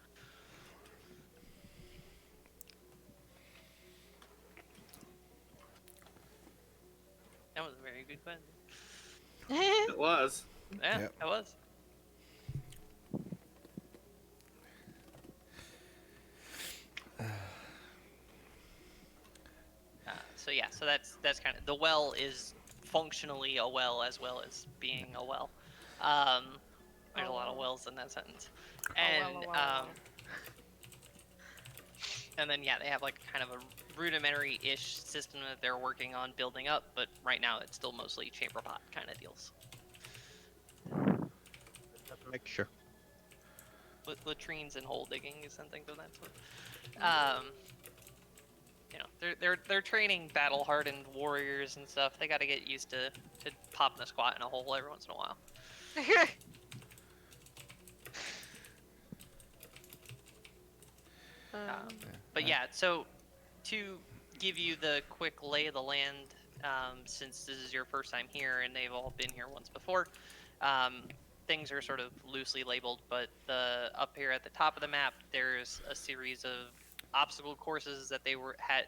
That was a very good question. It was. Yeah, Yep. that was. So yeah, so that's kind of, the well is functionally a well as well as being a well. Um, there's a lot of wells in that sentence, and and then yeah, they have like kind of a rudimentary-ish system that they're working on building up, but right now it's still mostly chamber pot kind of deals. Have to make sure. Latrines and hole diggings and things of that sort. Um, they're training battle-hardened warriors and stuff. They got to get used to popping a squat in a hole every once in a while. But yeah, so to give you the quick lay of the land, since this is your first time here and they've all been here once before, things are sort of loosely labeled. But up here at the top of the map, there's a series of obstacle courses that they had.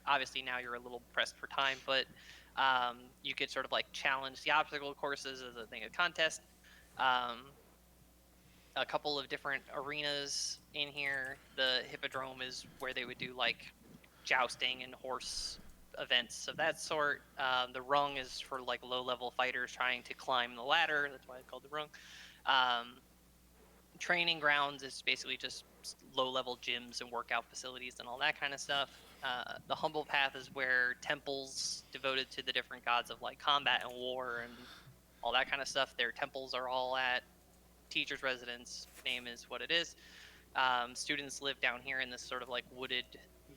Obviously, now you're a little pressed for time, but you could sort of like challenge the obstacle courses as a thing of contest. A couple of different arenas in here. The Hippodrome is where they would do like jousting and horse events of that sort. The Rung is for like low-level fighters trying to climb the ladder. That's why it's called the Rung. Training grounds is basically just low-level gyms and workout facilities and all that kind of stuff. The Humble Path is where temples devoted to the different gods of like combat and war and all that kind of stuff. Their temples are all at teacher's residence. Name is what it is. Students live down here in this sort of like wooded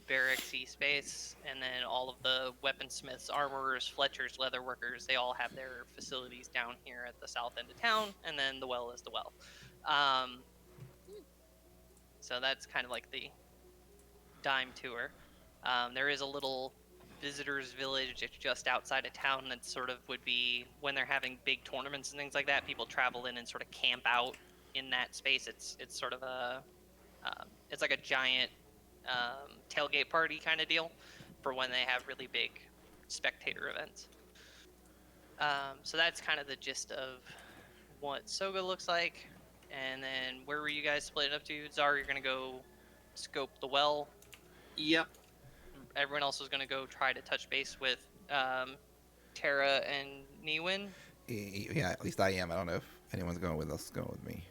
barracksy space, and then all of the weaponsmiths, armorers, fletchers, leatherworkers, they all have their facilities down here at the south end of town, and then the well is the well. So that's kind of like the dime tour. There is a little visitors village just outside of town that sort of would be when they're having big tournaments and things like that, people travel in and sort of camp out in that space. It's sort of a it's like a giant tailgate party kind of deal for when they have really big spectator events. So that's kind of the gist of what SOGA looks like. And then where were you guys split up to? Zar, you're gonna go scope the well. Yep. Everyone else was gonna go try to touch base with Tara and Niwin. Yeah, at least I am. I don't know if anyone's going with us. Going with me.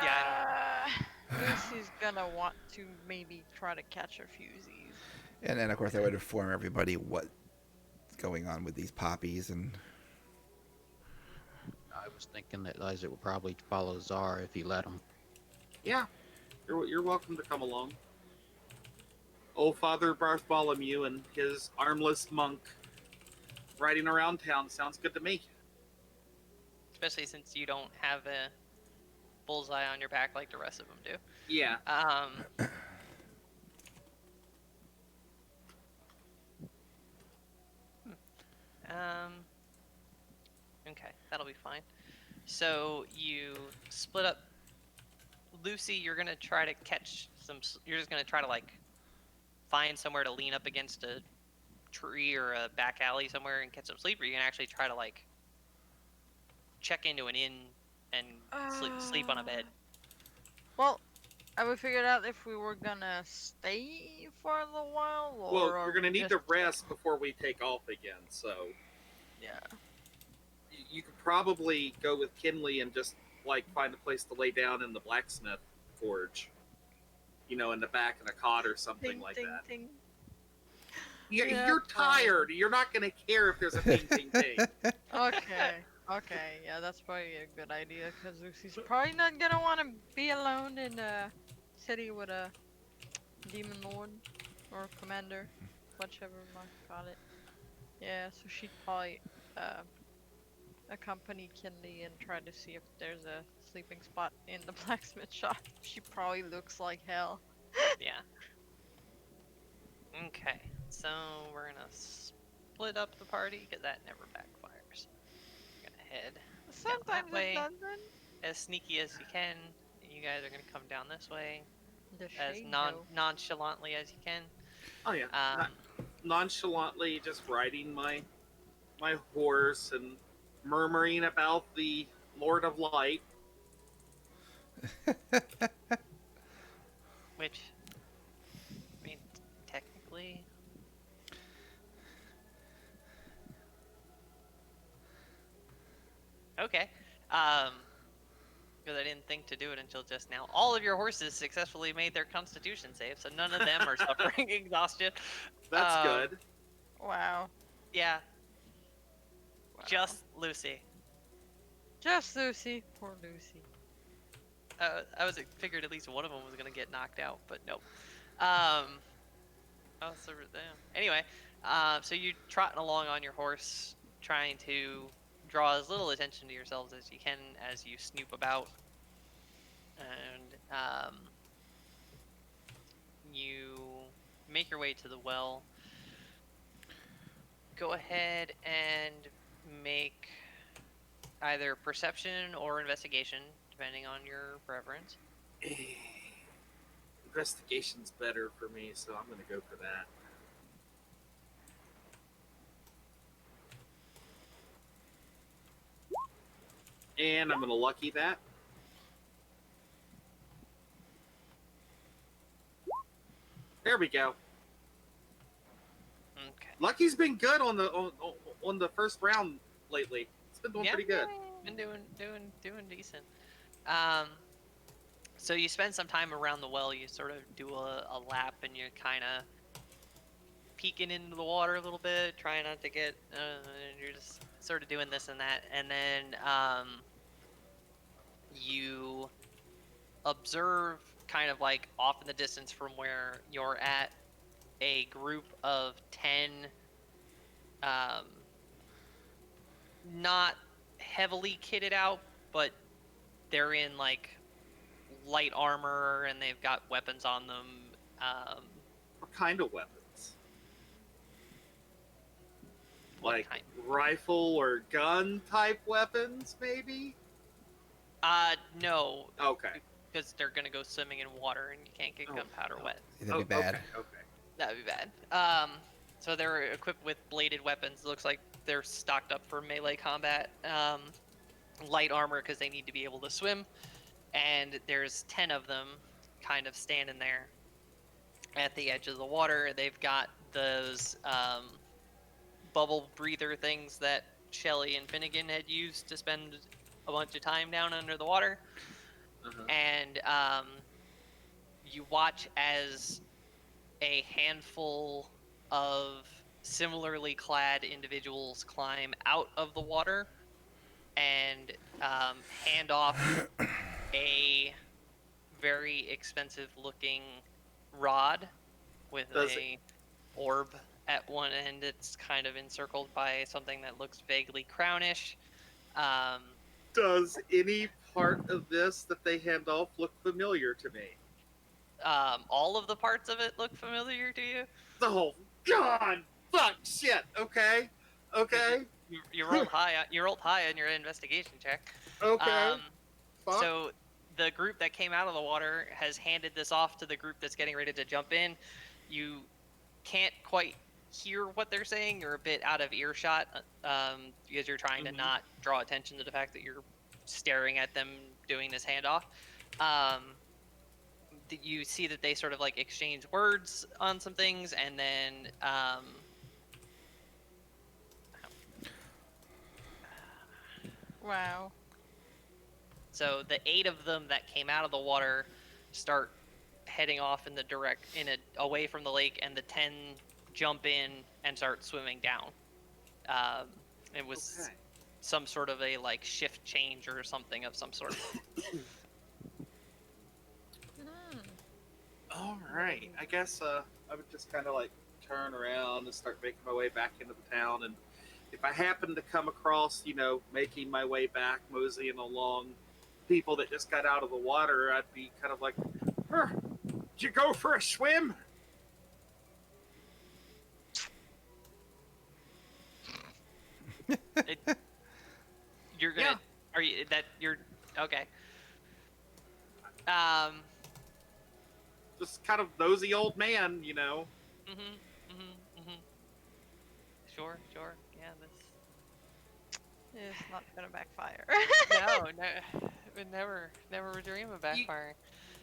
Yeah, Lucy's gonna want to maybe try to catch a fewsies. And then, of course, I would inform everybody what's going on with these poppies and. I was thinking that Isaac would probably follow Zar if he let him. Yeah. You're welcome to come along. Old Father Bartholomew and his armless monk riding around town sounds good to me. especially since you don't have a bullseye on your back like the rest of them do. Yeah. Okay, that'll be fine. So you split up. Lucy, you're gonna try to catch some. You're just gonna try to like find somewhere to lean up against a tree or a back alley somewhere and catch some sleep, or you can actually try to like check into an inn and sleep on a bed. Well, I would figure out if we were gonna stay for a little while or. Well, are you're going to we need just to rest before we take off again, so Yeah. you could probably go with Kinley and just like find a place to lay down in the blacksmith forge. In the back of a cot or something Ting, like ting, that. ting. You're, Yeah, you're fine. tired. You're not going to care if there's a ting, ting, ting. Okay. Okay. Yeah, that's probably a good idea because Lucy's probably not gonna want to be alone in a city with a demon lord or commander, whichever you might call it. Yeah, so she'd probably uh, accompany Kinley and try to see if there's a sleeping spot in the blacksmith shop. She probably looks like hell. Yeah. Okay, so we're gonna split up the party because that never backfires. We're gonna head down Sometimes that way it doesn't. as sneaky as you can. You guys are gonna come down this way The as shade nonchalantly as you can. Oh yeah, nonchalantly just riding my horse and murmuring about the Lord of Light. Which, I mean, technically. Okay. Because I didn't think to do it until just now. All of your horses successfully made their constitution save, so none of them are suffering exhaustion. That's good. Wow. Yeah, Wow. just Lucy. Just Lucy. Poor Lucy. I was figured at least one of them was gonna get knocked out, but nope. Oh, so damn. Anyway, so you're trotting along on your horse, trying to draw as little attention to yourselves as you can as you snoop about, and you make your way to the well. Go ahead and make either perception or investigation, depending on your preference. Investigation's better for me, so I'm going to go for that. And I'm going to lucky that. There we go. Okay. Lucky's been good on the first round lately. It's been doing pretty good. Been doing decent. So you spend some time around the well. You sort of do a lap, and you're kind of peeking into the water a little bit, trying not to get. You're just sort of doing this and that, and then you observe, kind of like off in the distance from where you're at, a group of 10 not heavily kitted out, but they're in like light armor and they've got weapons on them. What kind of weapons? What Like kind? rifle or gun type weapons, maybe? No, Okay. because they're gonna go swimming in water and you can't get Oh, gunpowder no. wet. That'd be bad. Okay. That would be bad. So they're equipped with bladed weapons. Looks like they're stocked up for melee combat. Light armor because they need to be able to swim. And there's 10 of them kind of standing there at the edge of the water. They've got those bubble breather things that Shelly and Finnegan had used to spend a bunch of time down under the water. Uh-huh. And you watch as a handful of similarly clad individuals climb out of the water and hand off a very expensive looking rod with a orb at one end. It's kind of encircled by something that looks vaguely crownish. Does any part of this that they hand off look familiar to me? All of the parts of it look familiar to you. Oh, God! Fuck! Shit! Okay. Okay. You rolled high. You rolled high on your investigation check. Okay. Fuck. So the group that came out of the water has handed this off to the group that's getting ready to jump in. You can't quite hear what they're saying. You're a bit out of earshot because you're trying to not draw attention to the fact that you're staring at them doing this handoff. You see that they sort of like exchange words on some things, and then Wow. so the 8 of them that came out of the water start heading off in the away from the lake, and the 10 jump in and start swimming down. It was Okay. some sort of a like shift change or something of some sort. All right. I guess I would just kind of like turn around and start making my way back into the town. And if I happen to come across, making my way back, moseying along people that just got out of the water, I'd be kind of like, did you go for a swim? You're gonna. Yeah. Are you that you're okay? Just kind of nosy old man, Mhm. Sure. Yeah. It's not gonna backfire. No. Would never dream of backfiring.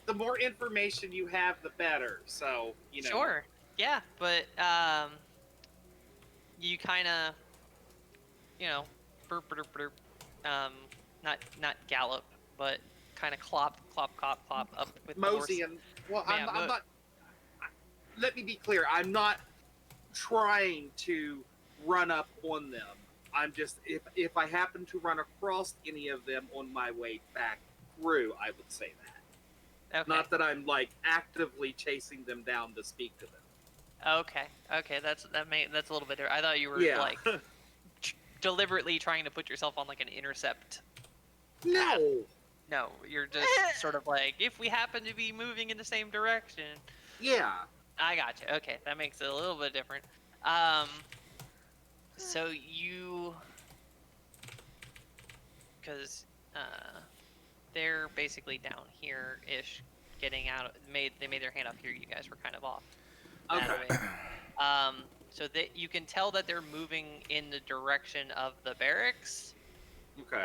The more information you have, the better. So, Sure. Yeah, but you kind of, burp, burp, burp, not gallop, but kind of clop up with the horse. Mosey and well, Yeah, I'm not. Let me be clear. I'm not trying to run up on them. I'm just if I happen to run across any of them on my way back through, I would say that. Okay. Not that I'm like actively chasing them down to speak to them. Okay. That's a little bit different. I thought you were Yeah. like deliberately trying to put yourself on like an intercept. No. No, you're just sort of like, if we happen to be moving in the same direction. Yeah. I gotcha. Okay, that makes it a little bit different. So you, because they're basically down here ish, getting out. They made their hand up here. You guys were kind of off. Okay. So that you can tell that they're moving in the direction of the barracks. Okay.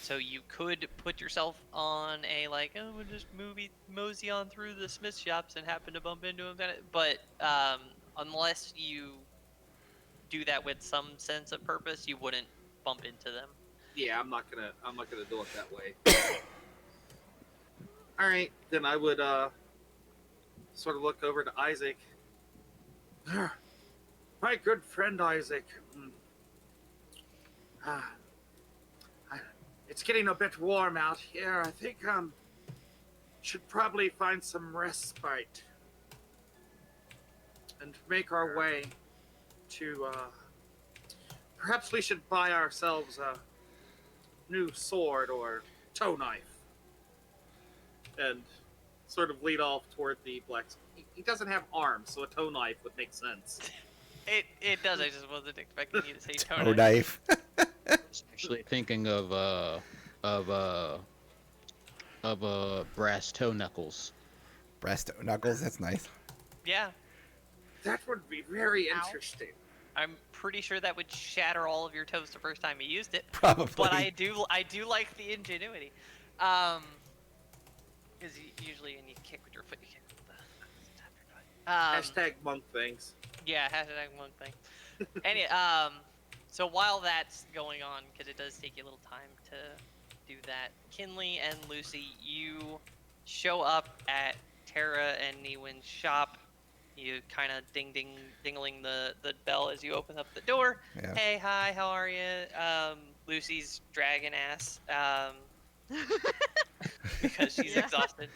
So you could put yourself on a like, oh, we'll just mosey on through the smith shops and happen to bump into them. But unless you do that with some sense of purpose, you wouldn't bump into them. Yeah, I'm not gonna do it that way. All right, then I would sort of look over to Isaac. My good friend Isaac. It's getting a bit warm out here. I think should probably find some respite and make our way to. Perhaps we should buy ourselves a new sword or toe knife, and sort of lead off toward the blacksmith. He doesn't have arms, so a toe knife would make sense. It does. I just wasn't expecting you to say toe Oh, knife. knife. I was actually thinking of brass toe knuckles. Brass knuckles, that's nice. Yeah, That would be very Ow. interesting. I'm pretty sure that would shatter all of your toes the first time you used it. Probably. But I do like the ingenuity. Because usually when you kick with your foot, you kick with the top of your foot. Hashtag monk things. Yeah, hashtag one thing. So while that's going on, because it does take you a little time to do that, Kinley and Lucy, you show up at Tara and Newin's shop. You kind of dingling the bell as you open up the door. Yeah. Hey, hi, how are you? Lucy's dragging ass because she's Yeah. exhausted.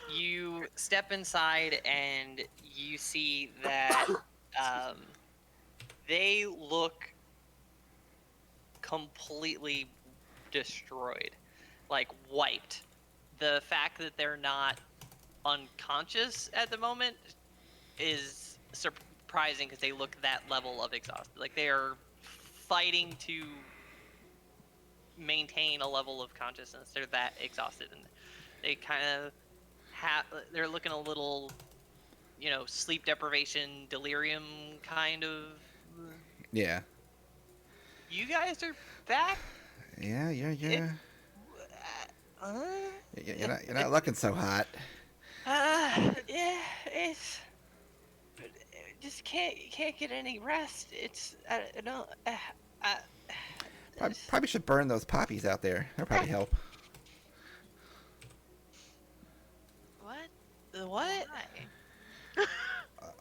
You step inside and you see that they look completely destroyed, like wiped. The fact that they're not unconscious at the moment is surprising because they look that level of exhausted. Like they are fighting to maintain a level of consciousness. They're that exhausted, and they kind of they're looking a little, sleep deprivation, delirium kind of. Yeah. You guys are back. Yeah. It, uh, You're not looking so hot. yeah, it's just can't get any rest. It's I don't I, Probably should burn those poppies out there. That'll probably help. What? what? Why?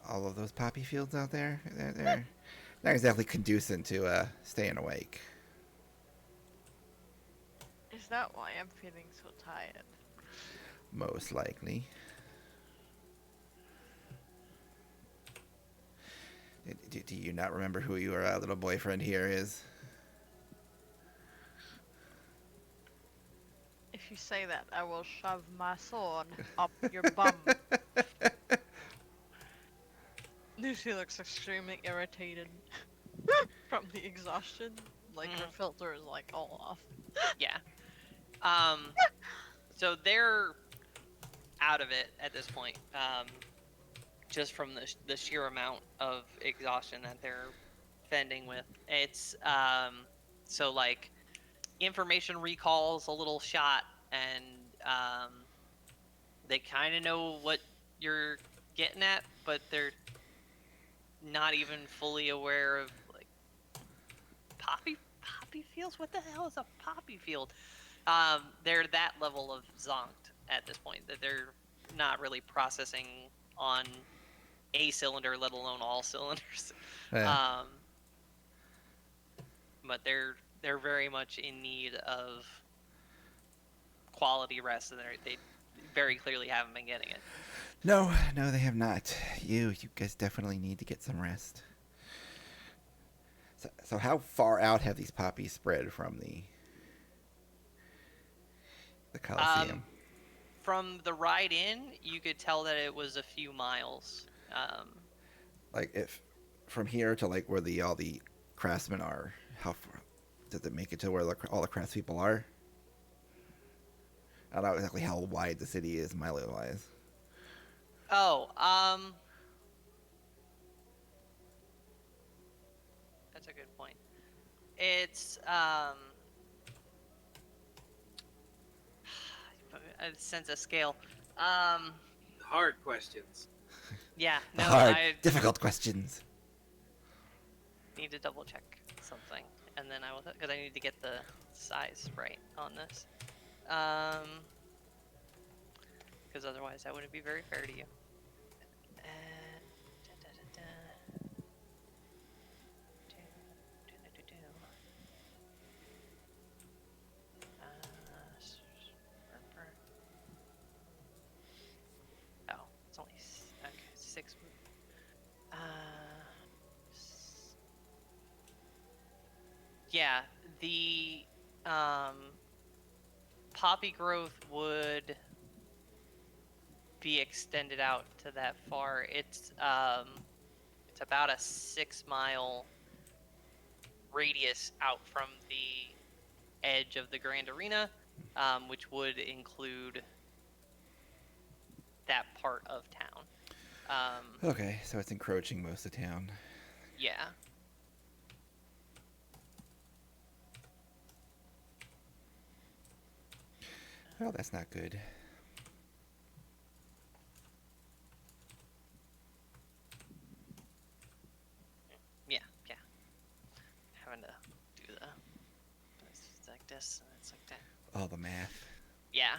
All of those poppy fields out there, they're not exactly conducive to staying awake. Is that why I'm feeling so tired? Most likely. Do you not remember who your little boyfriend here is? If you say that, I will shove my sword up your bum. Lucy looks extremely irritated from the exhaustion. Like her filter is like all off. Yeah. So they're out of it at this point. Just from the sheer amount of exhaustion that they're fending with. It's so like information recall's a little shot, and they kind of know what you're getting at, but they're not even fully aware of like poppy fields. What the hell is a poppy field? They're that level of zonked at this point that they're not really processing on a cylinder, let alone all cylinders. Yeah. But they're very much in need of quality rest, and they very clearly haven't been getting it. No, they have not. You guys definitely need to get some rest. So how far out have these poppies spread from the Coliseum? From the ride in, you could tell that it was a few miles. Like if from here to like where all the craftsmen are, how far does it make it to where all the craftspeople are? I don't know exactly how wide the city is mile-wise. Oh, that's a good point. It's a sense of scale. Hard questions. Yeah, no, Hard, I difficult questions. need to double check something, and then I will, because I need to get the size right on this. Because otherwise that wouldn't be very fair to you. Oh, it's only okay, 6. Yeah, the poppy growth would be extended out to that far. It's about a 6-mile radius out from the edge of the Grand Arena, which would include that part of town. Okay, so it's encroaching most of town. Yeah. Well, that's not good. Yeah. Having to do it's like this and it's like that. All the math. Yeah.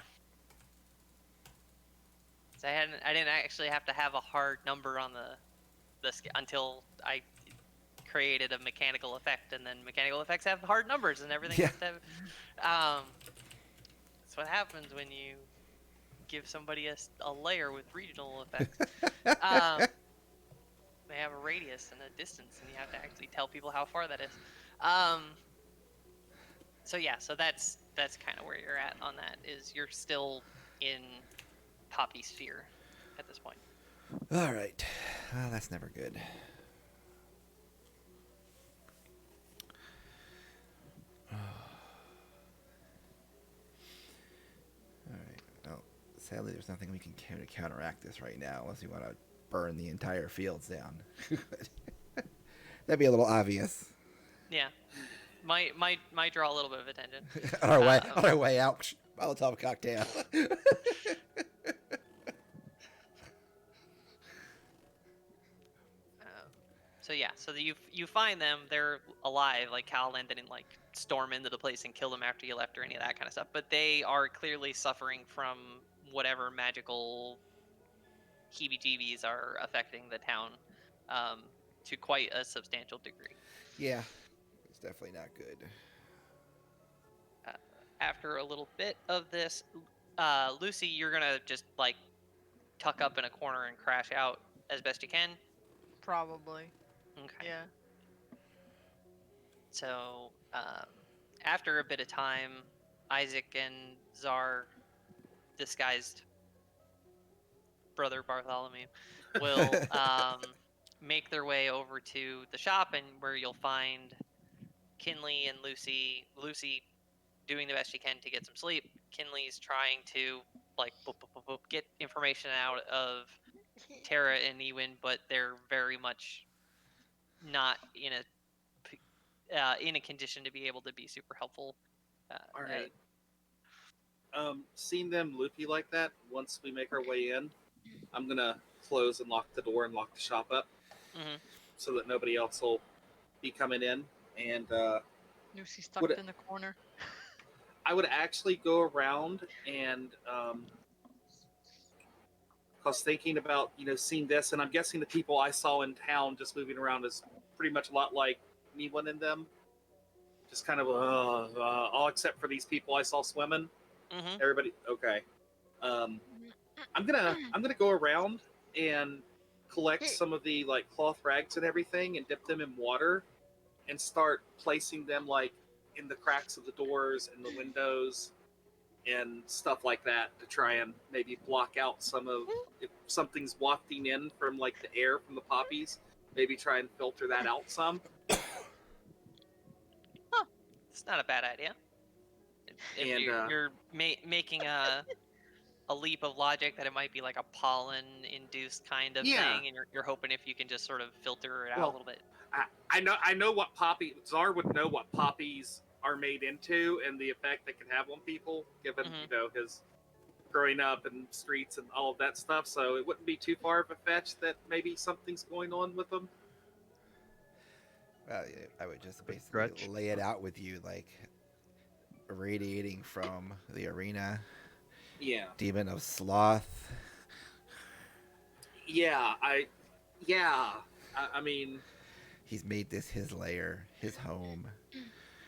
So I didn't actually have to have a hard number on the until I created a mechanical effect, and then mechanical effects have hard numbers and everything. Yeah. Has to have, that's what happens when you give somebody a layer with regional effects. They have a radius and a distance, and you have to actually tell people how far that is. So yeah, so that's kind of where you're at on that. Is you're still in Poppy Sphere at this point. All right. Well, that's never good. Sadly, there's nothing we can to counteract this right now, unless we want to burn the entire fields down. That'd be a little obvious. Yeah, might draw a little bit of attention. On our way out, Molotov cocktail. So yeah, so you find them. They're alive. Like Callan didn't like storm into the place and kill them after you left or any of that kind of stuff. But they are clearly suffering from whatever magical heebie-jeebies are affecting the town um, to quite a substantial degree. Yeah, it's definitely not good. Uh, After a little bit of this, Lucy, you're gonna just like tuck up in a corner and crash out as best you can. Probably. Okay. Yeah. So after a bit of time, Isaac and Czar, disguised brother Bartholomew, will make their way over to the shop, and where you'll find Kinley and Lucy. Lucy doing the best she can to get some sleep. Kinley's trying to like get information out of Tara and Ewan, but they're very much not in a condition to be able to be super helpful. All right. Seeing them loopy like that, once we make our way in, I'm gonna close and lock the door and lock the shop up, Mhm. so that nobody else will be coming in. And Lucy's tucked in the corner. I would actually go around and cause thinking about seeing this, and I'm guessing the people I saw in town just moving around is pretty much a lot like me one in them. Just kind of all except for these people I saw swimming. Mhm. Everybody, okay. Um, I'm gonna go around and collect some of the like cloth rags and everything and dip them in water and start placing them like in the cracks of the doors and the windows and stuff like that to try and maybe block out some of if something's wafting in from like the air from the poppies, maybe try and filter that out some. It's not a bad idea. If And you're making a leap of logic that it might be like a pollen-induced kind of yeah, thing, and you're hoping if you can just sort of filter it out a well, little bit. I know what poppy Czar would know what poppies are made into and the effect they can have on people, given his growing up in streets and all of that stuff. So it wouldn't be too far of a fetch that maybe something's going on with them. Well, I would just basically Grudge. lay it out with you, like radiating from the arena. Yeah, Demon of Sloth. yeah, I mean, He's made this his lair, his home.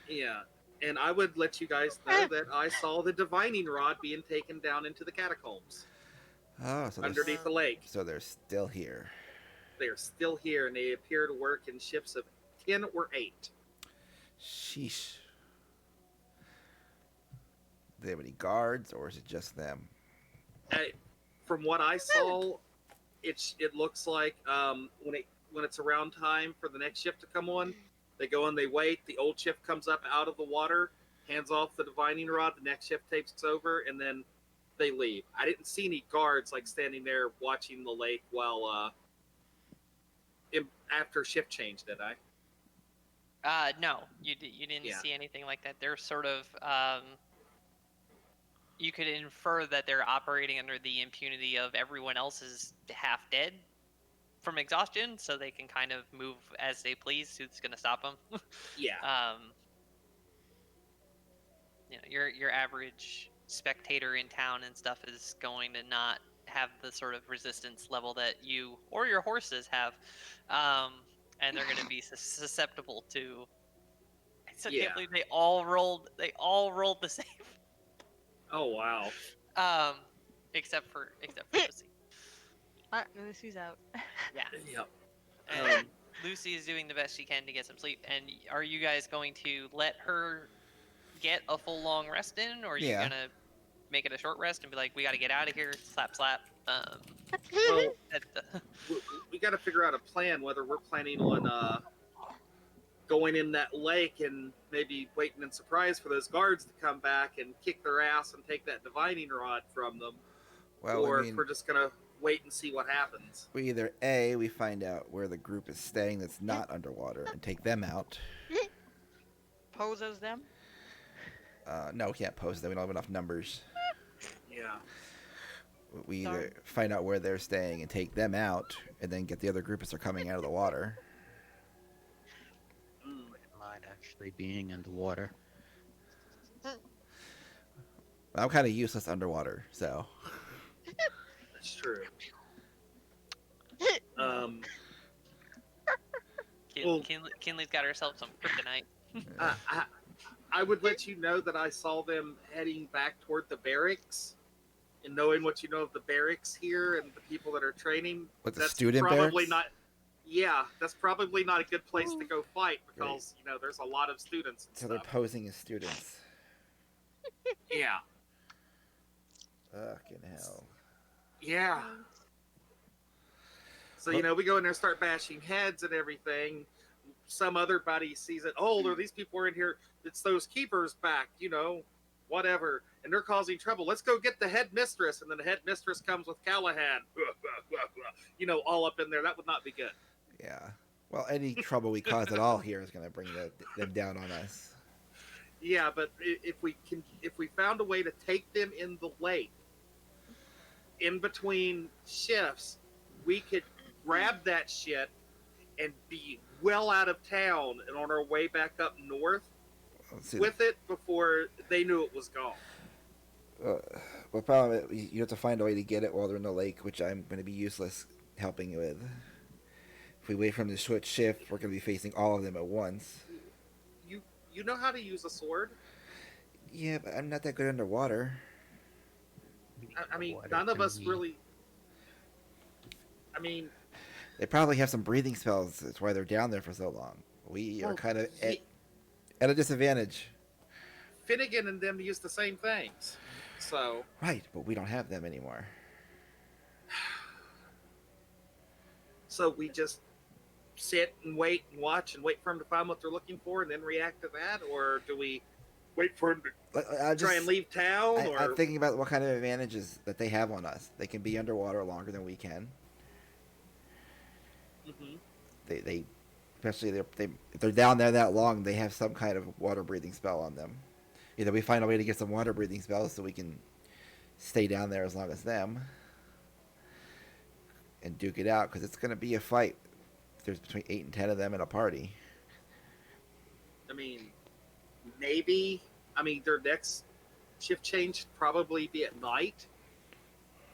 yeah. And I would let you guys know that I saw the divining rod being taken down into the catacombs Oh, so underneath the lake. so they're still here. They are still here, and they appear to work in ships of 10 or 8. Sheesh. Do they have any guards, or is it just them? From what I saw, it looks like when it's around time for the next shift to come on, they go and they wait. The old shift comes up out of the water, hands off the divining rod. The next shift takes over, and then they leave. I didn't see any guards like standing there watching the lake while after shift change, did I? No, you didn't Yeah. see anything like that. They're sort of you could infer that they're operating under the impunity of everyone else is half dead from exhaustion, so they can kind of move as they please. Who's going to stop them? Yeah. Your average spectator in town and stuff is going to not have the sort of resistance level that you or your horses have, and they're going to be susceptible to. I still Yeah. can't believe they all rolled. They all rolled the same. Oh wow. Except for Lucy. Lucy's out. Yeah. Yep. And Lucy is doing the best she can to get some sleep. And are you guys going to let her get a full long rest in, or are you gonna make it a short rest and be like, we got to get out of here, slap, slap? Well, we got to figure out a plan. Whether we're planning on going in that lake and maybe waiting in surprise for those guards to come back and kick their ass and take that divining rod from them, Well, I or if mean, we're just gonna wait and see what happens. we either A, we find out where the group is staying that's not underwater and take them out. Poses them. No, we can't pose them. We don't have enough numbers. Yeah. We Darn. either find out where they're staying and take them out, and then get the other group as they're coming out of the water. Mm, Mind actually being in the water. I'm kind of useless underwater, so. that's true. Um, Well- Kinley's got herself some kryptonite. I would let you know that I saw them heading back toward the barracks, and knowing what you know of the barracks here and the people that are training, What, the that's student probably barracks? not. Yeah, that's probably not a good place to go fight because there's a lot of students and So they're stuff. posing as students. Yeah, Fucking hell. yeah. So we go in there, start bashing heads and everything. Some other buddy sees it. Oh, there these people are in here. It's those keepers back. Whatever, and they're causing trouble. Let's go get the headmistress. And then the headmistress comes with Callahan. All up in there. That would not be good. Yeah. Well, any trouble we cause at all here is going to bring them down on us. Yeah, but if we found a way to take them in the lake, in between shifts, we could grab that shit and be well out of town and on our way back up north Let's see. with it before they knew it was gone. Well, problem is you have to find a way to get it while they're in the lake, which I'm going to be useless helping with. If we wait for them to switch shift, we're going to be facing all of them at once. You know how to use a sword? Yeah, but I'm not that good underwater. I mean, Water none of can us be- really. I mean, They probably have some breathing spells. That's why they're down there for so long. We are well, kind of ye- at a disadvantage. Finnegan and them use the same things. So, Right, but we don't have them anymore. so we just sit and wait and watch and wait for them to find what they're looking for and then react to that, or do we wait for them to try and leave town? I'm thinking about what kind of advantages that they have on us. They can be underwater longer than we can. Mhm. They especially if they're down there that long, they have some kind of water breathing spell on them. Either we find a way to get some water breathing spells so we can stay down there as long as them and duke it out, because it's going to be a fight. There's between 8 and 10 of them in a party. I mean, maybe. I mean, their next shift change should probably be at night.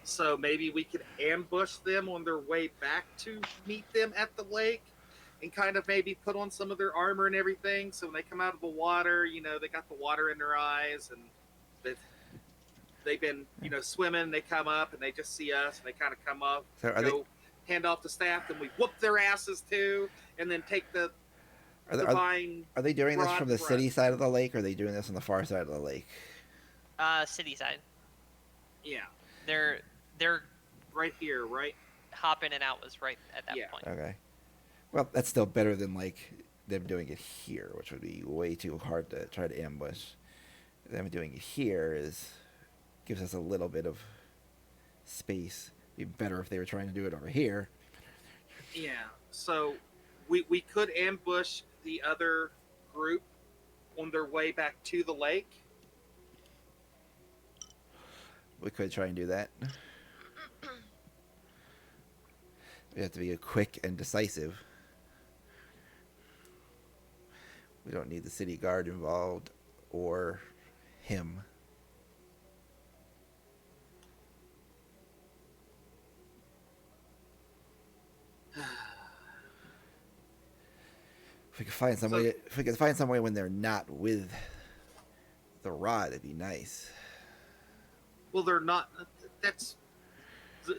So maybe we could ambush them on their way back to meet them at the lake and kind of maybe put on some of their armor and everything. So when they come out of the water, they got the water in their eyes and they've been, swimming. They come up and they just see us and they kind of come up, So hand off the staff, and we whoop their asses too, and then take the divine. are they doing this broad from the breath. city side of the lake, or are they doing this on the far side of the lake? City side. Yeah, They're right here, right? hopping and out was right at that Yeah. point. Okay. Well, that's still better than them doing it here, which would be way too hard to try to ambush. Them doing it here gives us a little bit of space. Be better if they were trying to do it over here. Yeah. So we could ambush the other group on their way back to the lake. We could try and do that. We have to be quick and decisive. We don't need the city guard involved or him. If we could find some way when they're not with the rod, it'd be nice. Well, they're not. That's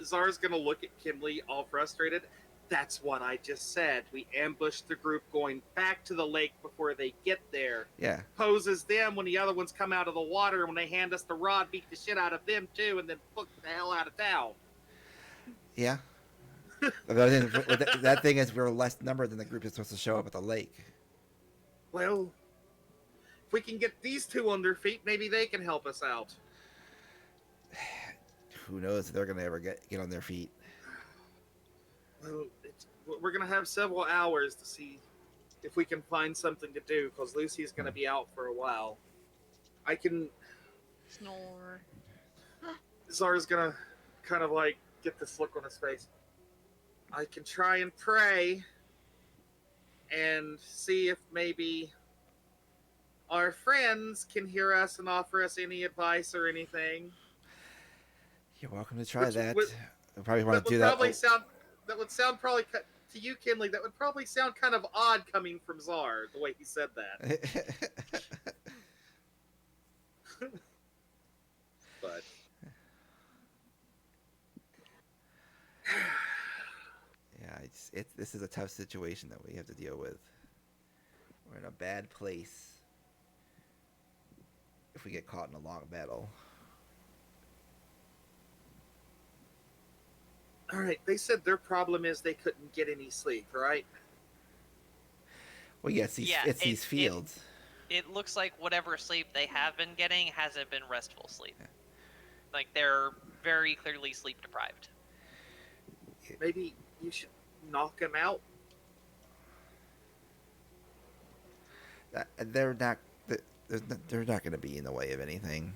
Zara's gonna look at Kimley all frustrated. That's what I just said. We ambush the group going back to the lake before they get there. Yeah. Poses them when the other ones come out of the water, and when they hand us the rod, beat the shit out of them too, and then fuck the hell out of town. Yeah. That thing is, we're less numbered than the group that's supposed to show up at the lake. Well, if we can get these two on their feet, maybe they can help us out. who knows if they're gonna ever get on their feet. Well, we're gonna have several hours to see if we can find something to do, because Lucy's gonna be out for a while. I can. Snore. Zar's gonna kind of like get this look on his face. I can try and pray and see if maybe our friends can hear us and offer us any advice or anything. You're welcome to try Which that. would, I probably that want to would do that. probably sound. That would sound probably to you, Kinley. That would probably sound kind of odd coming from Zar, the way he said that. But Yeah, this is a tough situation that we have to deal with. We're in a bad place if we get caught in a long battle. all right, they said their problem is they couldn't get any sleep, right? Well, yeah, it's these fields. It looks like whatever sleep they have been getting hasn't been restful sleep. Like they're very clearly sleep deprived. Maybe you should knock him out. They're not. They're not going to be in the way of anything.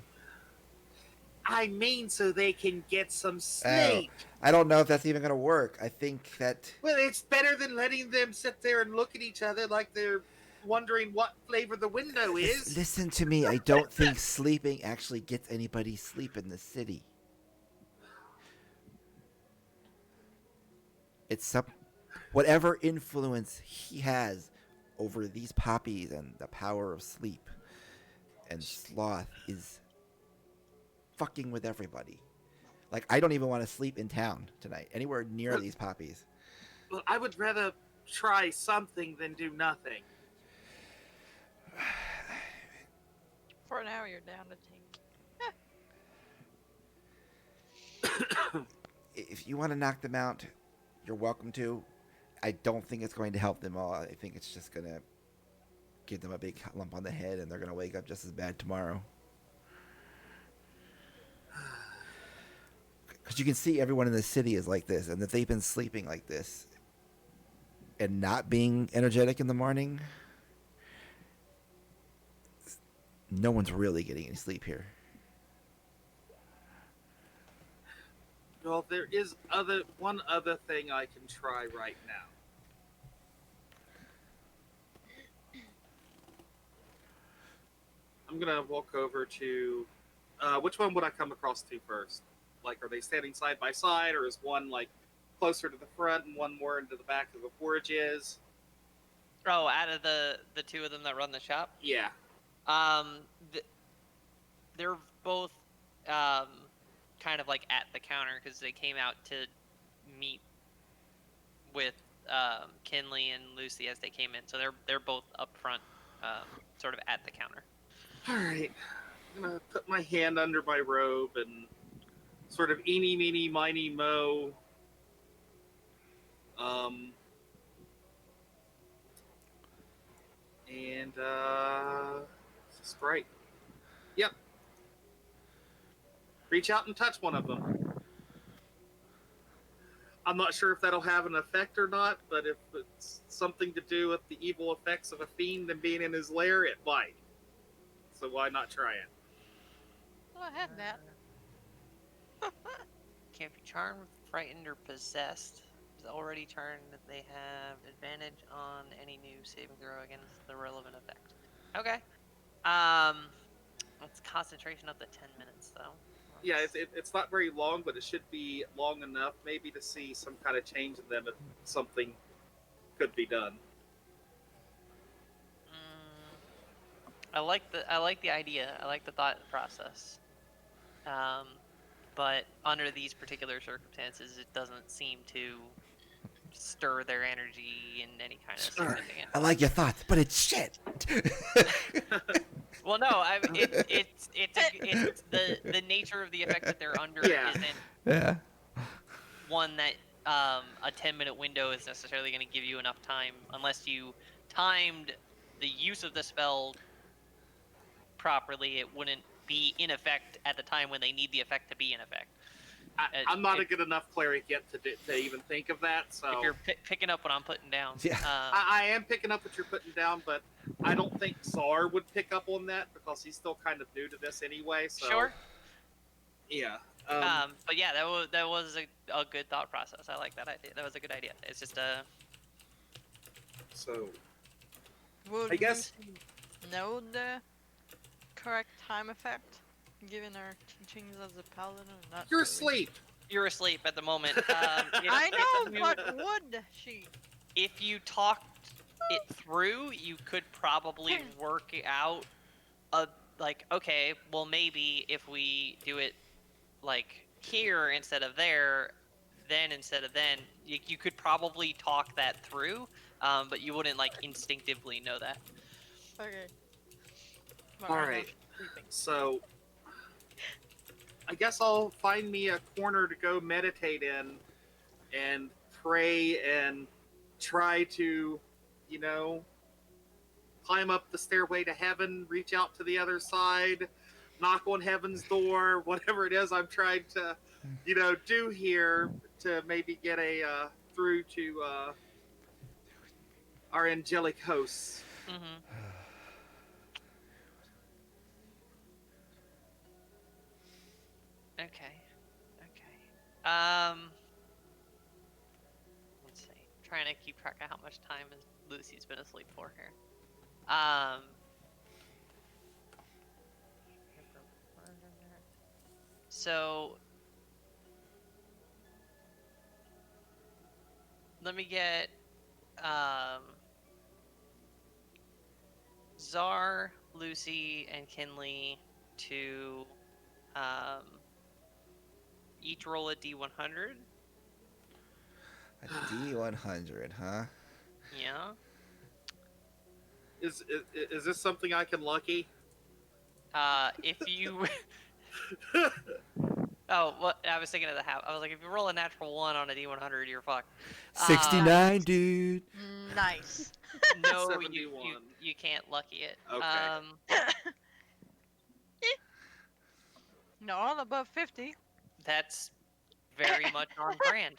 I mean, so they can get some sleep. I don't know if that's even going to work. I think that. Well, it's better than letting them sit there and look at each other like they're wondering what flavor the window is. Listen to me. I don't think sleeping actually gets anybody sleep in the city. It's whatever influence he has over these poppies and the power of sleep and sloth is fucking with everybody. Like, I don't even want to sleep in town tonight, anywhere near these poppies. Well, I would rather try something than do nothing. For now, you're down to tank. If you want to knock them out, you're welcome to. I don't think it's going to help them all. I think it's just going to give them a big lump on the head, and they're going to wake up just as bad tomorrow. Because you can see everyone in the city is like this, and that they've been sleeping like this and not being energetic in the morning, no one's really getting any sleep here. Well, there is one other thing I can try right now. I'm gonna walk over to. Which one would I come across to first? Like, are they standing side by side, or is one like closer to the front and one more into the back of the porch is? Oh, out of the two of them that run the shop, Yeah. They're both kind of like at the counter because they came out to meet with Kinley and Lucy as they came in. So they're both up front, sort of at the counter. All right. I'm gonna put my hand under my robe and sort of eeny, meeny, miny, mo. And Sprite. Yep. Reach out and touch one of them. I'm not sure if that'll have an effect or not, but if it's something to do with the evil effects of a fiend and being in his lair, it might. So why not try it? Well, I had that. Can't be charmed, frightened, or possessed. Is already turned. They have advantage on any new saving throw against the relevant effect. Okay. Let's concentration up to 10 minutes though. Yeah, it's not very long, but it should be long enough maybe to see some kind of change in them if something could be done. I like the idea. I like the thought process. But under these particular circumstances, it doesn't seem to stir their energy in any kind of significant. I like your thoughts, but it's shit. Well, no, it's the nature of the effect that they're under isn't one that a 10-minute window is necessarily going to give you enough time unless you timed the use of the spell properly. It wouldn't be in effect at the time when they need the effect to be in effect. I'm not a if, good enough cleric yet to even think of that. So if you're picking up what I'm putting down. Yeah. I am picking up what you're putting down, but I don't think Czar would pick up on that because he's still kind of new to this anyway. So Sure. yeah. But yeah, that was a good thought process. I like that idea. That was a good idea. It's just So Would I guess Lucy know the correct time effect, given her teachings as a paladin? Not you're really. asleep. you're asleep at the moment. I know, you, but would she? if you talked it through, you could probably work out a like okay, well maybe if we do it like here instead of there, then instead of then, you could probably talk that through, but you wouldn't like instinctively know that. Okay. But All right now right. she's sleeping. So I guess I'll find me a corner to go meditate in and pray and try to, you know, climb up the stairway to heaven, reach out to the other side, knock on heaven's door, whatever it is I'm trying to, do here to maybe get a through to our angelic hosts. Mm-hmm. Okay. Okay. Let's see. Trying to keep track of how much time Lucy's been asleep for here. So let me get Czar, Lucy, and Kinley to um, each roll a d100. A D100, huh? Yeah. Is this something I can lucky? If you. Oh, what? I was thinking of the half. I was like, if you roll a natural 1 on a d100, you're fucked. 69, dude. Nice. No, 71. you can't lucky it. Okay. No, all above 50. That's very much on brand.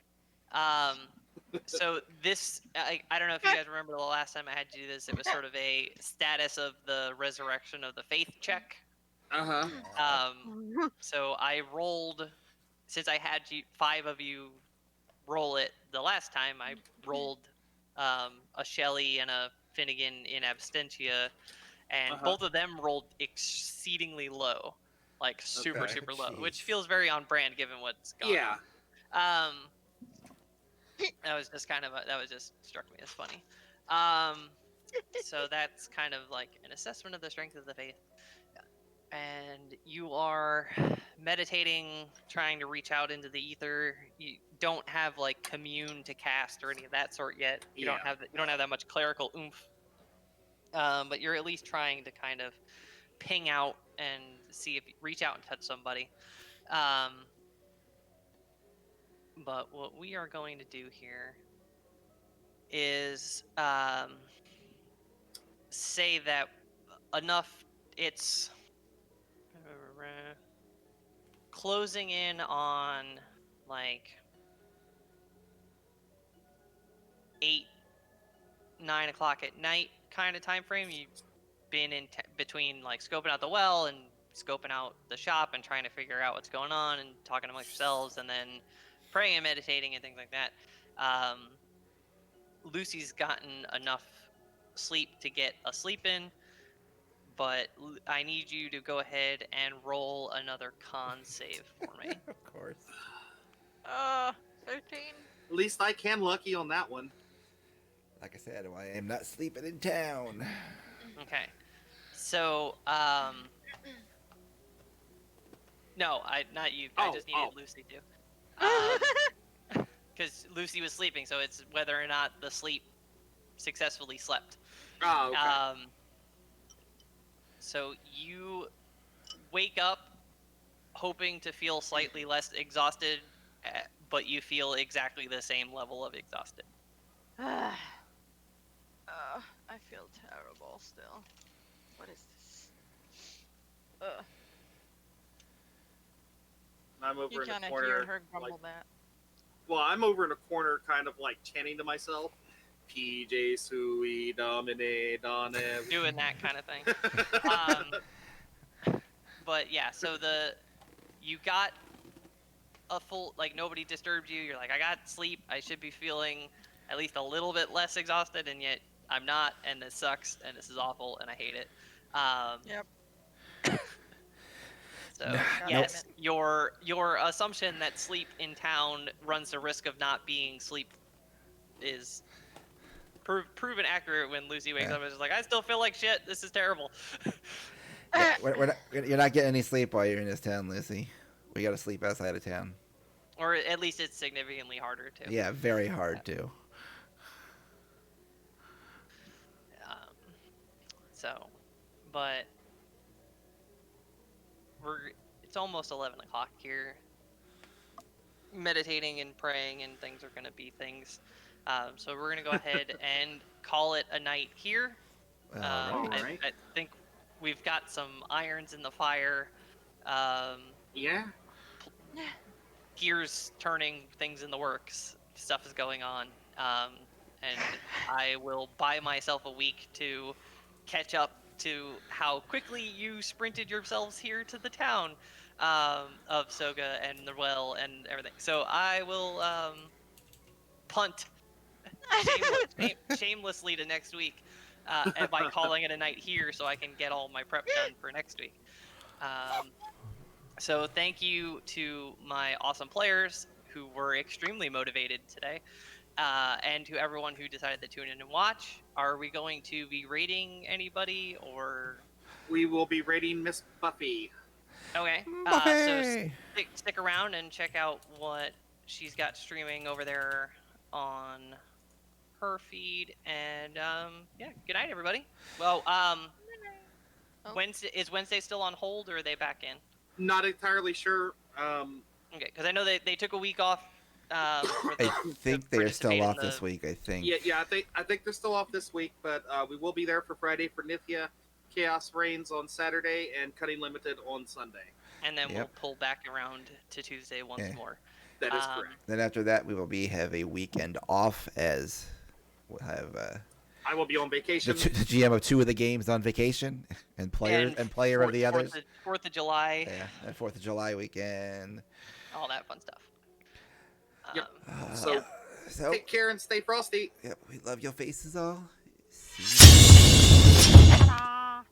So this, I don't know if you guys remember the last time I had you do this. It was sort of a status of the resurrection of the faith check. Uh huh. So I rolled, since I had 5 of you roll it the last time, I rolled a Shelley and a Finnegan in absentia, and Uh-huh. both of them rolled exceedingly low, like super Okay. super low, which Jeez. feels very on brand given what's gone Yeah. on. That was just that was just struck me as funny. So that's kind of like an assessment of the strength of the faith. And you are meditating, trying to reach out into the ether. You don't have like commune to cast or any of that sort yet. You don't Yeah. have that much clerical oomph. But you're at least trying to kind of ping out and see if you reach out and touch somebody. But what we are going to do here is say that enough. It's closing in on like 8, 9 o'clock at night kind of time frame. You've been in between like scoping out the well and scoping out the shop and trying to figure out what's going on and talking amongst yourselves and then praying and meditating and things like that. Lucy's gotten enough sleep to get a sleep in, but I need you to go ahead and roll another con save for me. Of course. 13. At least I can lucky on that one. Like I said, I am not sleeping in town. Okay. So, no, not you. I just needed Lucy to. Because Lucy was sleeping, so it's whether or not the sleep successfully slept. Oh, okay. So you wake up hoping to feel slightly less exhausted, but you feel exactly the same level of exhausted. I feel terrible still. What is this? I'm over You in kind the of corner. hear her grumble Like, that. well, I'm over in a corner, kind of like chanting to myself, "PJ Sui Domine Done." Doing that kind of thing. But yeah, so you got a full, like, nobody disturbed you. You're like, I got sleep. I should be feeling at least a little bit less exhausted, and yet I'm not, and this sucks, and this is awful, and I hate it. Um, Yep. so God Nope. damn yes, it. your assumption that sleep in town runs the risk of not being sleep is proven accurate when Lucy wakes Yeah. up and is like, I still feel like shit. This is terrible. You're not getting any sleep while you're in this town, Lucy. We gotta sleep outside of town. Or at least it's significantly harder to. Yeah, very hard too. Um, so, but it's almost 11 o'clock here. Meditating and praying and things are going to be things. So we're going to go ahead and call it a night here. All right. Alright. I think we've got some irons in the fire. Yeah. Gears turning, things in the works. Stuff is going on. And I will buy myself a week to catch up to how quickly you sprinted yourselves here to the town of Soga and the well and everything. So I will punt shamelessly to next week by calling it a night here so I can get all my prep done for next week. So thank you to my awesome players who were extremely motivated today. And to everyone who decided to tune in and watch. Are we going to be rating anybody or? We will be rating Miss Buffy. Okay. So Buffy! stick around and check out what she's got streaming over there on her feed. And yeah, good night, everybody. Well, Oh. Wednesday still on hold, or are they back in? Not entirely sure. Okay, because I know they took a week off. For the, I think to they are still participate in off the- this week. I think. Yeah. I think they're still off this week, but we will be there for Friday for Nithya, Chaos Reigns on Saturday, and Cutting Limited on Sunday. And then we'll Yep. pull back around to Tuesday once Yeah. more. That is correct. Then after that, we will have a weekend off as we'll have I will be on the vacation. GM of 2 of the games on vacation and player of the others. 4th of July, Yeah, that 4th of July weekend. all that fun stuff. Yep. Uh, So- so Take care and stay frosty. yep, we love your faces all. See you. Ta-da.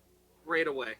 Right away.